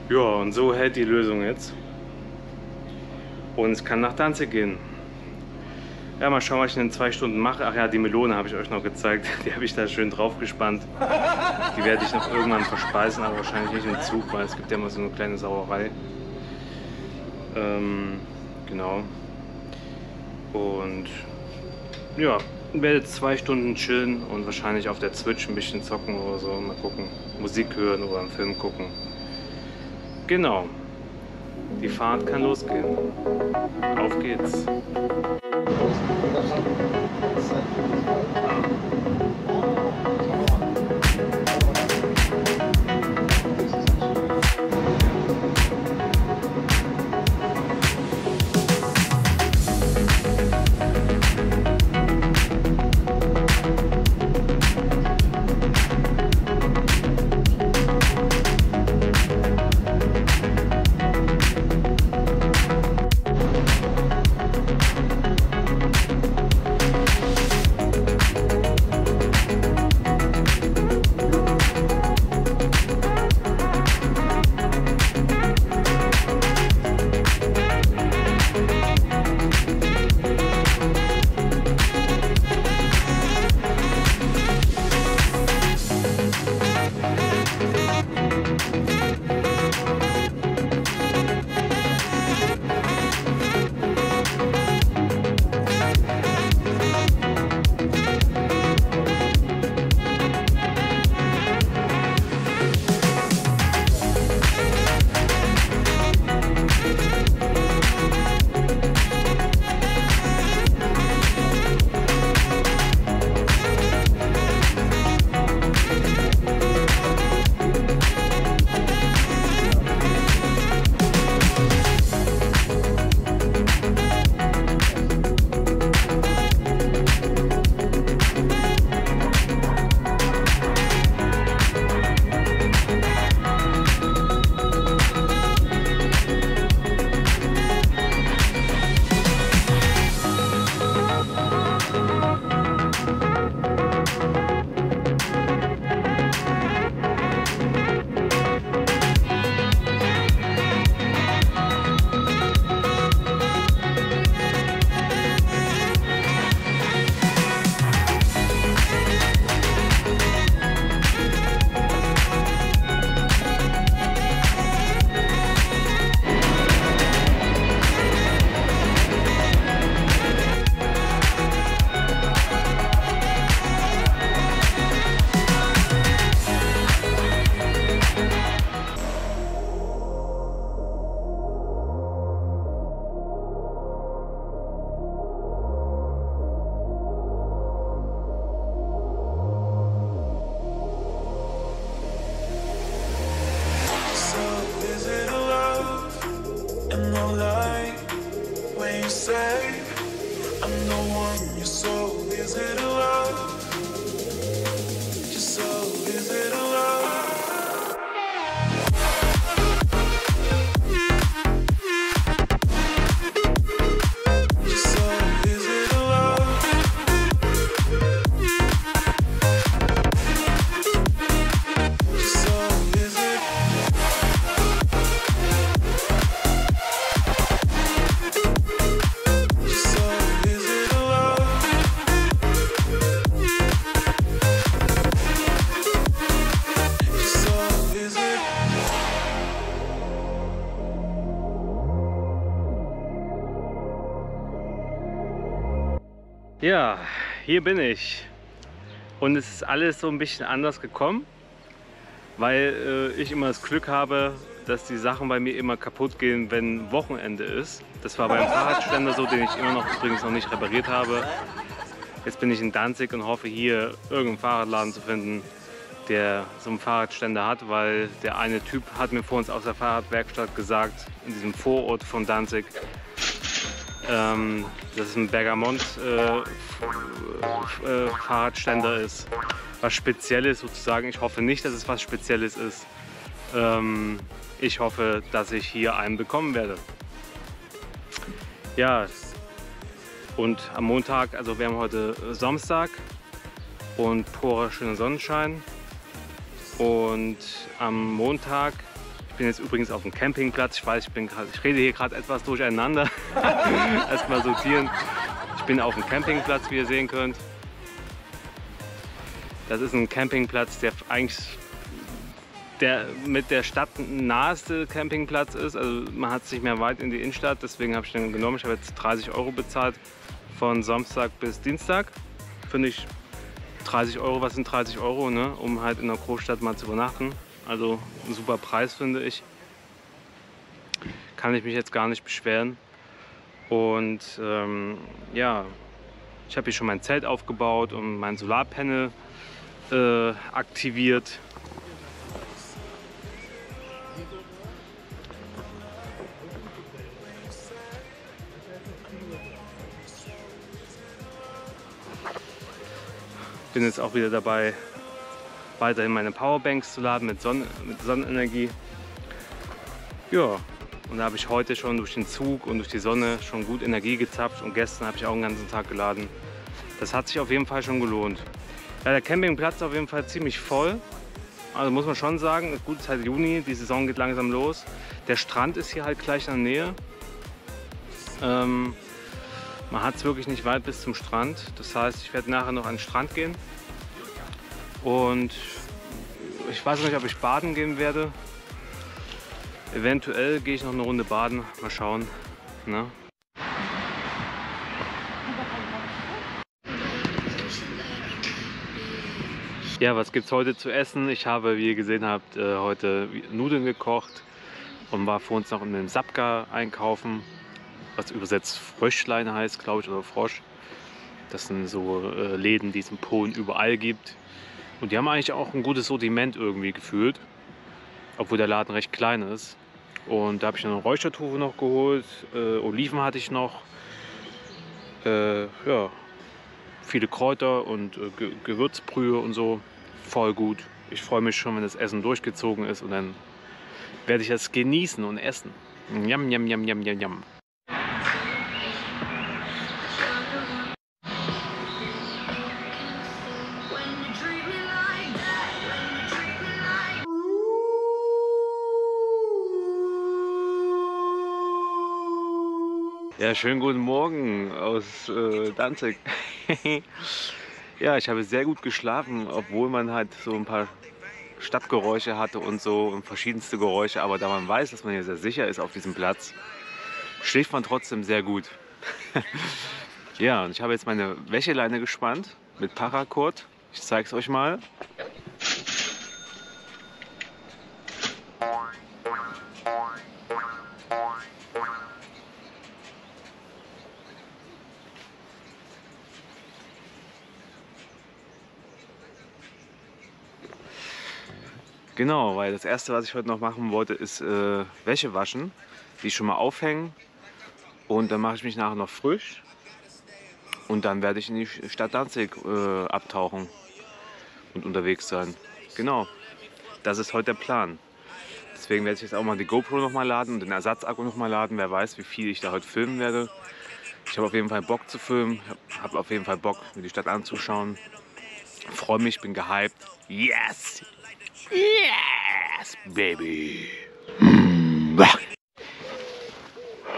Ja, und so hält die Lösung jetzt. Und es kann nach Danzig gehen. Ja, mal schauen, was ich in 2 Stunden mache. Ach ja, die Melone habe ich euch noch gezeigt. Die habe ich da schön drauf gespannt. Die werde ich noch irgendwann verspeisen, aber wahrscheinlich nicht im Zug, weil es gibt ja immer so eine kleine Sauerei. Genau. Und ja, werde jetzt 2 Stunden chillen und wahrscheinlich auf der Switch ein bisschen zocken oder so. Mal gucken. Musik hören oder einen Film gucken. Genau. Die Fahrt kann losgehen. Auf geht's. Ja, hier bin ich. Und es ist alles so ein bisschen anders gekommen, weil ich immer das Glück habe, dass die Sachen bei mir immer kaputt gehen, wenn Wochenende ist. Das war beim Fahrradständer so, den ich immer noch übrigens noch nicht repariert habe. Jetzt bin ich in Danzig und hoffe hier irgendeinen Fahrradladen zu finden, der so einen Fahrradständer hat, weil der eine Typ hat mir vor uns aus der Fahrradwerkstatt gesagt, in diesem Vorort von Danzig, dass es ein Bergamont Fahrradständer ist, was Spezielles sozusagen. Ich hoffe nicht, dass es was Spezielles ist. Ich hoffe, dass ich hier einen bekommen werde. Ja, und am Montag, also wir haben heute Samstag und purer schöner Sonnenschein. Und am Montag, ich bin jetzt übrigens auf dem Campingplatz, ich weiß, ich rede hier gerade etwas durcheinander. Erstmal sortieren. Ich bin auf dem Campingplatz, wie ihr sehen könnt. Das ist ein Campingplatz, der eigentlich mit der Stadt naheste Campingplatz ist. Also man hat es nicht mehr weit in die Innenstadt, deswegen habe ich den genommen. Ich habe jetzt 30 € bezahlt von Samstag bis Dienstag. Finde ich 30 €, was sind 30 €, ne? Um halt in der Großstadt mal zu übernachten. Also ein super Preis, finde ich. Kann ich mich jetzt gar nicht beschweren. Und ja, ich habe hier schon mein Zelt aufgebaut und mein Solarpanel aktiviert. Bin jetzt auch wieder dabei, weiterhin meine Powerbanks zu laden mit Sonnenenergie. Ja, und da habe ich heute schon durch den Zug und durch die Sonne schon gut Energie gezapft und gestern habe ich auch den ganzen Tag geladen. Das hat sich auf jeden Fall schon gelohnt. Ja, der Campingplatz ist auf jeden Fall ziemlich voll. Also muss man schon sagen, gut, es ist halt Juni, die Saison geht langsam los. Der Strand ist hier halt gleich in der Nähe. Man hat es wirklich nicht weit bis zum Strand. Das heißt, ich werde nachher noch an den Strand gehen. Und ich weiß nicht, ob ich baden gehen werde. Eventuell gehe ich noch eine Runde baden. Mal schauen. Ne? Ja, was gibt es heute zu essen? Ich habe, wie ihr gesehen habt, heute Nudeln gekocht und war vor uns noch in einem Sapka einkaufen, was übersetzt Fröschlein heißt, glaube ich, oder Frosch. Das sind so Läden, die es in Polen überall gibt. Und die haben eigentlich auch ein gutes Sortiment irgendwie gefühlt, obwohl der Laden recht klein ist. Und da habe ich noch eine Räuchertofu noch geholt, Oliven hatte ich noch, ja, viele Kräuter und Gewürzbrühe und so. Voll gut. Ich freue mich schon, wenn das Essen durchgezogen ist und dann werde ich das genießen und essen. Yum, yum, yum, yum, yum, yum. Ja, schönen guten Morgen aus Danzig. Ja, ich habe sehr gut geschlafen, obwohl man halt so ein paar Stadtgeräusche hatte und so und verschiedenste Geräusche. Aber da man weiß, dass man hier sehr sicher ist auf diesem Platz, schläft man trotzdem sehr gut. Ja, und ich habe jetzt meine Wäscheleine gespannt mit Paracord. Ich zeige es euch mal. Genau, weil das erste, was ich heute noch machen wollte, ist Wäsche waschen, die schon mal aufhängen und dann mache ich mich nachher noch frisch und dann werde ich in die Stadt Danzig abtauchen und unterwegs sein. Genau, das ist heute der Plan. Deswegen werde ich jetzt auch mal die GoPro noch mal laden und den Ersatzakku noch mal laden. Wer weiß, wie viel ich da heute filmen werde. Ich habe auf jeden Fall Bock zu filmen, habe auf jeden Fall Bock, mir die Stadt anzuschauen. Freue mich, bin gehypt. Yes! Yes, baby!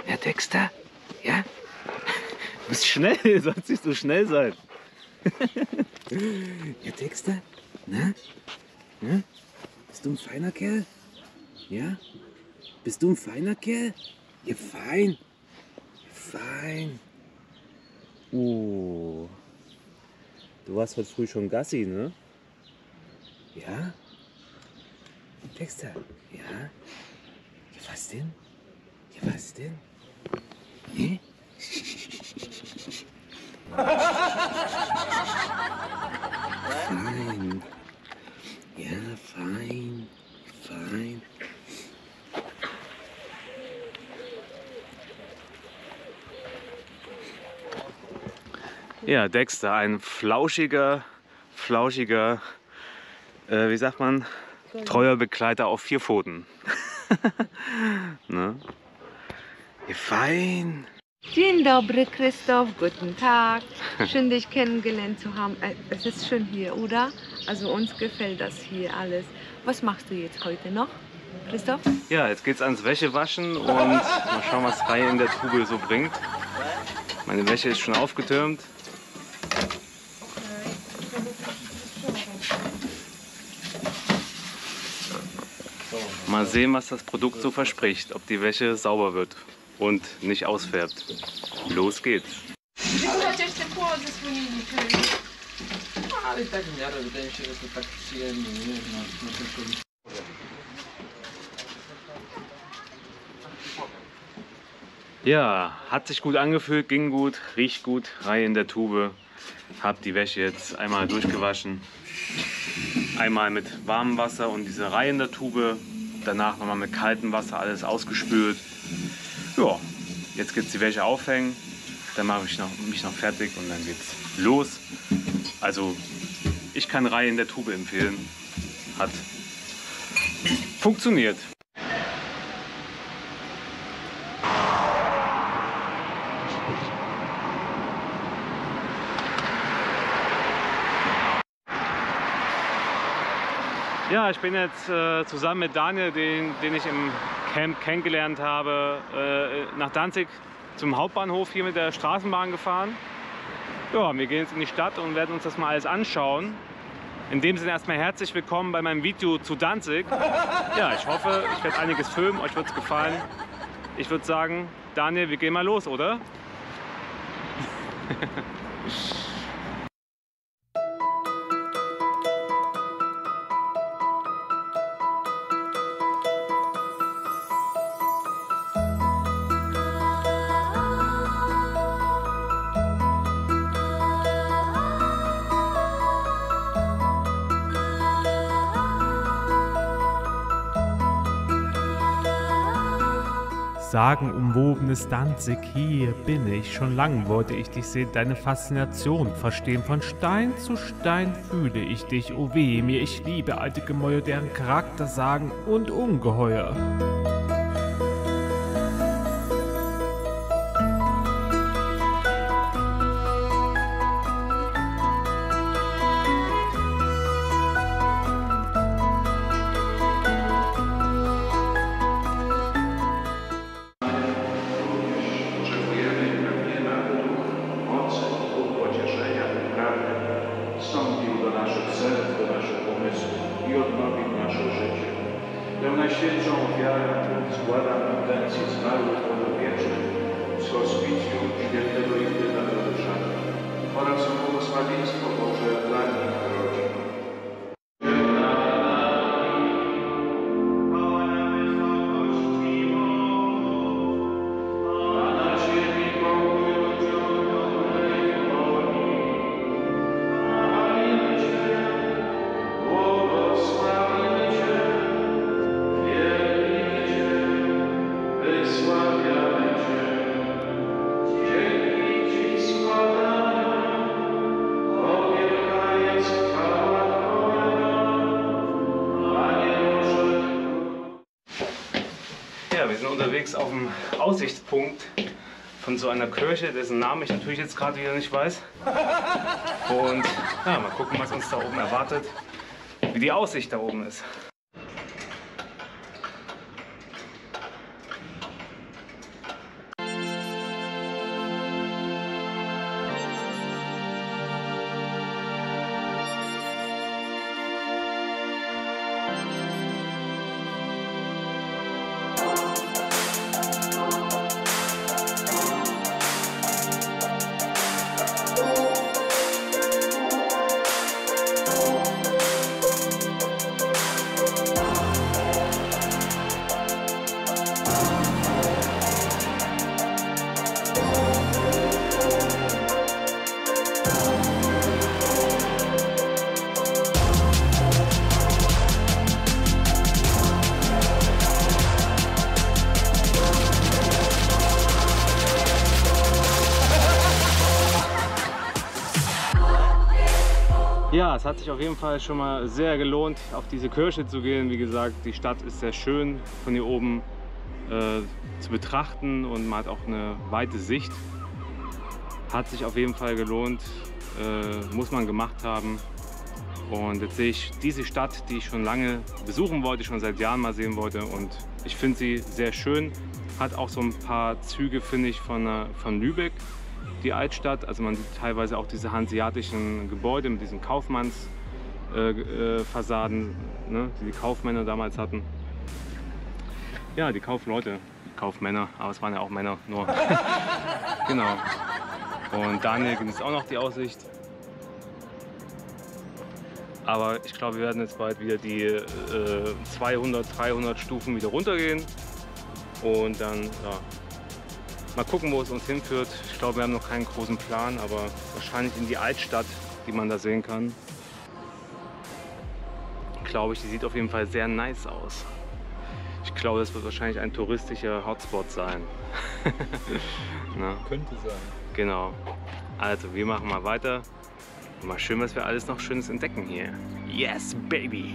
Ja, Dexter? Ja? Du bist schnell, du sollst nicht so schnell sein. Ja, Dexter? Na? Na? Bist du ein feiner Kerl? Ja? Bist du ein feiner Kerl? Ja, fein. Fein. Du warst heute früh schon Gassi, ne? Ja? Dexter, ja? Ja, was denn? Ja, was denn? Hä? Fein. Ja, fein. Fein. Ja, Dexter, ein flauschiger, wie sagt man, treuer Begleiter auf 4 Pfoten. Ne? Ja, fein. Dzień dobry, Christoph. Guten Tag. Schön, dich kennengelernt zu haben. Es ist schön hier, oder? Also uns gefällt das hier alles. Was machst du jetzt heute noch, Christoph? Ja, jetzt geht's ans Wäschewaschen und mal schauen, was Reihe in der Tube so bringt. Meine Wäsche ist schon aufgetürmt. Mal sehen, was das Produkt so verspricht, ob die Wäsche sauber wird und nicht ausfärbt. Los geht's. Chociaż te płody słonili ale i tak w miarę wydaje mi się, że to tak przyjemnie, nie? Na tylko... Ja, hat sich gut angefühlt, ging gut, riecht gut, Reihe in der Tube. Hab die Wäsche jetzt einmal durchgewaschen. Einmal mit warmem Wasser und diese Reihe in der Tube. Danach nochmal mit kaltem Wasser alles ausgespült. Ja, jetzt geht's die Wäsche aufhängen. Dann mache ich mich noch fertig und dann geht's los. Also ich kann Reihe in der Tube empfehlen. Hat funktioniert. Ja, ich bin jetzt zusammen mit Daniel, den ich im Camp kennengelernt habe, nach Danzig zum Hauptbahnhof hier mit der Straßenbahn gefahren. Ja, wir gehen jetzt in die Stadt und werden uns das mal alles anschauen. In dem Sinne erstmal herzlich willkommen bei meinem Video zu Danzig. Ja, ich hoffe, ich werde einiges filmen, euch wird es gefallen. Ich würde sagen, Daniel, wir gehen mal los, oder? Sagenumwobenes Danzig, hier bin ich. Schon lang wollte ich dich sehen, deine Faszination verstehen. Von Stein zu Stein fühle ich dich. Oh weh mir, ich liebe alte Gemäuer, deren Charakter sagen und ungeheuer. Najświętszą ofiarę składam intencję zmarłych podopiecznych z hospicjum świętego Justyna Tadeusza oraz o błogosławieństwo Boże dla nich rodzin. Ja, wir sind unterwegs auf dem Aussichtspunkt von so einer Kirche, dessen Namen ich natürlich jetzt gerade wieder nicht weiß. Und ja, mal gucken, was uns da oben erwartet, wie die Aussicht da oben ist. Ja, es hat sich auf jeden Fall schon mal sehr gelohnt, auf diese Kirche zu gehen. Wie gesagt, die Stadt ist sehr schön von hier oben zu betrachten und man hat auch eine weite Sicht. Hat sich auf jeden Fall gelohnt, muss man gemacht haben. Und jetzt sehe ich diese Stadt, die ich schon lange besuchen wollte, schon seit Jahren mal sehen wollte. Und ich finde sie sehr schön. Hat auch so ein paar Züge, finde ich, von Lübeck, die Altstadt. Also man sieht teilweise auch diese hanseatischen Gebäude mit diesen Kaufmannsfassaden, ne, die die Kaufmänner damals hatten. Ja, die Kaufleute, die Kaufmänner, aber es waren ja auch Männer, nur. Genau. Und Daniel genießt auch noch die Aussicht. Aber ich glaube, wir werden jetzt bald wieder die 200, 300 Stufen wieder runtergehen. Und dann, ja, mal gucken, wo es uns hinführt. Ich glaube, wir haben noch keinen großen Plan, aber wahrscheinlich in die Altstadt, die man da sehen kann. Glaube ich, die sieht auf jeden Fall sehr nice aus. Ich glaube, das wird wahrscheinlich ein touristischer Hotspot sein. Könnte sein. Genau. Also, wir machen mal weiter. Und mal schön, was wir alles noch Schönes entdecken hier. Yes, baby!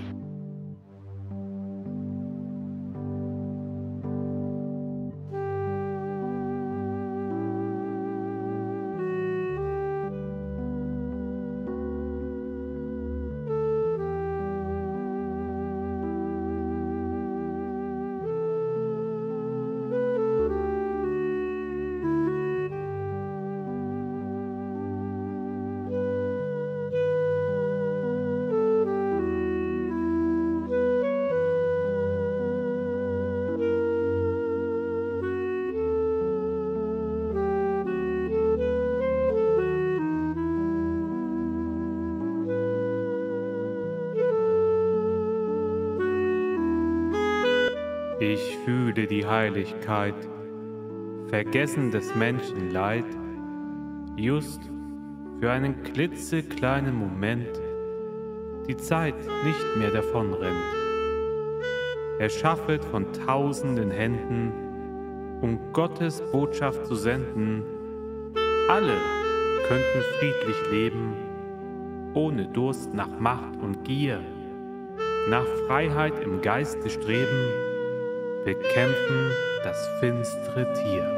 Ich fühle die Heiligkeit, vergessen des Menschen Leid, just für einen klitzekleinen Moment die Zeit nicht mehr davonrennt. Erschaffet von tausenden Händen, um Gottes Botschaft zu senden. Alle könnten friedlich leben, ohne Durst nach Macht und Gier, nach Freiheit im Geiste streben, bekämpfen das finstere Tier.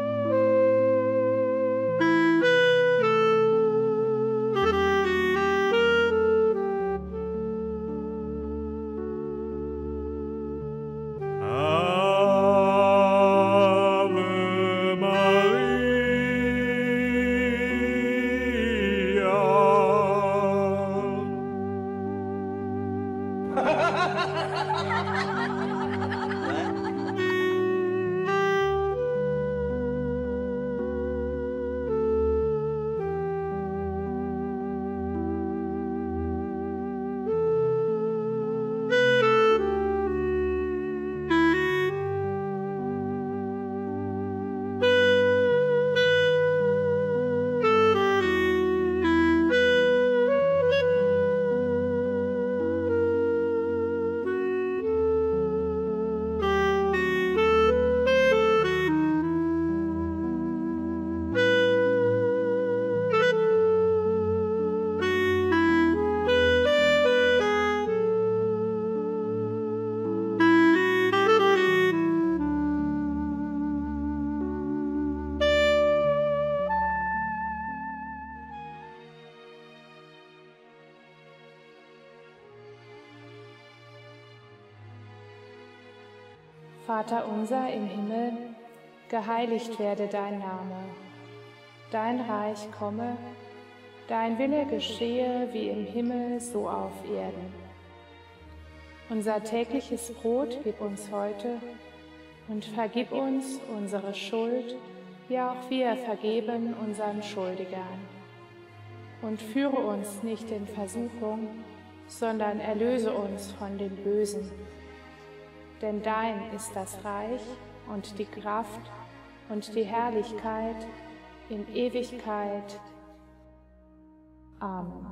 Vater unser im Himmel, geheiligt werde dein Name. Dein Reich komme, dein Wille geschehe wie im Himmel, so auf Erden. Unser tägliches Brot gib uns heute und vergib uns unsere Schuld, wie auch wir vergeben unseren Schuldigern. Und führe uns nicht in Versuchung, sondern erlöse uns von dem Bösen. Denn dein ist das Reich und die Kraft und die Herrlichkeit in Ewigkeit. Amen.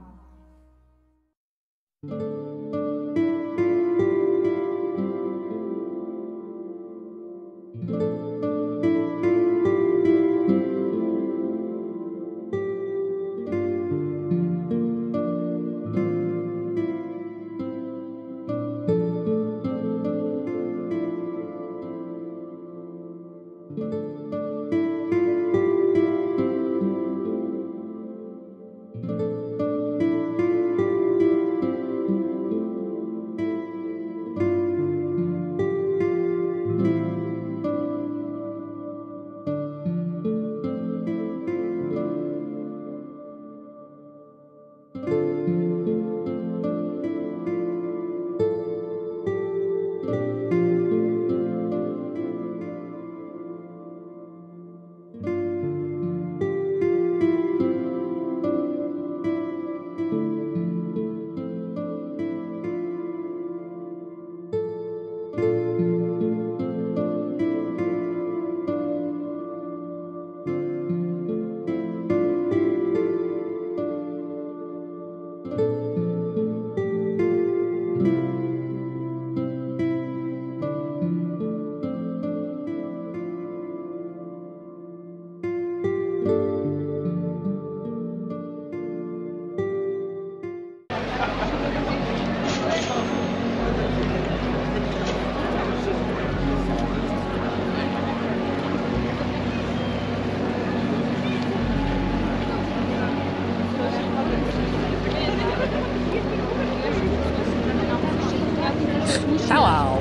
Ciao.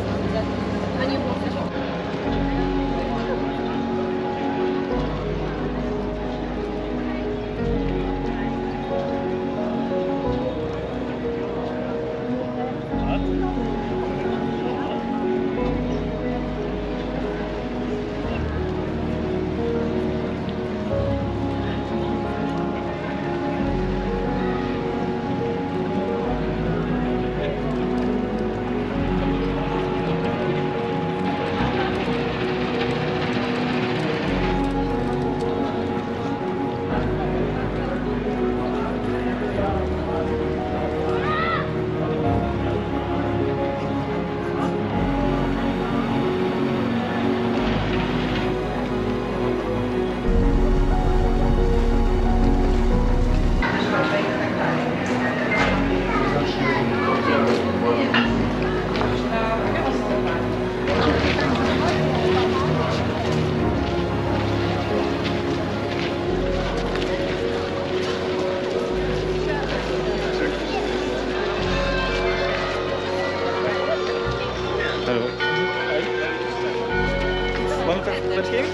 Want met ging?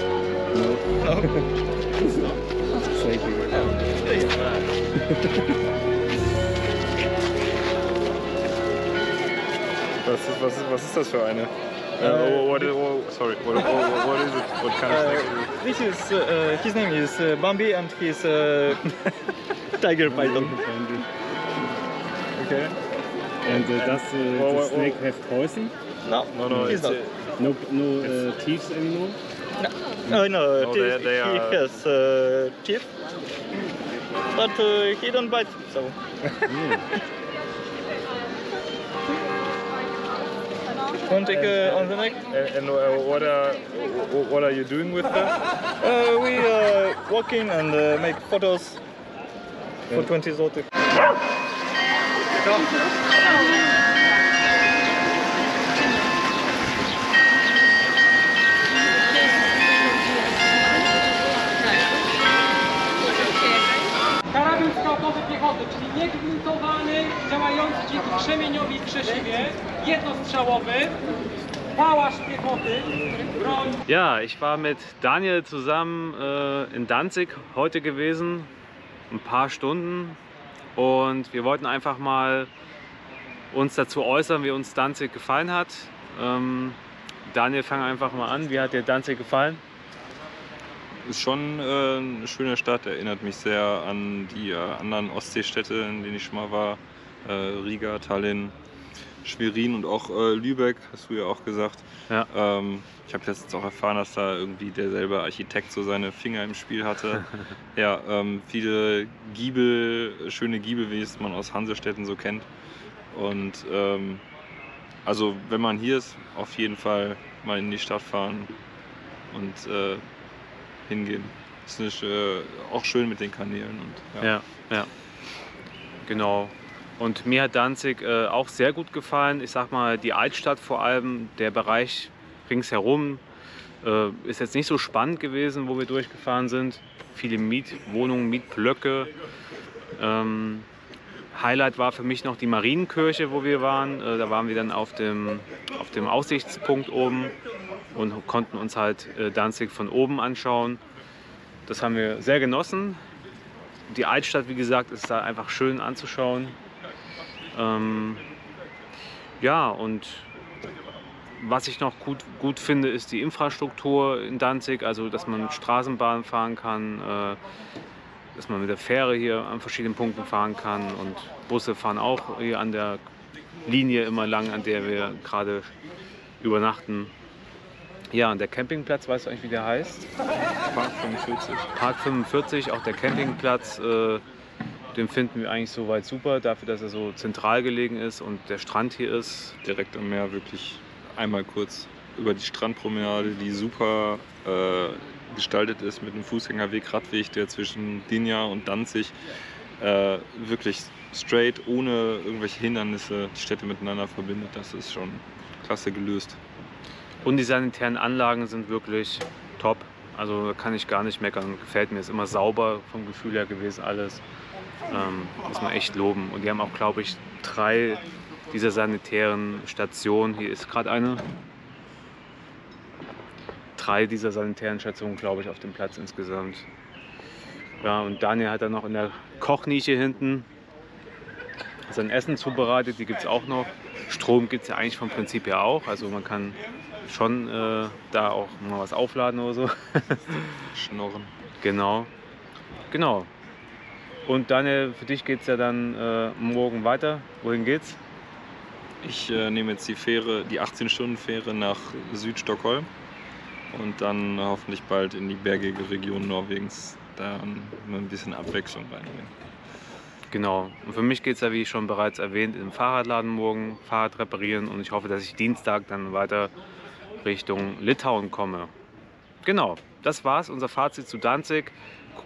No. Zeker. Was ist das für eine? Sorry, what is it? What kind of snake? This is his name is Bambi and he's tiger python. Okay. And does the snake have poison? No, he's not. No teeth anymore? No, they he are- has teeth, but he don't bite, so. Want to take on the neck? And what are you doing with them? We walking and make photos for 20 zloty. Karabin skautowy piechoty, czyli niegwintowany, działający dzięki krzemieniowi w krzesiwie, jednostrzałowy, pałasz piechoty, broń. Ja, ich war mit Daniel zusammen in Danzig heute gewesen, ein paar Stunden, und wir wollten einfach mal uns dazu äußern, wie uns Danzig gefallen hat. Daniel, fang einfach mal an. Wie hat dir Danzig gefallen? Ist schon eine schöne Stadt, erinnert mich sehr an die anderen Ostseestädte, in denen ich schon mal war. Riga, Tallinn, Schwerin und auch Lübeck, hast du ja auch gesagt. Ja. Ich habe letztens auch erfahren, dass da irgendwie derselbe Architekt so seine Finger im Spiel hatte. Ja, viele Giebel, schöne Giebel, wie es man aus Hansestädten so kennt. Und also wenn man hier ist, auf jeden Fall mal in die Stadt fahren und hingehen. Das ist auch schön mit den Kanälen. Und, Ja, genau. Und mir hat Danzig auch sehr gut gefallen. Ich sag mal, die Altstadt vor allem, der Bereich ringsherum, Ist jetzt nicht so spannend gewesen, wo wir durchgefahren sind. Viele Mietwohnungen, Mietblöcke. Highlight war für mich noch die Marienkirche, wo wir waren. Da waren wir dann auf dem Aussichtspunkt oben und konnten uns halt Danzig von oben anschauen. Das haben wir sehr genossen. Die Altstadt, wie gesagt, ist da einfach schön anzuschauen. Ja, und was ich noch gut finde, ist die Infrastruktur in Danzig, also dass man Straßenbahn fahren kann, dass man mit der Fähre hier an verschiedenen Punkten fahren kann und Busse fahren auch hier an der Linie immer lang, an der wir gerade übernachten. Ja, und der Campingplatz, weißt du eigentlich, wie der heißt? Park 45. Park 45, auch der Campingplatz, den finden wir eigentlich soweit super, dafür, dass er so zentral gelegen ist und der Strand hier ist. Direkt am Meer, wirklich einmal kurz über die Strandpromenade, die super gestaltet ist mit einem Fußgängerweg, Radweg, der zwischen Dinja und Danzig wirklich straight, ohne irgendwelche Hindernisse die Städte miteinander verbindet. Das ist schon klasse gelöst. Und die sanitären Anlagen sind wirklich top. Also da kann ich gar nicht meckern. Gefällt mir. Ist immer sauber vom Gefühl her gewesen alles. Muss man echt loben. Und die haben auch, glaube ich, 3 dieser sanitären Stationen. Hier ist gerade eine. 3 dieser sanitären Stationen, glaube ich, auf dem Platz insgesamt. Ja, und Daniel hat dann noch in der Kochnische hinten sein Essen zubereitet. Die gibt es auch noch. Strom gibt es ja eigentlich vom Prinzip her auch. Also man kann schon da auch mal was aufladen oder so. Schnorren. Genau. Und Daniel, für dich geht es ja dann morgen weiter. Wohin geht's? Ich nehme jetzt die Fähre, die 18-Stunden-Fähre nach Südstockholm und dann hoffentlich bald in die bergige Region Norwegens. Da mal ein bisschen Abwechslung reinbringen. Genau. Und für mich geht es ja, wie schon bereits erwähnt, im Fahrradladen morgen, Fahrrad reparieren und ich hoffe, dass ich Dienstag dann weiter Richtung Litauen komme. Genau, das war's, unser Fazit zu Danzig.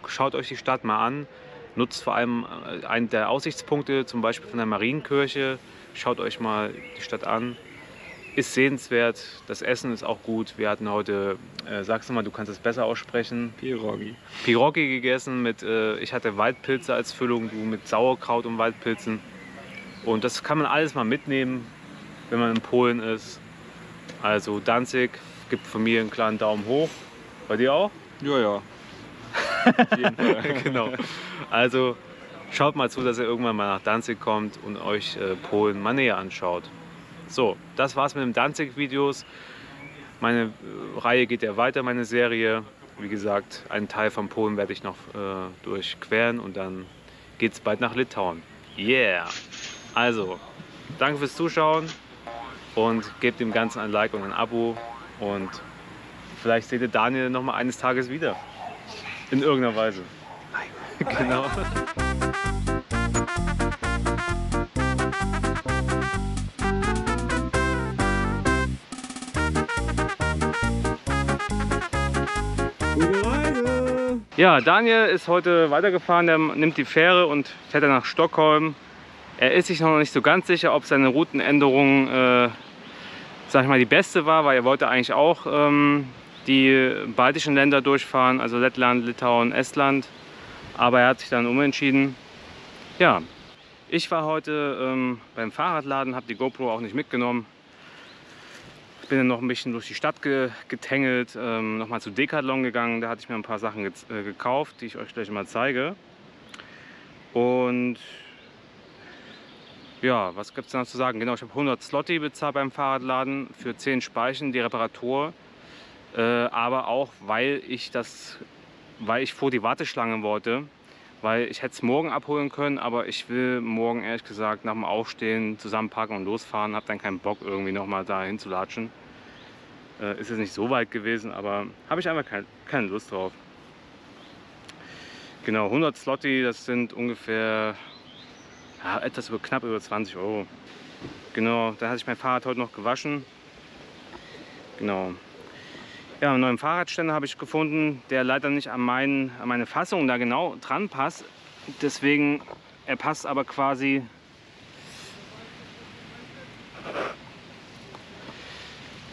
Schaut euch die Stadt mal an, nutzt vor allem einen der Aussichtspunkte, zum Beispiel von der Marienkirche. Schaut euch mal die Stadt an. Ist sehenswert, das Essen ist auch gut. Wir hatten heute, sagst du mal, du kannst es besser aussprechen. Pierogi. Pierogi gegessen mit, ich hatte Waldpilze als Füllung, du mit Sauerkraut und Waldpilzen. Und das kann man alles mal mitnehmen, wenn man in Polen ist. Also Danzig gibt von mir einen klaren Daumen hoch. Bei dir auch? Ja. Auf jeden Fall. Genau. Also schaut mal zu, dass ihr irgendwann mal nach Danzig kommt und euch Polen mal näher anschaut. So, das war's mit den Danzig-Videos. Meine Reihe geht ja weiter, meine Serie. Wie gesagt, einen Teil von Polen werde ich noch durchqueren und dann geht's bald nach Litauen. Yeah! Also, danke fürs Zuschauen und gebt dem Ganzen ein Like und ein Abo und vielleicht seht ihr Daniel noch mal eines Tages wieder. In irgendeiner Weise. Nein. Genau. Ja, Daniel ist heute weitergefahren, der nimmt die Fähre und fährt dann nach Stockholm. Er ist sich noch nicht so ganz sicher, ob seine Routenänderung sag ich mal, die beste war, weil er wollte eigentlich auch die baltischen Länder durchfahren, also Lettland, Litauen, Estland. Aber er hat sich dann umentschieden. Ja, ich war heute beim Fahrradladen, habe die GoPro auch nicht mitgenommen. Bin dann noch ein bisschen durch die Stadt getängelt, nochmal zu Decathlon gegangen. Da hatte ich mir ein paar Sachen gekauft, die ich euch gleich mal zeige. Und ja, was gibt es noch zu sagen? Genau, ich habe 100 Zloty bezahlt beim Fahrradladen für 10 Speichen, die Reparatur. Aber auch, weil ich vor die Warteschlange wollte. Weil ich hätte es morgen abholen können, aber ich will morgen ehrlich gesagt nach dem Aufstehen zusammenpacken und losfahren. Habe dann keinen Bock irgendwie nochmal da hinzulatschen. Ist jetzt nicht so weit gewesen, aber habe ich einfach keine Lust drauf. Genau, 100 Zloty, das sind ungefähr knapp über 20 €. Genau, da hatte ich mein Fahrrad heute noch gewaschen. Genau. Ja, einen neuen Fahrradständer habe ich gefunden, der leider nicht an meine Fassung da genau dran passt. Deswegen, er passt aber quasi .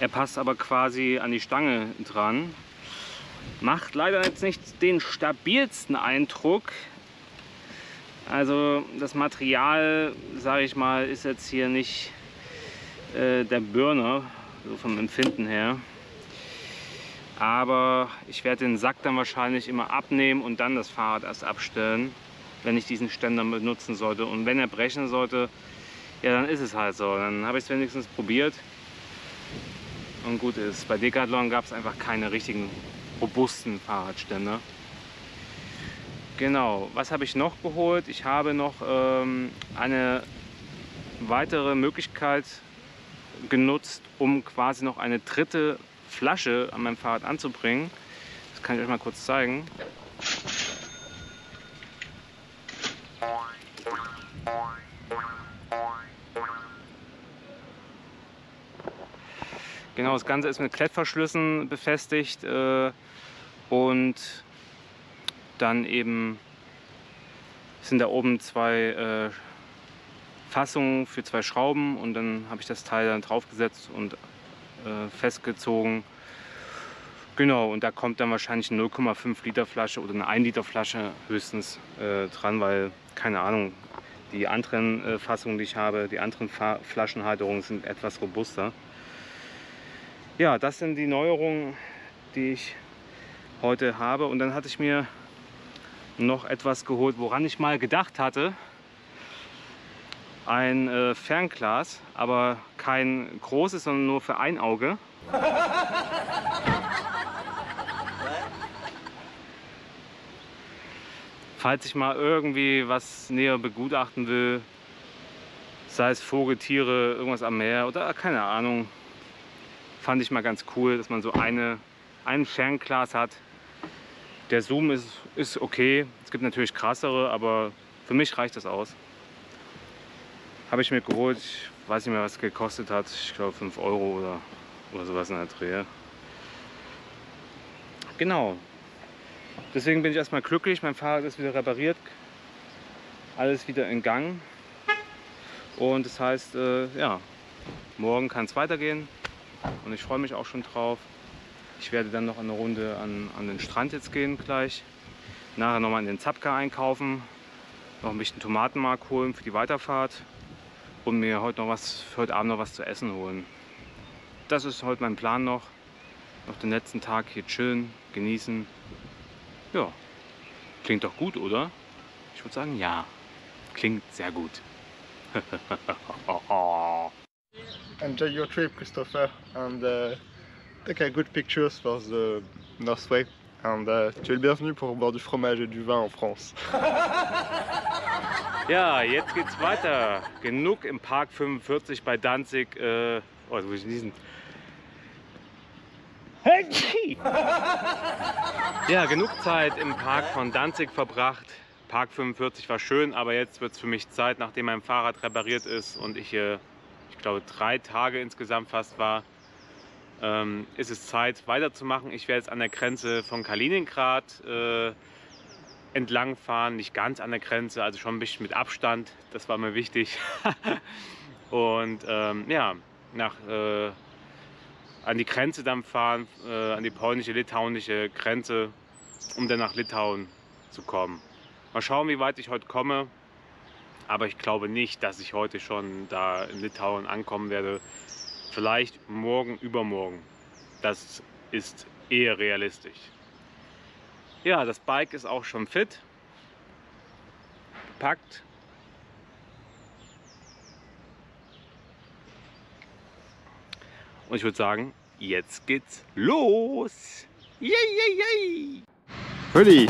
Er passt aber quasi an die Stange dran. Macht leider jetzt nicht den stabilsten Eindruck. Also das Material, sage ich mal, ist jetzt hier nicht der Burner, so vom Empfinden her. Aber ich werde den Sack dann wahrscheinlich immer abnehmen und dann das Fahrrad erst abstellen, wenn ich diesen Ständer benutzen sollte. Und wenn er brechen sollte, ja, dann ist es halt so. Dann habe ich es wenigstens probiert und gut ist. Bei Decathlon gab es einfach keine richtigen robusten Fahrradständer. Genau, was habe ich noch geholt? Ich habe noch eine weitere Möglichkeit genutzt, um quasi noch eine dritte Flasche an meinem Fahrrad anzubringen. Das kann ich euch mal kurz zeigen. Genau, das Ganze ist mit Klettverschlüssen befestigt und dann eben sind da oben zwei Fassungen für zwei Schrauben und dann habe ich das Teil dann draufgesetzt und festgezogen. Genau, und da kommt dann wahrscheinlich eine 0,5 Liter Flasche oder eine 1 Liter Flasche höchstens dran, weil, keine Ahnung, die anderen Fassungen, die ich habe, die anderen Flaschenhalterungen sind etwas robuster. Ja, das sind die Neuerungen, die ich heute habe. Und dann hatte ich mir noch etwas geholt, woran ich mal gedacht hatte. Ein Fernglas, aber kein großes, sondern nur für ein Auge. Falls ich mal irgendwie was näher begutachten will, sei es Vogel, Tiere, irgendwas am Meer oder keine Ahnung, fand ich mal ganz cool, dass man so ein Fernglas hat. Der Zoom ist okay, es gibt natürlich krassere, aber für mich reicht das aus. Habe ich mir geholt, ich weiß nicht mehr, was es gekostet hat, ich glaube 5 Euro oder sowas in der Dreh. Genau, deswegen bin ich erstmal glücklich, mein Fahrrad ist wieder repariert, alles wieder in Gang und das heißt, ja, morgen kann es weitergehen und ich freue mich auch schon drauf. Ich werde dann noch eine Runde an den Strand jetzt gehen gleich, nachher nochmal in den Zapka einkaufen, noch ein bisschen Tomatenmark holen für die Weiterfahrt und mir heute Abend noch was zu essen holen. Das ist heute mein Plan noch den letzten Tag hier chillen, genießen. Ja, klingt doch gut, oder? Ich würde sagen, ja, klingt sehr gut. Enjoy your trip, Christopher, and take good pictures for the Northway. And tu es le bienvenu pour boire du fromage et du vin en France. Ja, jetzt geht's weiter. Genug im Park 45 bei Danzig. Oh, jetzt muss ich niesen. Ja, genug Zeit im Park von Danzig verbracht. Park 45 war schön, aber jetzt wird es für mich Zeit, nachdem mein Fahrrad repariert ist und ich hier, ich glaube, 3 Tage insgesamt fast war, ist es Zeit weiterzumachen. Ich werde jetzt an der Grenze von Kaliningrad entlang fahren, nicht ganz an der Grenze, also schon ein bisschen mit Abstand, das war mir wichtig. Und ja, an die Grenze dann fahren, an die polnische-litauische Grenze, um dann nach Litauen zu kommen. Mal schauen, wie weit ich heute komme, aber ich glaube nicht, dass ich heute schon da in Litauen ankommen werde. Vielleicht morgen, übermorgen. Das ist eher realistisch. Ja, das Bike ist auch schon fit, gepackt. Und ich würde sagen, jetzt geht's los! Yay, yay, yay! Ready?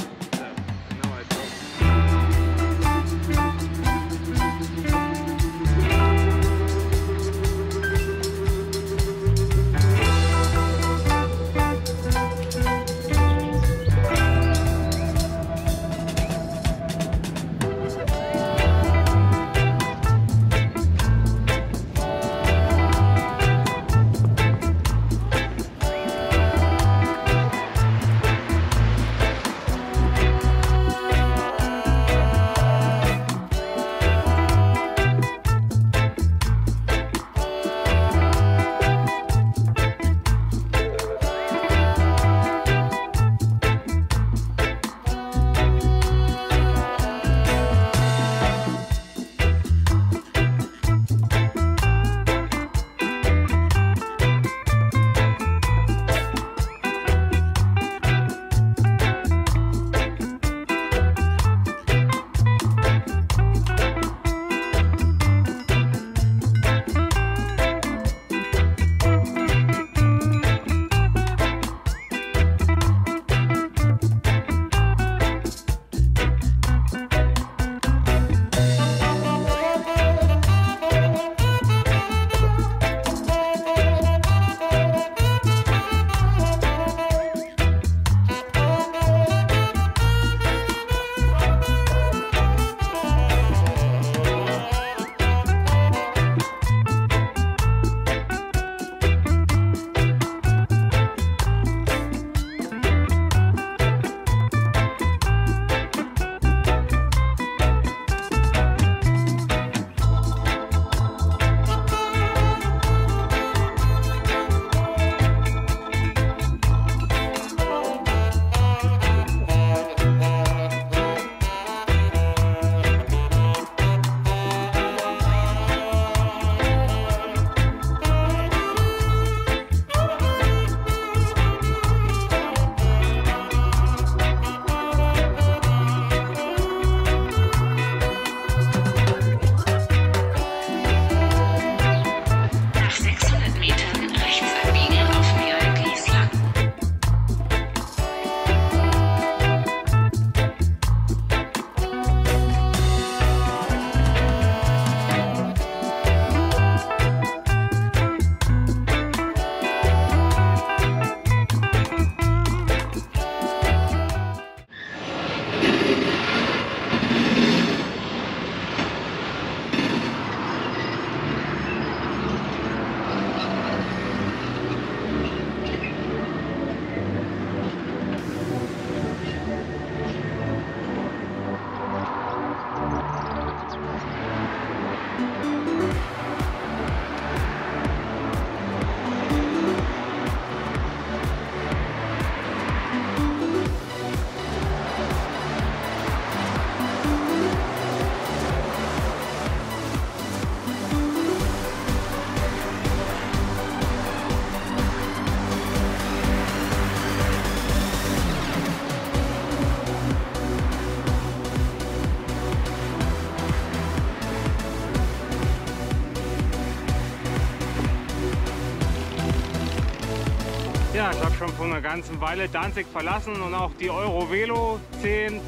Ja, ich habe schon vor einer ganzen Weile Danzig verlassen und auch die Eurovelo 10,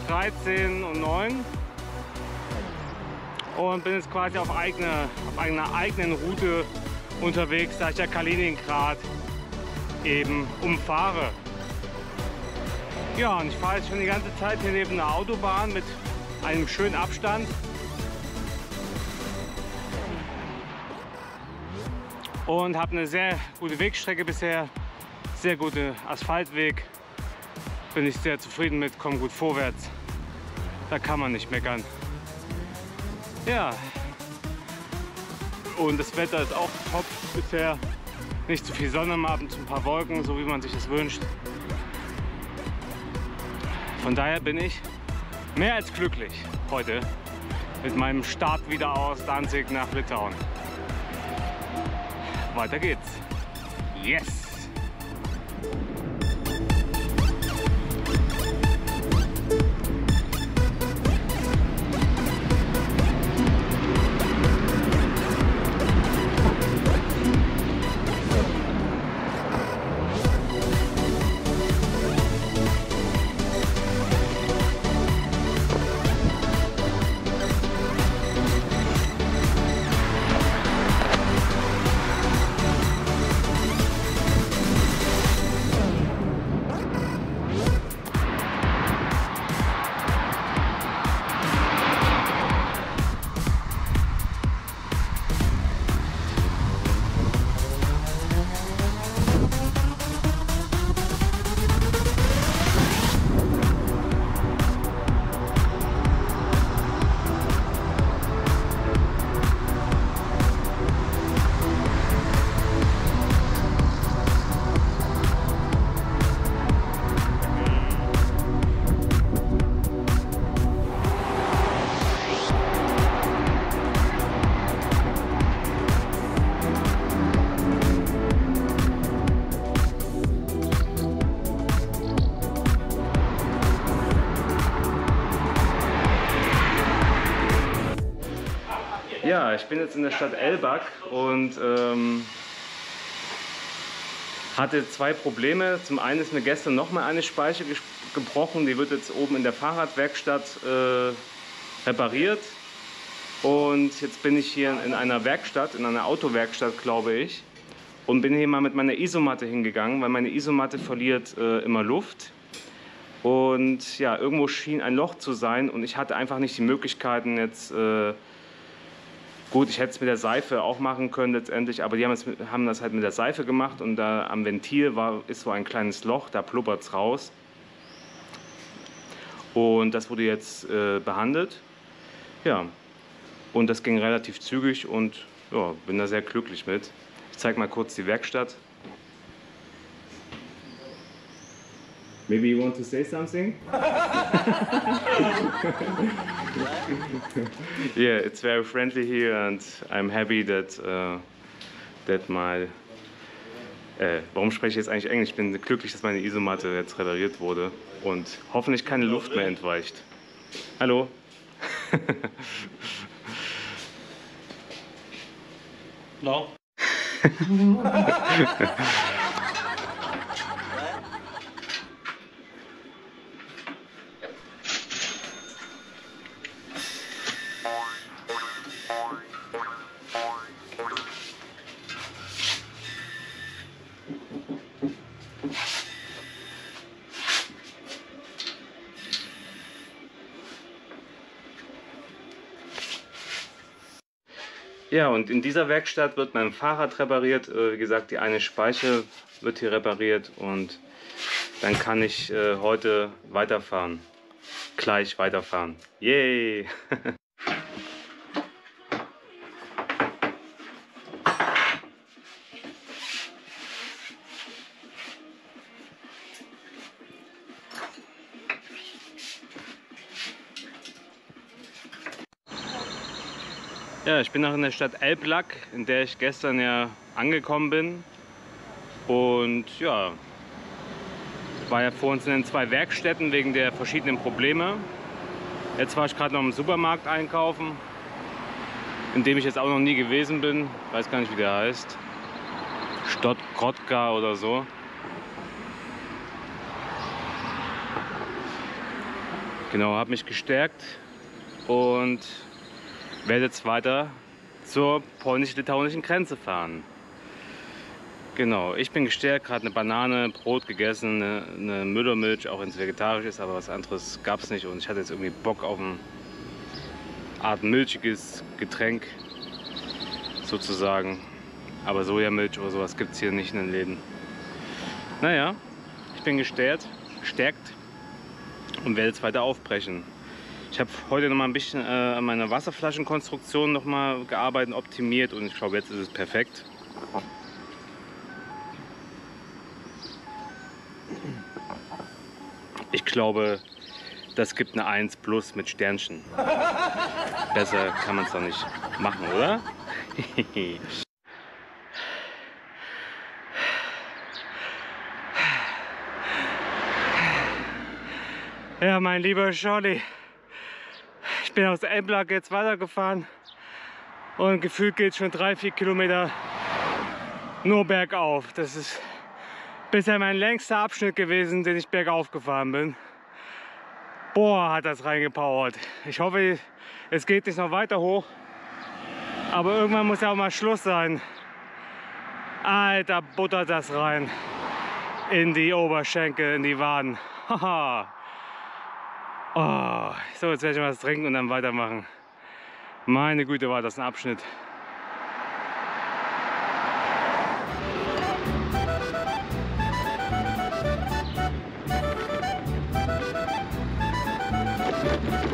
13 und 9. Und bin jetzt quasi auf einer eigenen Route unterwegs, da ich ja Kaliningrad eben umfahre. Ja, und ich fahre jetzt schon die ganze Zeit hier neben einer Autobahn mit einem schönen Abstand. Und habe eine sehr gute Wegstrecke bisher, sehr gute Asphaltweg. Bin ich sehr zufrieden mit, komme gut vorwärts. Da kann man nicht meckern. Ja, und das Wetter ist auch top bisher. Nicht zu viel Sonne, am Abend ein paar Wolken, so wie man sich das wünscht. Von daher bin ich mehr als glücklich heute mit meinem Start wieder aus Danzig nach Litauen. Weiter geht's. Yes! Ja, ich bin jetzt in der Stadt Elbak und hatte zwei Probleme. Zum einen ist mir gestern noch mal eine Speiche gebrochen. Die wird jetzt oben in der Fahrradwerkstatt repariert. Und jetzt bin ich hier in einer Werkstatt, in einer Autowerkstatt, glaube ich. Und bin hier mal mit meiner Isomatte hingegangen, weil meine Isomatte verliert immer Luft. Und ja, irgendwo schien ein Loch zu sein und ich hatte einfach nicht die Möglichkeiten jetzt... Gut, ich hätte es mit der Seife auch machen können letztendlich, aber die haben das halt mit der Seife gemacht und da am Ventil ist so ein kleines Loch, da blubbert es raus. Und das wurde jetzt behandelt. Ja, und das ging relativ zügig und ja, bin da sehr glücklich mit. Ich zeige mal kurz die Werkstatt. Maybe you want to say something? Yeah, it's very friendly here and I'm happy that my... warum spreche ich jetzt eigentlich Englisch? Ich bin glücklich, dass meine Isomatte jetzt repariert wurde und hoffentlich keine Luft mehr entweicht. Hallo? No. Ja, und in dieser Werkstatt wird mein Fahrrad repariert. Wie gesagt, die eine Speiche wird hier repariert und dann kann ich heute weiterfahren. Gleich weiterfahren. Yay! Ja, ich bin noch in der Stadt Elblak, in der ich gestern ja angekommen bin. Und ja, ich war ja vor uns in den zwei Werkstätten wegen der verschiedenen Probleme. Jetzt war ich gerade noch im Supermarkt einkaufen, in dem ich jetzt auch noch nie gewesen bin. Ich weiß gar nicht, wie der heißt. Stott Krotka oder so. Genau, habe mich gestärkt und werde jetzt weiter zur polnisch-litauischen Grenze fahren. Genau, ich bin gestärkt, gerade eine Banane, Brot gegessen, eine Müllermilch, auch wenn es vegetarisch ist, aber was anderes gab es nicht und ich hatte jetzt irgendwie Bock auf ein Art milchiges Getränk sozusagen. Aber Sojamilch oder sowas gibt es hier nicht in den Läden. Naja, ich bin gestärkt und werde jetzt weiter aufbrechen. Ich habe heute noch mal ein bisschen an meiner Wasserflaschenkonstruktion noch mal gearbeitet, optimiert und ich glaube, jetzt ist es perfekt. Ich glaube, das gibt eine 1 plus mit Sternchen. Besser kann man es doch nicht machen, oder? Ja, mein lieber Charlie, ich bin aus Emblak jetzt weitergefahren und gefühlt geht es schon 3-4 Kilometer nur bergauf. Das ist bisher mein längster Abschnitt gewesen, den ich bergauf gefahren bin. Boah, hat das reingepowert. Ich hoffe, es geht nicht noch weiter hoch. Aber irgendwann muss ja auch mal Schluss sein. Alter, buttert das rein. In die Oberschenkel, in die Waden. Haha. Oh, so, jetzt werde ich mal was trinken und dann weitermachen. Meine Güte, war das ein Abschnitt.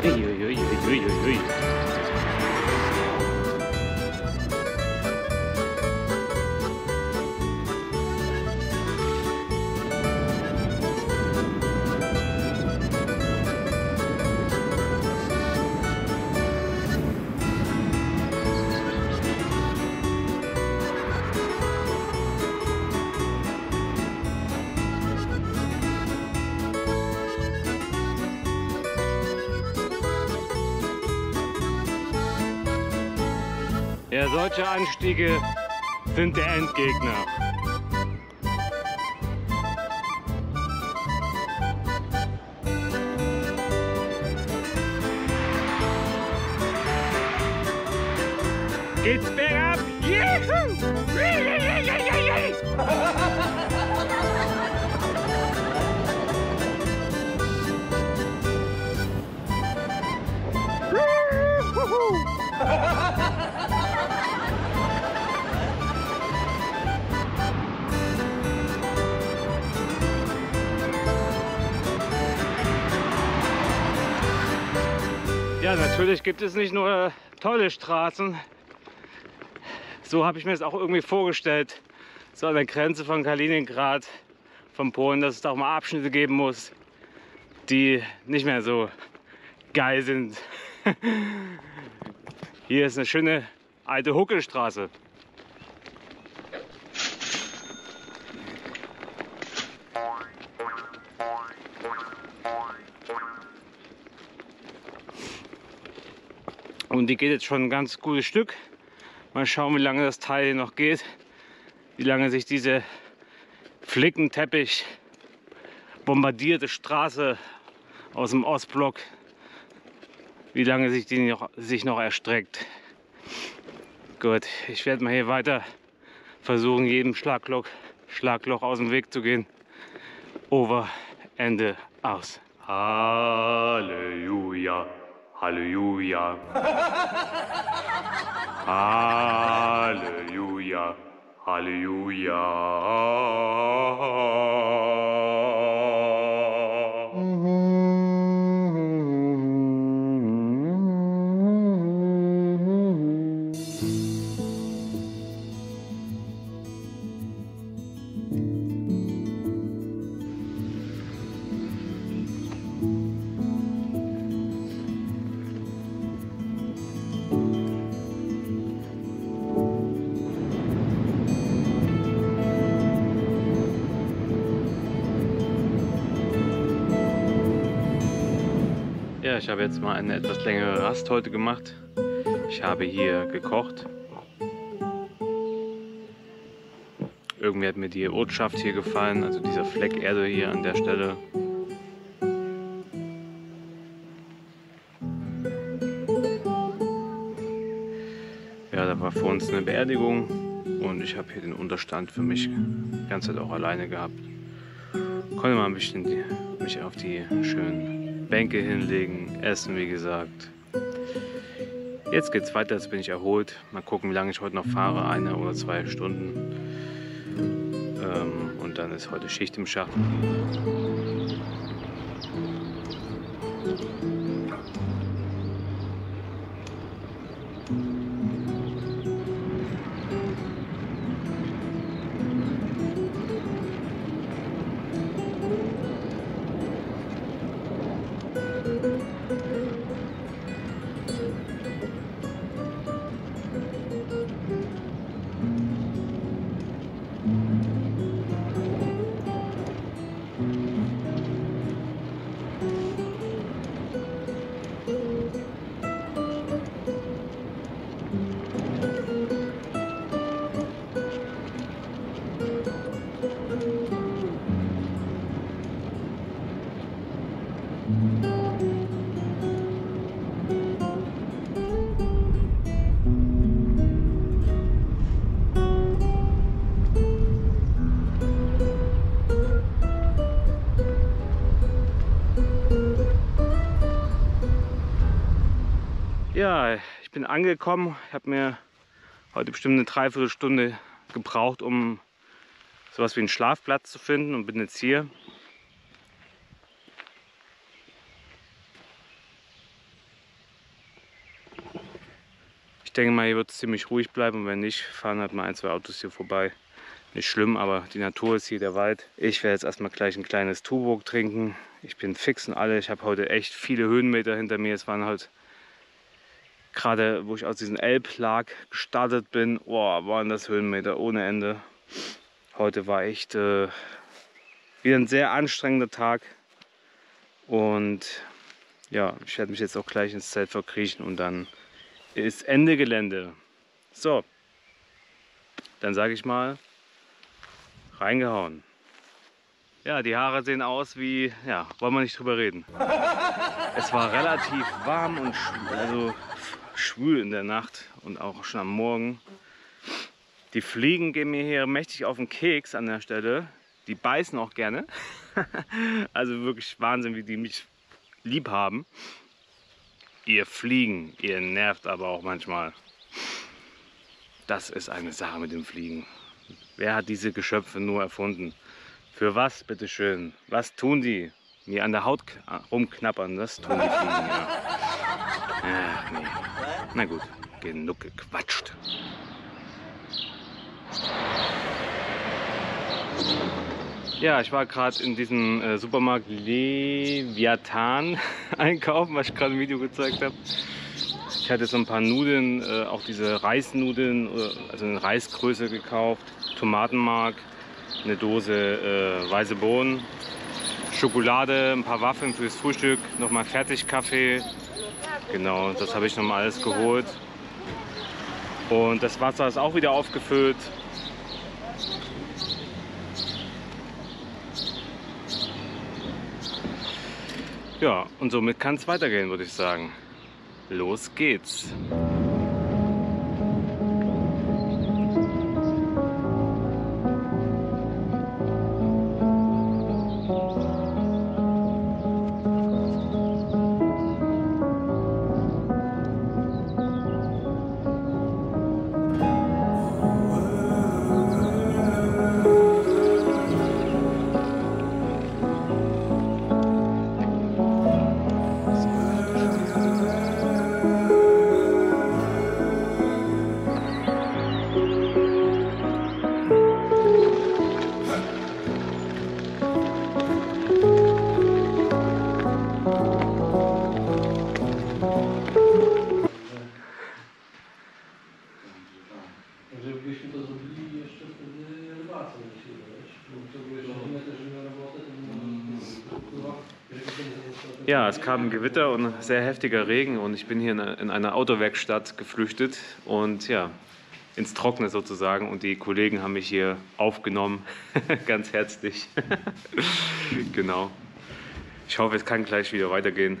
Ui. Ja, solche Anstiege sind der Endgegner. Geht's bergab? Juhu! Ja, natürlich gibt es nicht nur tolle Straßen. So habe ich mir das auch irgendwie vorgestellt. So an der Grenze von Kaliningrad, von Polen, dass es da auch mal Abschnitte geben muss, die nicht mehr so geil sind. Hier ist eine schöne alte Huckelstraße. Und die geht jetzt schon ein ganz gutes Stück. Mal schauen, wie lange das Teil hier noch geht. Wie lange sich diese Flickenteppich bombardierte Straße aus dem Ostblock, wie lange sich die noch erstreckt. Gut, ich werde mal hier weiter versuchen, jedem Schlagloch aus dem Weg zu gehen. Over, Ende, aus. Halleluja. Halleluja. Halleluja. Halleluja. Ja, ich habe jetzt mal eine etwas längere Rast heute gemacht. Ich habe hier gekocht Irgendwie hat mir die Ortschaft hier gefallen, also dieser Fleck Erde hier an der Stelle. Ja, da war vor uns eine Beerdigung und ich habe hier den Unterstand für mich die ganze Zeit auch alleine gehabt. Konnte mal ein bisschen mich auf die schönen Bänke hinlegen, essen wie gesagt. Jetzt geht's weiter, jetzt bin ich erholt. Mal gucken, wie lange ich heute noch fahre, 1 oder 2 Stunden. Und dann ist heute Schicht im Schacht. Ja, ich bin angekommen. Ich habe mir heute bestimmt eine Dreiviertelstunde gebraucht, um sowas wie einen Schlafplatz zu finden und bin jetzt hier. Ich denke mal, hier wird es ziemlich ruhig bleiben und wenn nicht, fahren halt mal 1, 2 Autos hier vorbei. Nicht schlimm, aber die Natur ist hier, der Wald. Ich werde jetzt erstmal gleich ein kleines Tuborg trinken. Ich bin fix und alle. Ich habe heute echt viele Höhenmeter hinter mir. Es waren halt gerade, wo ich aus diesem Elblag gestartet bin, oh, waren das Höhenmeter ohne Ende. Heute war echt wieder ein sehr anstrengender Tag. Und ja, ich werde mich jetzt auch gleich ins Zelt verkriechen und dann ist Ende Gelände. So, dann sage ich mal, reingehauen. Ja, die Haare sehen aus wie, ja, wollen wir nicht drüber reden. Es war relativ warm und schwül in der Nacht und auch schon am Morgen. Die Fliegen gehen mir hier mächtig auf den Keks an der Stelle. Die beißen auch gerne. Also wirklich Wahnsinn, wie die mich lieb haben. Ihr Fliegen, ihr nervt aber auch manchmal. Das ist eine Sache mit dem Fliegen. Wer hat diese Geschöpfe nur erfunden? Für was, bitteschön? Was tun die? Mir an der Haut rumknappern, das tun die Fliegen, ja. Ach, nee. Na gut, genug gequatscht. Ja, ich war gerade in diesem Supermarkt Leviathan einkaufen, was ich gerade im Video gezeigt habe. Ich hatte so ein paar Nudeln, auch diese Reisnudeln, also in Reisgröße gekauft, Tomatenmark, eine Dose weiße Bohnen, Schokolade, ein paar Waffeln fürs Frühstück, nochmal Fertigkaffee. Genau, das habe ich nochmal alles geholt. Und das Wasser ist auch wieder aufgefüllt. Ja, und somit kann es weitergehen, würde ich sagen. Los geht's! Ja, es kam ein Gewitter und sehr heftiger Regen und ich bin hier in einer Autowerkstatt geflüchtet und ja, ins Trockene sozusagen und die Kollegen haben mich hier aufgenommen, ganz herzlich. Genau. Ich hoffe, es kann gleich wieder weitergehen.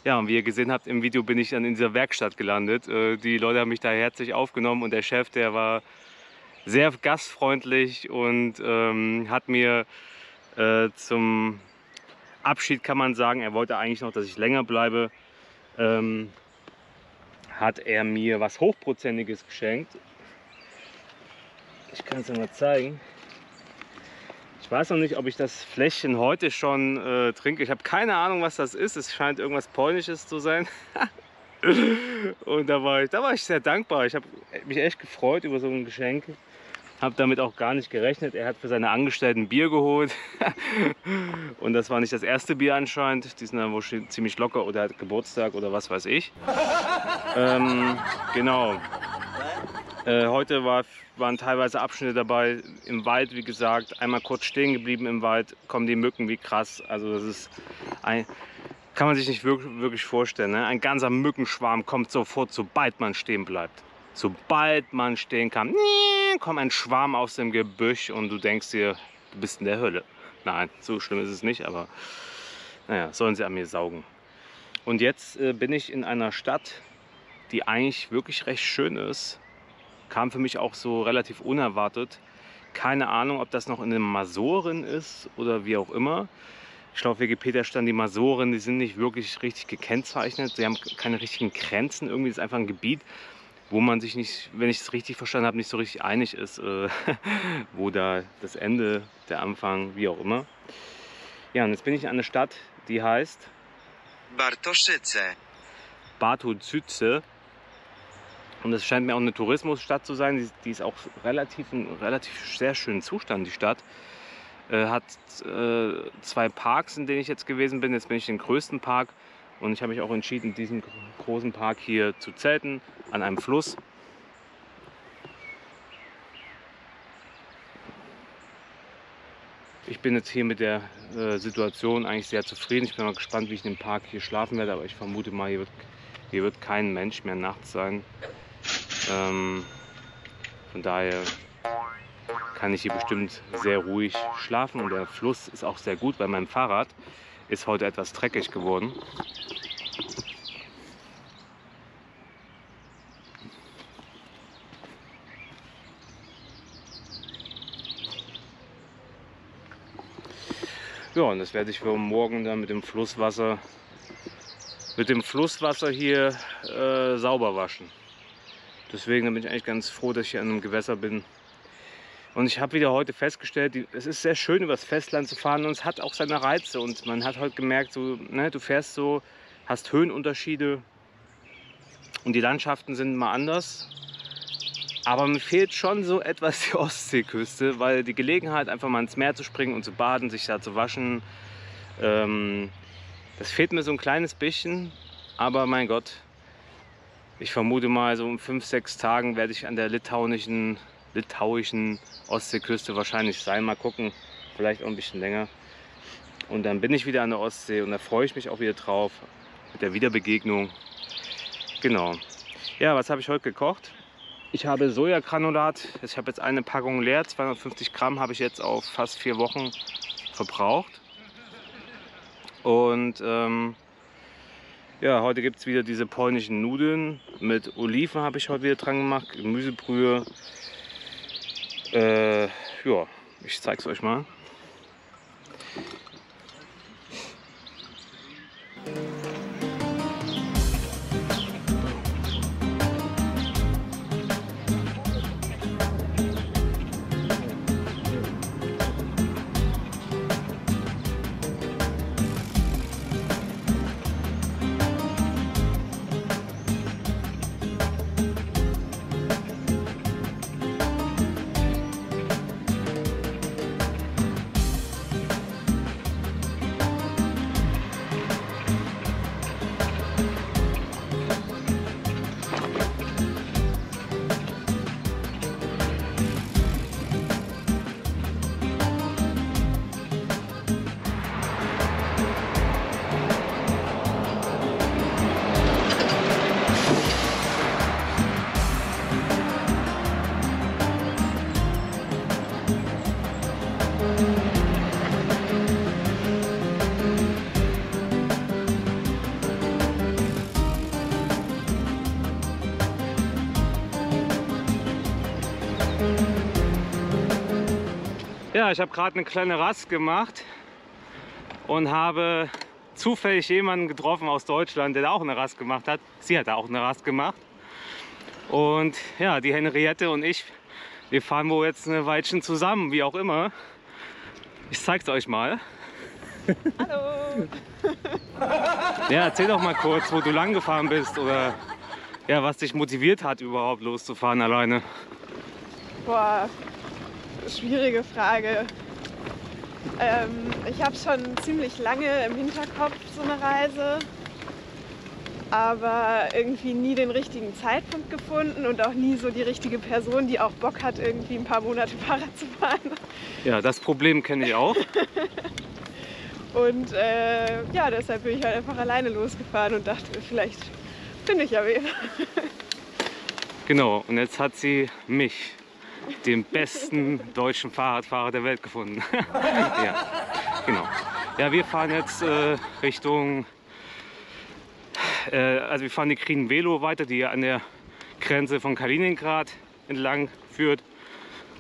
Ja, und wie ihr gesehen habt im Video, bin ich dann in dieser Werkstatt gelandet. Die Leute haben mich da herzlich aufgenommen und der Chef, der war sehr gastfreundlich und hat mir zum Abschied, kann man sagen, er wollte eigentlich noch, dass ich länger bleibe, hat er mir was Hochprozentiges geschenkt. Ich kann es dir mal zeigen. Ich weiß noch nicht, ob ich das Fläschchen heute schon trinke. Ich habe keine Ahnung, was das ist. Es scheint irgendwas Polnisches zu sein. Und da war ich sehr dankbar. Ich habe mich echt gefreut über so ein Geschenk. Habe damit auch gar nicht gerechnet. Er hat für seine Angestellten Bier geholt. Und das war nicht das erste Bier anscheinend. Die sind dann wohl ziemlich locker oder hat Geburtstag oder was weiß ich. Genau. Heute waren teilweise Abschnitte dabei im Wald, wie gesagt. Einmal kurz stehen geblieben im Wald, kommen die Mücken wie krass. Also das ist kann man sich nicht wirklich vorstellen. Ne? Ein ganzer Mückenschwarm kommt sofort, sobald man stehen bleibt. Sobald man stehen kann, kommt ein Schwarm aus dem Gebüsch und du denkst dir, du bist in der Hölle. Nein, so schlimm ist es nicht, aber naja, sollen sie an mir saugen. Und jetzt bin ich in einer Stadt, die eigentlich wirklich recht schön ist. Kam für mich auch so relativ unerwartet. Keine Ahnung, ob das noch in den Masoren ist oder wie auch immer. Ich glaube, auf Wikipedia stand, die Masoren, die sind nicht wirklich richtig gekennzeichnet. Sie haben keine richtigen Grenzen. Irgendwie ist es einfach ein Gebiet, wo man sich nicht, wenn ich es richtig verstanden habe, nicht so richtig einig ist, wo da das Ende, der Anfang, wie auch immer. Ja, und jetzt bin ich in einer Stadt, die heißt Bartoszyce. Bartoszyce. Und es scheint mir auch eine Tourismusstadt zu sein. Die ist auch in relativ sehr schönen Zustand, die Stadt. Hat 2 Parks, in denen ich jetzt gewesen bin. Jetzt bin ich in den größten Park. Und ich habe mich auch entschieden, in diesem großen Park hier zu zelten, an einem Fluss. Ich bin jetzt hier mit der Situation eigentlich sehr zufrieden. Ich bin mal gespannt, wie ich in dem Park hier schlafen werde. Aber ich vermute mal, hier wird kein Mensch mehr nachts sein. Von daher kann ich hier bestimmt sehr ruhig schlafen. Und der Fluss ist auch sehr gut, weil mein Fahrrad ist heute etwas dreckig geworden. Ja, und das werde ich für morgen dann mit dem Flusswasser hier sauber waschen. Deswegen bin ich eigentlich ganz froh, dass ich hier an einem Gewässer bin. Und ich habe wieder heute festgestellt, es ist sehr schön, übers Festland zu fahren und es hat auch seine Reize. Und man hat heute gemerkt, so, ne, du fährst so, hast Höhenunterschiede und die Landschaften sind mal anders. Aber mir fehlt schon so etwas die Ostseeküste, weil die Gelegenheit, einfach mal ins Meer zu springen und zu baden, sich da zu waschen, das fehlt mir so ein kleines bisschen. Aber mein Gott, ich vermute mal, so in 5, 6 Tagen werde ich an der litauischen Ostseeküste wahrscheinlich sein. Mal gucken, vielleicht auch ein bisschen länger. Und dann bin ich wieder an der Ostsee und da freue ich mich auch wieder drauf mit der Wiederbegegnung. Genau. Ja, was habe ich heute gekocht? Ich habe Sojagranulat. Ich habe jetzt eine Packung leer. 250 Gramm habe ich jetzt auf fast 4 Wochen verbraucht. Und ja, heute gibt es wieder diese polnischen Nudeln. Mit Oliven habe ich heute wieder dran gemacht. Gemüsebrühe. Ja, ich zeige es euch mal. Ja, ich habe gerade eine kleine Rast gemacht und habe zufällig jemanden getroffen aus Deutschland, der da auch eine Rast gemacht hat. Sie hat da auch eine Rast gemacht. Und ja, die Henriette und ich, wir fahren wohl jetzt eine Weilchen zusammen, wie auch immer. Ich zeig's euch mal. Hallo! Ja, erzähl doch mal kurz, wo du lang gefahren bist oder ja, was dich motiviert hat, überhaupt loszufahren alleine. Boah, schwierige Frage. Ich habe schon ziemlich lange im Hinterkopf so eine Reise, aber irgendwie nie den richtigen Zeitpunkt gefunden und auch nie so die richtige Person, die auch Bock hat, irgendwie ein paar Monate Fahrrad zu fahren. Ja, das Problem kenne ich auch. Und ja, deshalb bin ich halt einfach alleine losgefahren und dachte, vielleicht finde ich ja wen. Genau, und jetzt hat sie mich, den besten deutschen Fahrradfahrer der Welt, gefunden. Ja, genau. Ja, wir fahren jetzt Richtung, also wir fahren die Krin-Velo weiter, die an der Grenze von Kaliningrad entlang führt.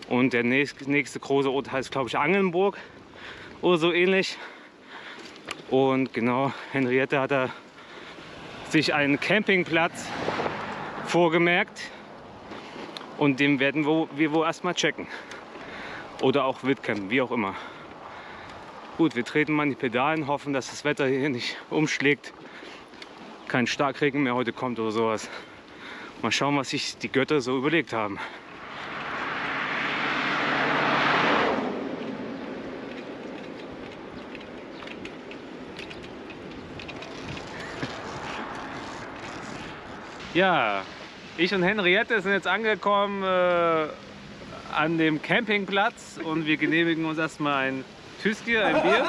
Und der nächste große Ort heißt, glaube ich, Angelnburg oder so ähnlich. Und genau, Henriette hat da sich einen Campingplatz vorgemerkt. Und den werden wir wohl erstmal checken. Oder auch wildcampen, wie auch immer. Gut, wir treten mal in die Pedalen, hoffen, dass das Wetter hier nicht umschlägt. Kein Starkregen mehr heute kommt oder sowas. Mal schauen, was sich die Götter so überlegt haben. Ja, ich und Henriette sind jetzt angekommen an dem Campingplatz und wir genehmigen uns erstmal ein Tüski, ein Bier.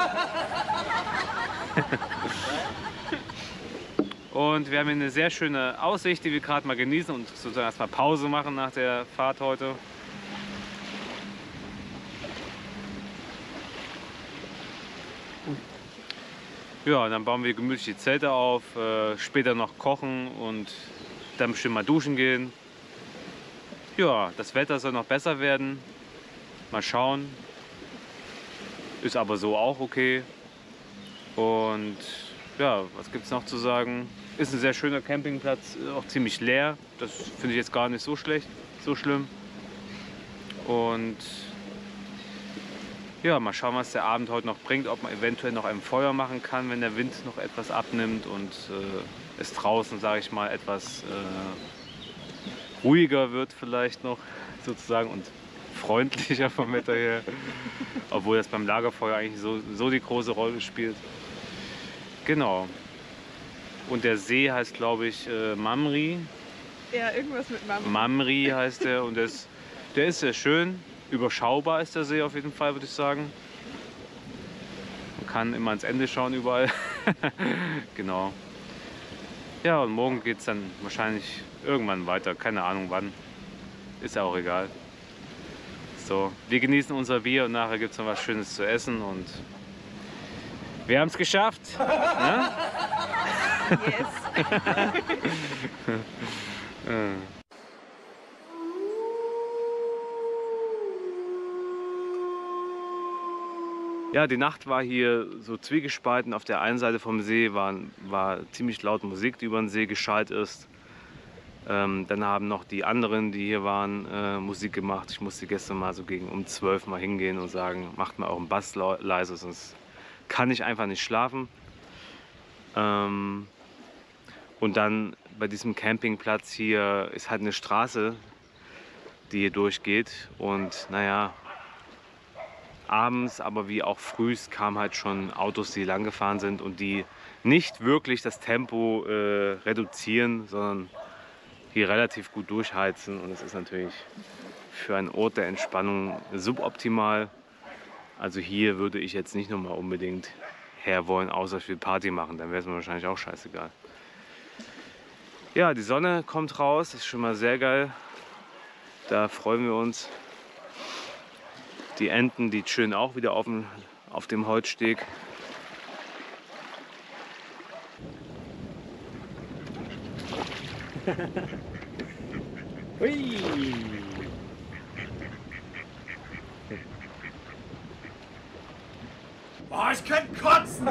Und wir haben hier eine sehr schöne Aussicht, die wir gerade mal genießen und sozusagen erstmal Pause machen nach der Fahrt heute. Ja, und dann bauen wir gemütlich die Zelte auf, später noch kochen und dann bestimmt mal duschen gehen. Ja, das Wetter soll noch besser werden. Mal schauen. Ist aber so auch okay. Und ja, was gibt es noch zu sagen? Ist ein sehr schöner Campingplatz, auch ziemlich leer. Das finde ich jetzt gar nicht so schlecht, so schlimm. Und ja, mal schauen, was der Abend heute noch bringt. Ob man eventuell noch ein Feuer machen kann, wenn der Wind noch etwas abnimmt und es draußen, sage ich mal, etwas ruhiger wird vielleicht noch sozusagen und freundlicher vom Wetter her. Obwohl das beim Lagerfeuer eigentlich so die große Rolle spielt. Genau. Und der See heißt, glaube ich, Mamri. Ja, irgendwas mit Mamri. Mamri heißt der und der ist sehr schön. Überschaubar ist der See auf jeden Fall, würde ich sagen. Man kann immer ans Ende schauen überall. Genau. Ja, und morgen geht es dann wahrscheinlich irgendwann weiter. Keine Ahnung wann. Ist ja auch egal. So, wir genießen unser Bier und nachher gibt es noch was Schönes zu essen und wir haben es geschafft. Ja? Yes. Ja, die Nacht war hier so zwiegespalten. Auf der einen Seite vom See war ziemlich laut Musik, die über den See geschallt ist. Dann haben noch die anderen, die hier waren, Musik gemacht. Ich musste gestern mal so gegen um 12 mal hingehen und sagen, macht mal euren Bass leise, sonst kann ich einfach nicht schlafen. Und dann bei diesem Campingplatz hier ist halt eine Straße, die hier durchgeht. Und naja, abends, aber wie auch frühs kamen halt schon Autos, die lang gefahren sind und die nicht wirklich das Tempo reduzieren, sondern hier relativ gut durchheizen. Und es ist natürlich für einen Ort der Entspannung suboptimal. Also hier würde ich jetzt nicht nochmal unbedingt her wollen, außer ich will Party machen. Dann wäre es mir wahrscheinlich auch scheißegal. Ja, die Sonne kommt raus, das ist schon mal sehr geil. Da freuen wir uns. Die Enten, die chillen auch wieder auf dem Holzsteg. Hui. Boah, ich könnte kotzen!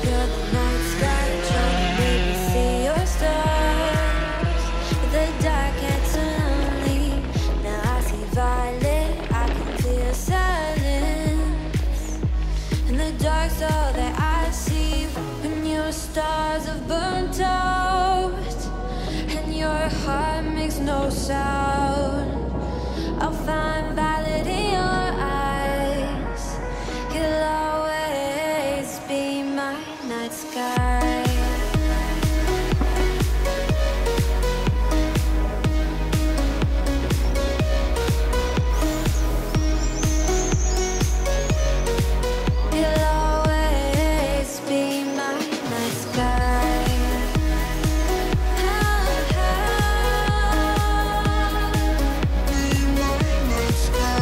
You're the night sky trying to make me see your stars. But the dark gets so lonely. Now I see violet, I can feel silence. And the dark's all that I see. When your stars have burnt out and your heart makes no sound, I'll find violet in your eyes. You'll always be my night sky. You'll always be my night sky. Be my night sky.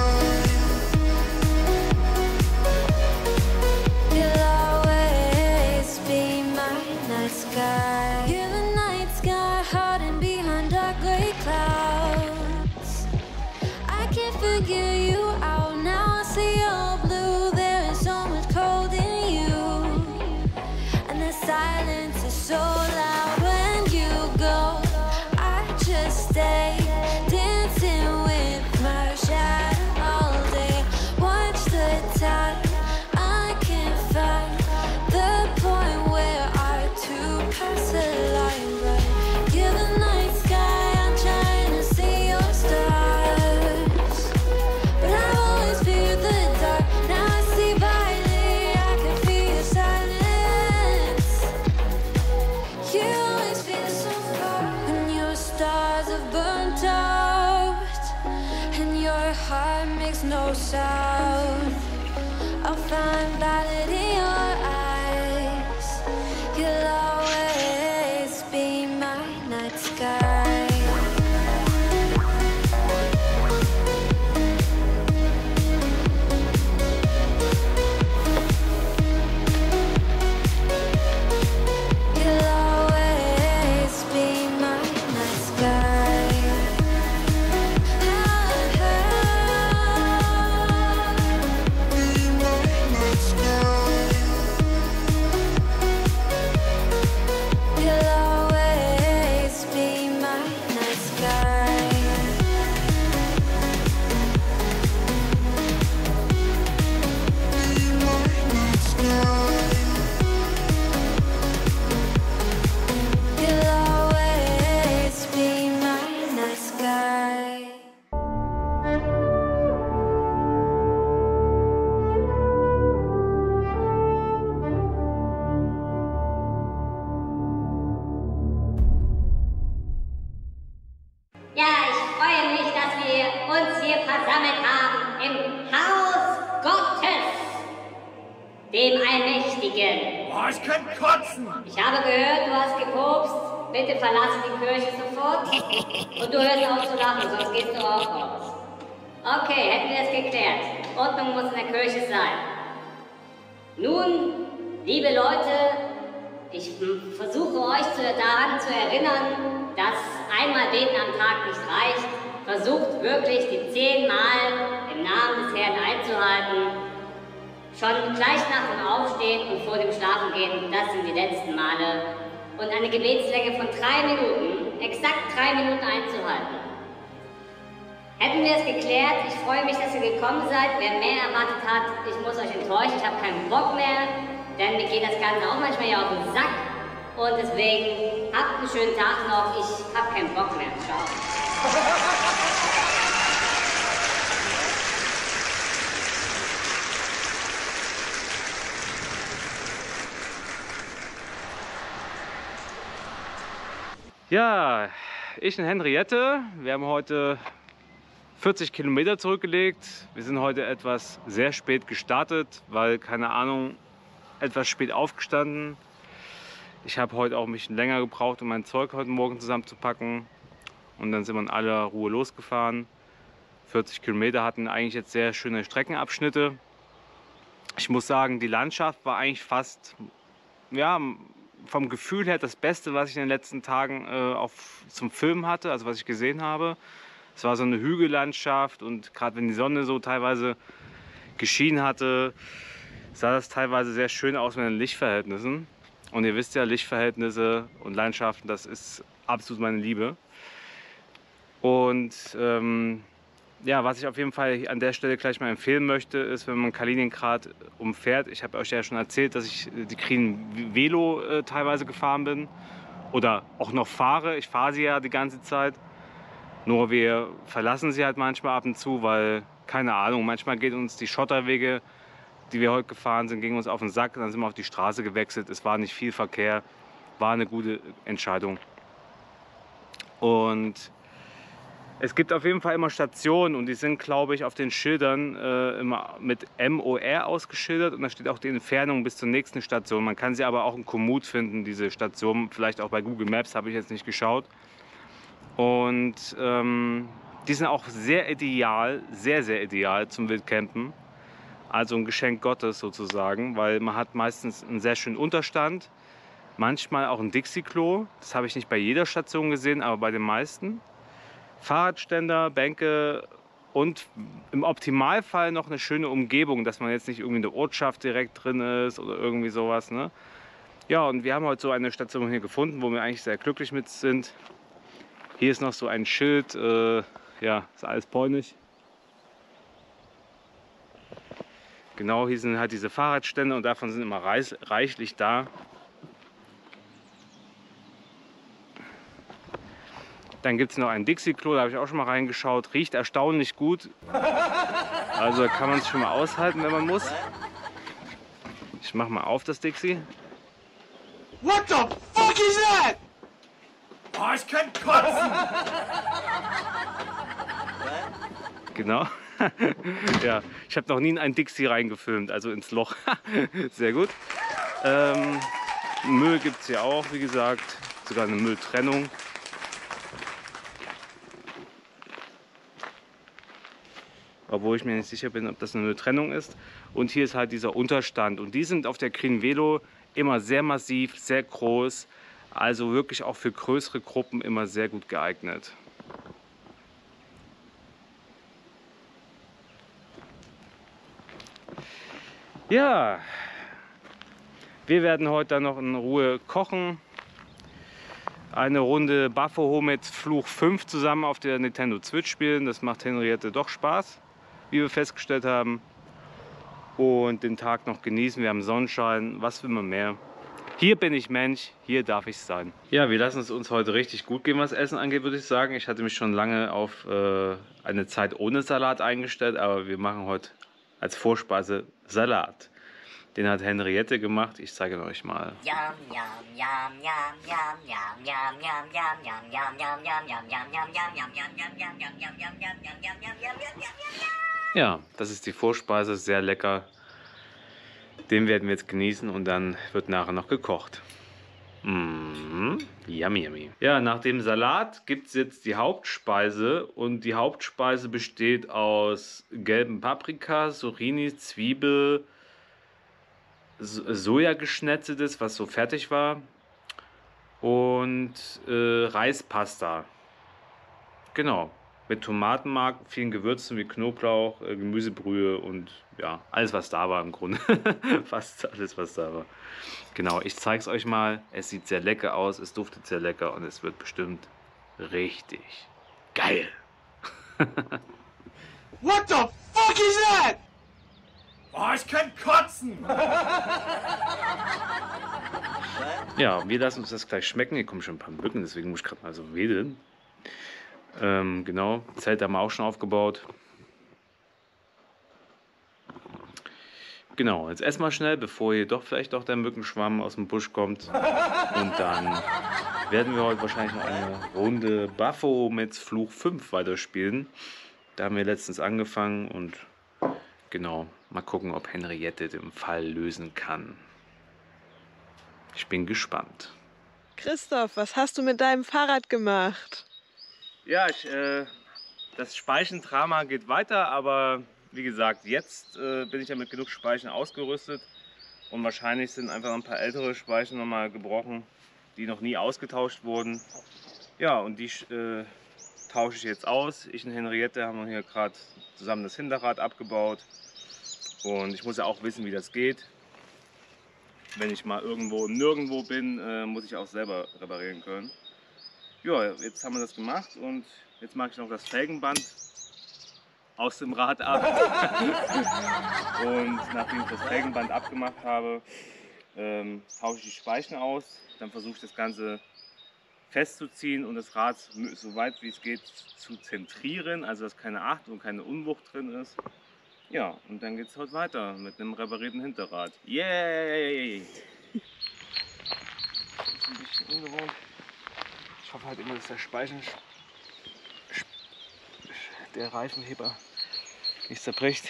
You'll always be my night sky. You're the night sky hiding behind dark gray clouds. I can't figure you out now. I see your blue. There is so much cold in you, and the silence is so loud when you go. I just stay dancing with my shadow all day. Watch the time. I can't find the point where our two paths align. But you're the night sky. I'm trying to see your stars, but I've always feared the dark. Now I see violet. I can feel your silence. You always feel so far when your stars have burnt out and your heart makes no sound. I'll find violet in your eyes. You'll always be my night sky. You'll always be my night sky. Be my night sky. You'll always be my night sky. Be my night sky. You'll always be my night sky. Ja, ich freue mich, dass wir uns hier versammelt haben im Haus Gottes, dem Allmächtigen. Boah, ich könnte kotzen! Ich habe gehört, du hast gepopst. Bitte verlasse die Kirche sofort. Und du hörst auf zu lachen, sonst gehst du auch raus. Okay, hätten wir es geklärt. Ordnung muss in der Kirche sein. Nun, liebe Leute, ich versuche euch daran zu erinnern, dass einmal beten am Tag nicht reicht. Versucht wirklich die 10 Mal im Namen des Herrn einzuhalten. Schon gleich nach dem Aufstehen und vor dem Schlafengehen, das sind die letzten Male. Und eine Gebetslänge von 3 Minuten, exakt 3 Minuten einzuhalten. Hätten wir es geklärt, ich freue mich, dass ihr gekommen seid. Wer mehr erwartet hat, ich muss euch enttäuschen, ich habe keinen Bock mehr. Denn mir geht das Ganze auch manchmal ja auf den Sack. Und deswegen habt einen schönen Tag noch. Ich habe keinen Bock mehr. Ciao. Ja, ich und Henriette, wir haben heute 40 Kilometer zurückgelegt. Wir sind heute etwas sehr spät gestartet, weil, keine Ahnung, etwas spät aufgestanden. Ich habe heute auch ein bisschen länger gebraucht, um mein Zeug heute Morgen zusammenzupacken. Und dann sind wir in aller Ruhe losgefahren. 40 Kilometer, hatten eigentlich jetzt sehr schöne Streckenabschnitte. Ich muss sagen, die Landschaft war eigentlich fast, ja, vom Gefühl her das Beste, was ich in den letzten Tagen zum Film hatte, also was ich gesehen habe. Es war so eine Hügellandschaft und gerade wenn die Sonne so teilweise geschienen hatte, sah das teilweise sehr schön aus mit den Lichtverhältnissen. Und ihr wisst ja, Lichtverhältnisse und Landschaften, das ist absolut meine Liebe. Und ja, was ich auf jeden Fall an der Stelle gleich mal empfehlen möchte, ist, wenn man Kaliningrad umfährt. Ich habe euch ja schon erzählt, dass ich die Krin Velo teilweise gefahren bin oder auch noch fahre. Ich fahre sie ja die ganze Zeit. Nur wir verlassen sie halt manchmal ab und zu, weil, keine Ahnung, manchmal geht uns die Schotterwege, die wir heute gefahren sind, gingen uns auf den Sack. Dann sind wir auf die Straße gewechselt. Es war nicht viel Verkehr. War eine gute Entscheidung. Und es gibt auf jeden Fall immer Stationen und die sind, glaube ich, auf den Schildern immer mit MOR ausgeschildert. Und da steht auch die Entfernung bis zur nächsten Station. Man kann sie aber auch in Komoot finden, diese Station. Vielleicht auch bei Google Maps, habe ich jetzt nicht geschaut. Und die sind auch sehr ideal, sehr, sehr ideal zum Wildcampen. Also ein Geschenk Gottes sozusagen, weil man hat meistens einen sehr schönen Unterstand. Manchmal auch ein Dixie-Klo. Das habe ich nicht bei jeder Station gesehen, aber bei den meisten. Fahrradständer, Bänke und im Optimalfall noch eine schöne Umgebung, dass man jetzt nicht irgendwie in der Ortschaft direkt drin ist oder irgendwie sowas. Ne? Ja, und wir haben heute so eine Station hier gefunden, wo wir eigentlich sehr glücklich mit sind. Hier ist noch so ein Schild, ja, ist alles polnisch. Genau, hier sind halt diese Fahrradstände und davon sind immer reichlich da. Dann gibt es noch ein Dixie-Klo, da habe ich auch schon mal reingeschaut. Riecht erstaunlich gut. Also kann man es schon mal aushalten, wenn man muss. Ich mache mal auf das Dixie. What the fuck is that? Oh, ich kann kotzen! Genau. Ja, ich habe noch nie in ein Dixie reingefilmt, also ins Loch. Sehr gut. Müll gibt es hier auch, wie gesagt. Sogar eine Mülltrennung. Obwohl ich mir nicht sicher bin, ob das eine Mülltrennung ist. Und hier ist halt dieser Unterstand. Und die sind auf der Krin Velo immer sehr massiv, sehr groß. Also wirklich auch für größere Gruppen immer sehr gut geeignet. Ja, wir werden heute dann noch in Ruhe kochen. Eine Runde Baphomets Fluch 5 zusammen auf der Nintendo Switch spielen. Das macht Henriette doch Spaß, wie wir festgestellt haben. Und den Tag noch genießen. Wir haben Sonnenschein. Was will man mehr? Hier bin ich Mensch, hier darf ich sein. Ja, wir lassen es uns heute richtig gut gehen, was Essen angeht, würde ich sagen. Ich hatte mich schon lange auf eine Zeit ohne Salat eingestellt, aber wir machen heute als Vorspeise Salat. Den hat Henriette gemacht. Ich zeige ihn euch mal. Ja, das ist die Vorspeise, sehr lecker. Den werden wir jetzt genießen und dann wird nachher noch gekocht. Yummy, yummy. Ja, nach dem Salat gibt es jetzt die Hauptspeise und die Hauptspeise besteht aus gelben Paprika, Zucchini, Zwiebel, Sojageschnetzeltes, was so fertig war und Reispasta. Genau, mit Tomatenmark, vielen Gewürzen wie Knoblauch, Gemüsebrühe und ja, alles was da war im Grunde. Fast alles was da war. Genau, ich zeige es euch mal. Es sieht sehr lecker aus, es duftet sehr lecker und es wird bestimmt richtig geil. What the fuck is that? Oh, ich kann kotzen! Ja, wir lassen uns das gleich schmecken. Hier kommen schon ein paar Mücken, deswegen muss ich gerade mal so wedeln. Genau, Zelt haben wir auch schon aufgebaut. Genau, jetzt erstmal schnell, bevor hier doch vielleicht doch der Mückenschwamm aus dem Busch kommt. Und dann werden wir heute wahrscheinlich noch eine Runde Baphomets Fluch 5 weiterspielen. Da haben wir letztens angefangen und genau, mal gucken, ob Henriette den Fall lösen kann. Ich bin gespannt. Christoph, was hast du mit deinem Fahrrad gemacht? Ja, ich Das Speichendrama geht weiter, aber wie gesagt, jetzt bin ich ja mit genug Speichen ausgerüstet und wahrscheinlich sind einfach ein paar ältere Speichen nochmal gebrochen, die noch nie ausgetauscht wurden. Ja, und die tausche ich jetzt aus. Ich und Henriette haben hier gerade zusammen das Hinterrad abgebaut und ich muss ja auch wissen, wie das geht. Wenn ich mal irgendwo nirgendwo bin, muss ich auch selber reparieren können. Ja, jetzt haben wir das gemacht und jetzt mache ich noch das Felgenband aus dem Rad ab. Und nachdem ich das Felgenband abgemacht habe, tausche ich die Speichen aus. Dann versuche ich das Ganze festzuziehen und das Rad so weit wie es geht zu zentrieren, also dass keine Acht und keine Unwucht drin ist. Ja, und dann geht es heute weiter mit einem reparierten Hinterrad. Yay! Das ist ein bisschen ungewohnt. Ich hoffe halt immer, dass der Reifenheber nicht zerbricht.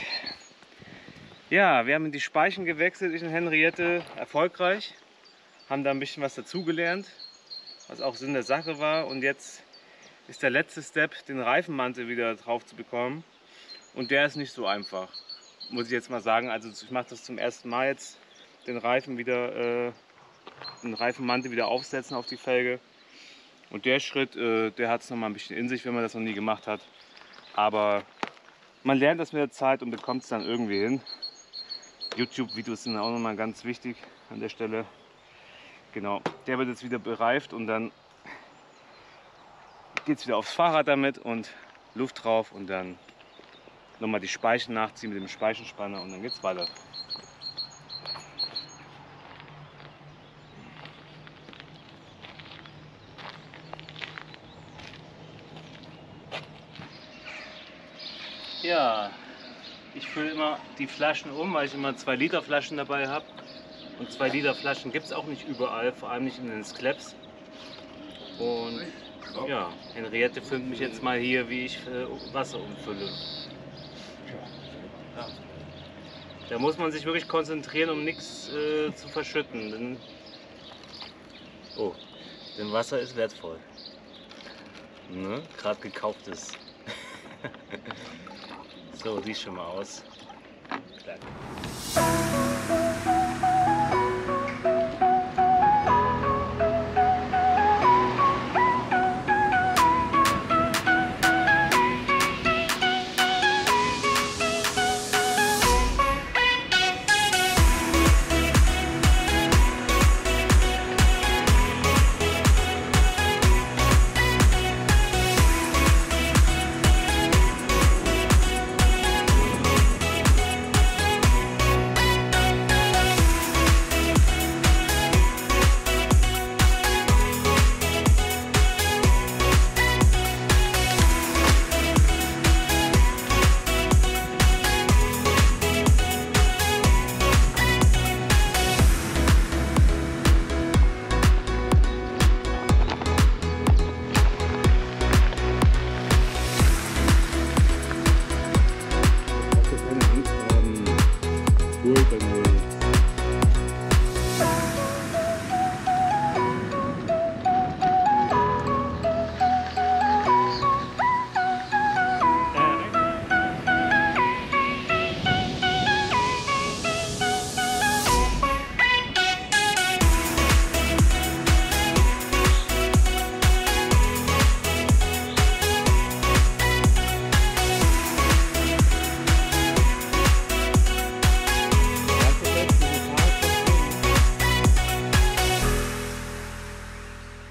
Ja, wir haben die Speichen gewechselt, ich und Henriette, erfolgreich. Haben da ein bisschen was dazugelernt, was auch Sinn der Sache war. Und jetzt ist der letzte Step, den Reifenmantel wieder drauf zu bekommen. Und der ist nicht so einfach, muss ich jetzt mal sagen. Also ich mache das zum ersten Mal jetzt, den Reifenmantel wieder aufsetzen auf die Felge. Und der Schritt, der hat es noch mal ein bisschen in sich, wenn man das noch nie gemacht hat. Aber man lernt das mit der Zeit und bekommt es dann irgendwie hin. YouTube-Videos sind auch noch mal ganz wichtig an der Stelle. Genau, der wird jetzt wieder bereift und dann geht es wieder aufs Fahrrad damit und Luft drauf und dann nochmal die Speichen nachziehen mit dem Speichenspanner und dann geht es weiter. Ja, ich fülle immer die Flaschen um, weil ich immer 2 Liter Flaschen dabei habe. Und 2 Liter Flaschen gibt es auch nicht überall, vor allem nicht in den Skleps. Und ja, Henriette filmt mich jetzt mal hier, wie ich Wasser umfülle. Ja. Da muss man sich wirklich konzentrieren, um nichts zu verschütten. Denn Wasser ist wertvoll. Ne? Gerade gekauftes. So sieht schon mal aus. Klar.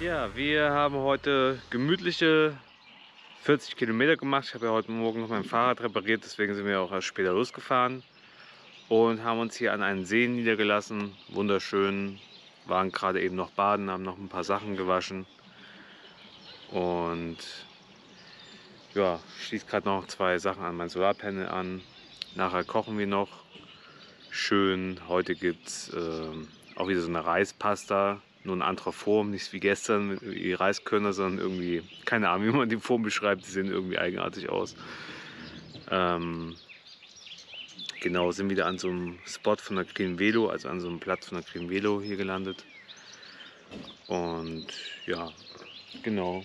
Ja, wir haben heute gemütliche 40 Kilometer gemacht. Ich habe ja heute Morgen noch mein Fahrrad repariert, deswegen sind wir auch erst später losgefahren und haben uns hier an einen See niedergelassen. Wunderschön, waren gerade eben noch baden, haben noch ein paar Sachen gewaschen und ja, schließt gerade noch 2 Sachen an mein Solarpanel an. Nachher kochen wir noch schön. Heute gibt es auch wieder so eine Reispasta. Nur in anderer Form, nicht wie gestern, wie Reiskörner, sondern irgendwie, keine Ahnung, wie man die Form beschreibt, die sehen irgendwie eigenartig aus. Genau, sind wieder an so einem Spot von der Green Velo, also an so einem Platz von der Green Velo hier gelandet. Und ja, genau.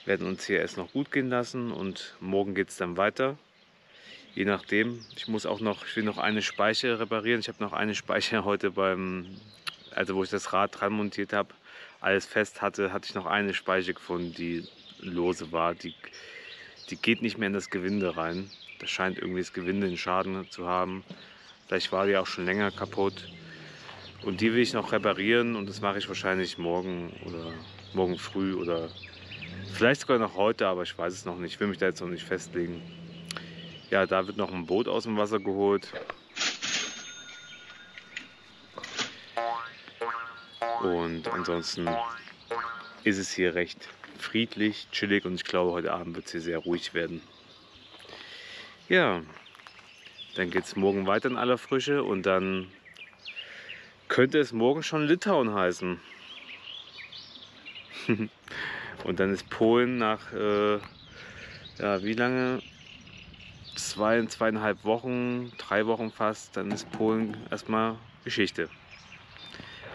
werden uns hier erst noch gut gehen lassen und morgen geht es dann weiter. Je nachdem. Ich will noch eine Speiche reparieren. Ich habe noch eine Speiche heute wo ich das Rad dran montiert habe, alles fest hatte ich noch eine Speiche gefunden, die lose war. Die geht nicht mehr in das Gewinde rein. Das scheint irgendwie das Gewinde einen Schaden zu haben. Vielleicht war die auch schon länger kaputt. Und die will ich noch reparieren und das mache ich wahrscheinlich morgen oder morgen früh oder vielleicht sogar noch heute, aber ich weiß es noch nicht. Ich will mich da jetzt noch nicht festlegen. Ja, da wird noch ein Boot aus dem Wasser geholt. Und ansonsten ist es hier recht friedlich, chillig und ich glaube, heute Abend wird es hier sehr ruhig werden. Ja, dann geht es morgen weiter in aller Frische und dann könnte es morgen schon Litauen heißen. Und dann ist Polen nach, wie lange? 2,5 Wochen, 3 Wochen fast, dann ist Polen erstmal Geschichte.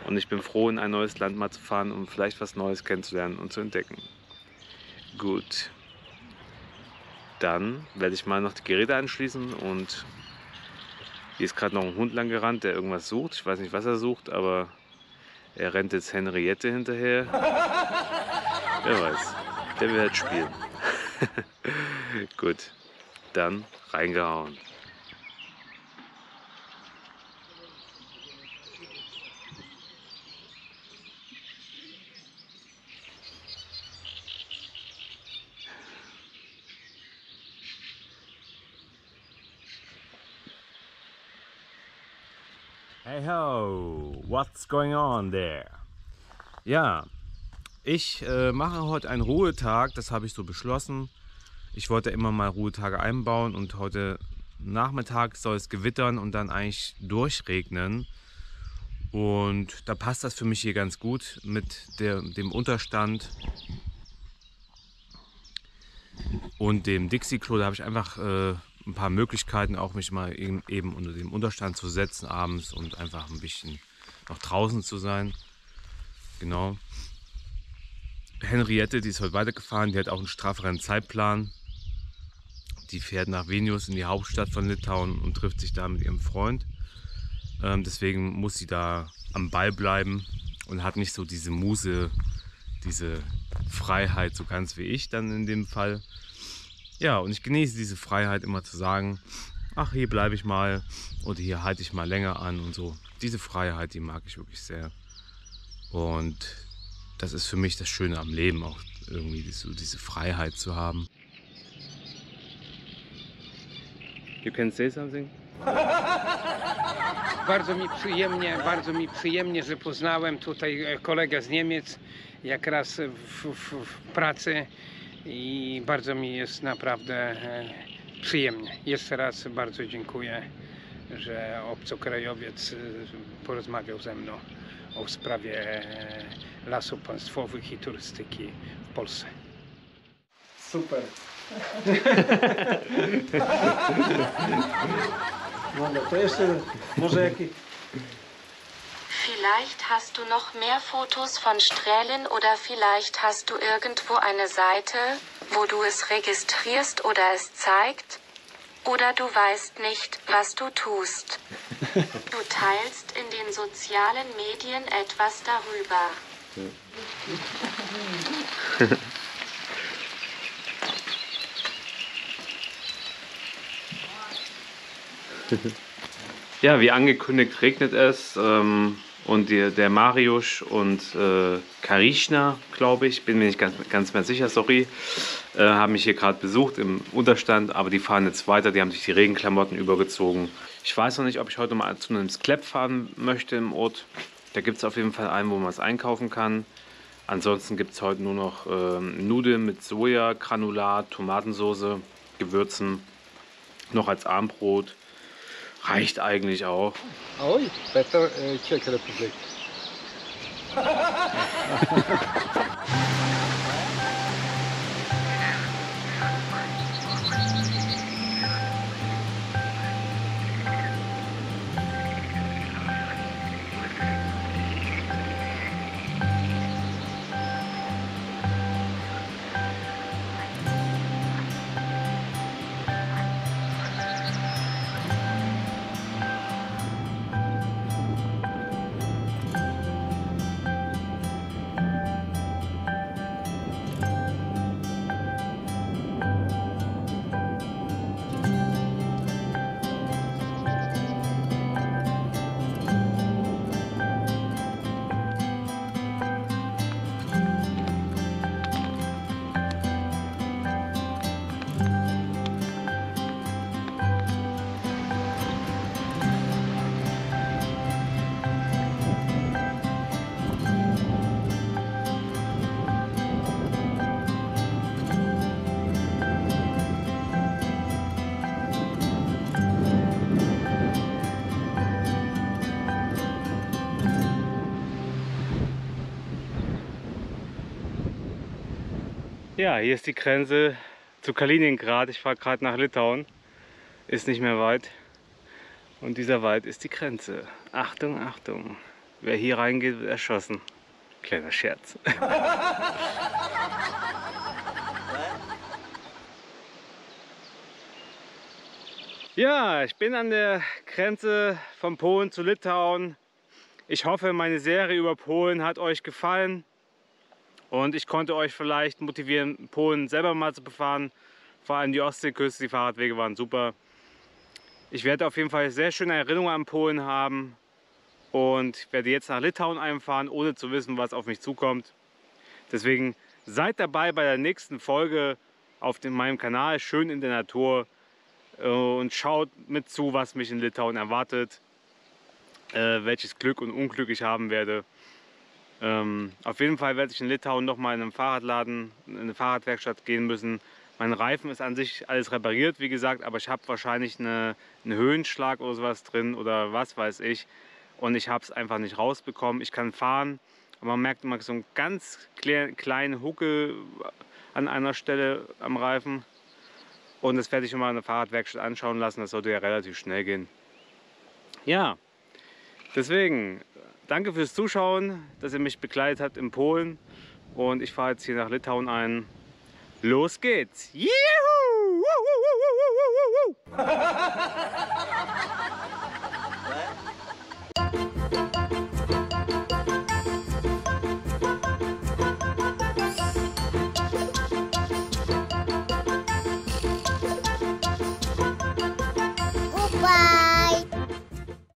Und ich bin froh, in ein neues Land mal zu fahren, um vielleicht was Neues kennenzulernen und zu entdecken. Gut. Dann werde ich mal noch die Geräte anschließen und hier ist gerade noch ein Hund lang gerannt, der irgendwas sucht. Ich weiß nicht, was er sucht, aber er rennt jetzt Henriette hinterher. Wer weiß, der will halt spielen. Gut, dann reingehauen. Hey ho, what's going on there? Ja, ich mache heute einen Ruhetag, das habe ich so beschlossen. Ich wollte immer mal Ruhetage einbauen und heute Nachmittag soll es gewittern und dann eigentlich durchregnen. Und da passt das für mich hier ganz gut mit dem Unterstand und dem Dixie-Klo. Da habe ich einfach ein paar Möglichkeiten, auch mich mal eben unter dem Unterstand zu setzen abends und einfach ein bisschen noch draußen zu sein. Genau. Henriette, die ist heute weitergefahren, die hat auch einen strafferen Zeitplan. Die fährt nach Vilnius in die Hauptstadt von Litauen und trifft sich da mit ihrem Freund. Deswegen muss sie da am Ball bleiben und hat nicht so diese Muse, diese Freiheit so ganz wie ich dann in dem Fall. Ja, und ich genieße diese Freiheit immer zu sagen, ach, hier bleibe ich mal oder hier halte ich mal länger an und so. Diese Freiheit, die mag ich wirklich sehr. Und das ist für mich das Schöne am Leben, auch irgendwie diese Freiheit zu haben. You can say something? Bardzo mi przyjemnie, że poznałem tutaj kolegę z Niemiec, jak raz w pracy i bardzo mi jest naprawdę przyjemnie. Jeszcze raz bardzo dziękuję, że obcokrajowiec porozmawiał ze mną o sprawie lasów państwowych i turystyki w Polsce. Super. To jeszcze może jakiś... Vielleicht hast du noch mehr Fotos von Strählen oder vielleicht hast du irgendwo eine Seite, wo du es registrierst oder es zeigt. Oder du weißt nicht, was du tust. Du teilst in den sozialen Medien etwas darüber. Ja, wie angekündigt regnet es und der Mariusz und Karishna, glaube ich, bin mir nicht ganz mehr sicher, sorry, haben mich hier gerade besucht im Unterstand, aber die fahren jetzt weiter, die haben sich die Regenklamotten übergezogen. Ich weiß noch nicht, ob ich heute mal zu einem Sklep fahren möchte im Ort. Da gibt es auf jeden Fall einen, wo man es einkaufen kann. Ansonsten gibt es heute nur noch Nudeln mit Soja, Granulat, Tomatensauce, Gewürzen, noch als Armbrot. Reicht eigentlich auch. Oj, better check Republic. Ja, hier ist die Grenze zu Kaliningrad. Ich fahre gerade nach Litauen. Ist nicht mehr weit. Und dieser Wald ist die Grenze. Achtung, Achtung. Wer hier reingeht, wird erschossen. Kleiner Scherz. Ja, ich bin an der Grenze von Polen zu Litauen. Ich hoffe, meine Serie über Polen hat euch gefallen. Und ich konnte euch vielleicht motivieren, Polen selber mal zu befahren. Vor allem die Ostseeküste, die Fahrradwege waren super. Ich werde auf jeden Fall sehr schöne Erinnerungen an Polen haben. Und werde jetzt nach Litauen einfahren, ohne zu wissen, was auf mich zukommt. Deswegen seid dabei bei der nächsten Folge auf meinem Kanal, schön in der Natur. Und schaut mit zu, was mich in Litauen erwartet. Welches Glück und Unglück ich haben werde. Auf jeden Fall werde ich in Litauen nochmal in einen Fahrradladen, in eine Fahrradwerkstatt gehen müssen. Mein Reifen ist an sich alles repariert, wie gesagt, aber ich habe wahrscheinlich einen Höhenschlag oder sowas drin oder was weiß ich. Und ich habe es einfach nicht rausbekommen. Ich kann fahren, aber man merkt immer so einen ganz kleinen Huckel an einer Stelle am Reifen. Und das werde ich immer in der Fahrradwerkstatt anschauen lassen. Das sollte ja relativ schnell gehen. Ja, deswegen danke fürs Zuschauen, dass ihr mich begleitet habt in Polen. Und ich fahre jetzt hier nach Litauen ein. Los geht's! Juhu!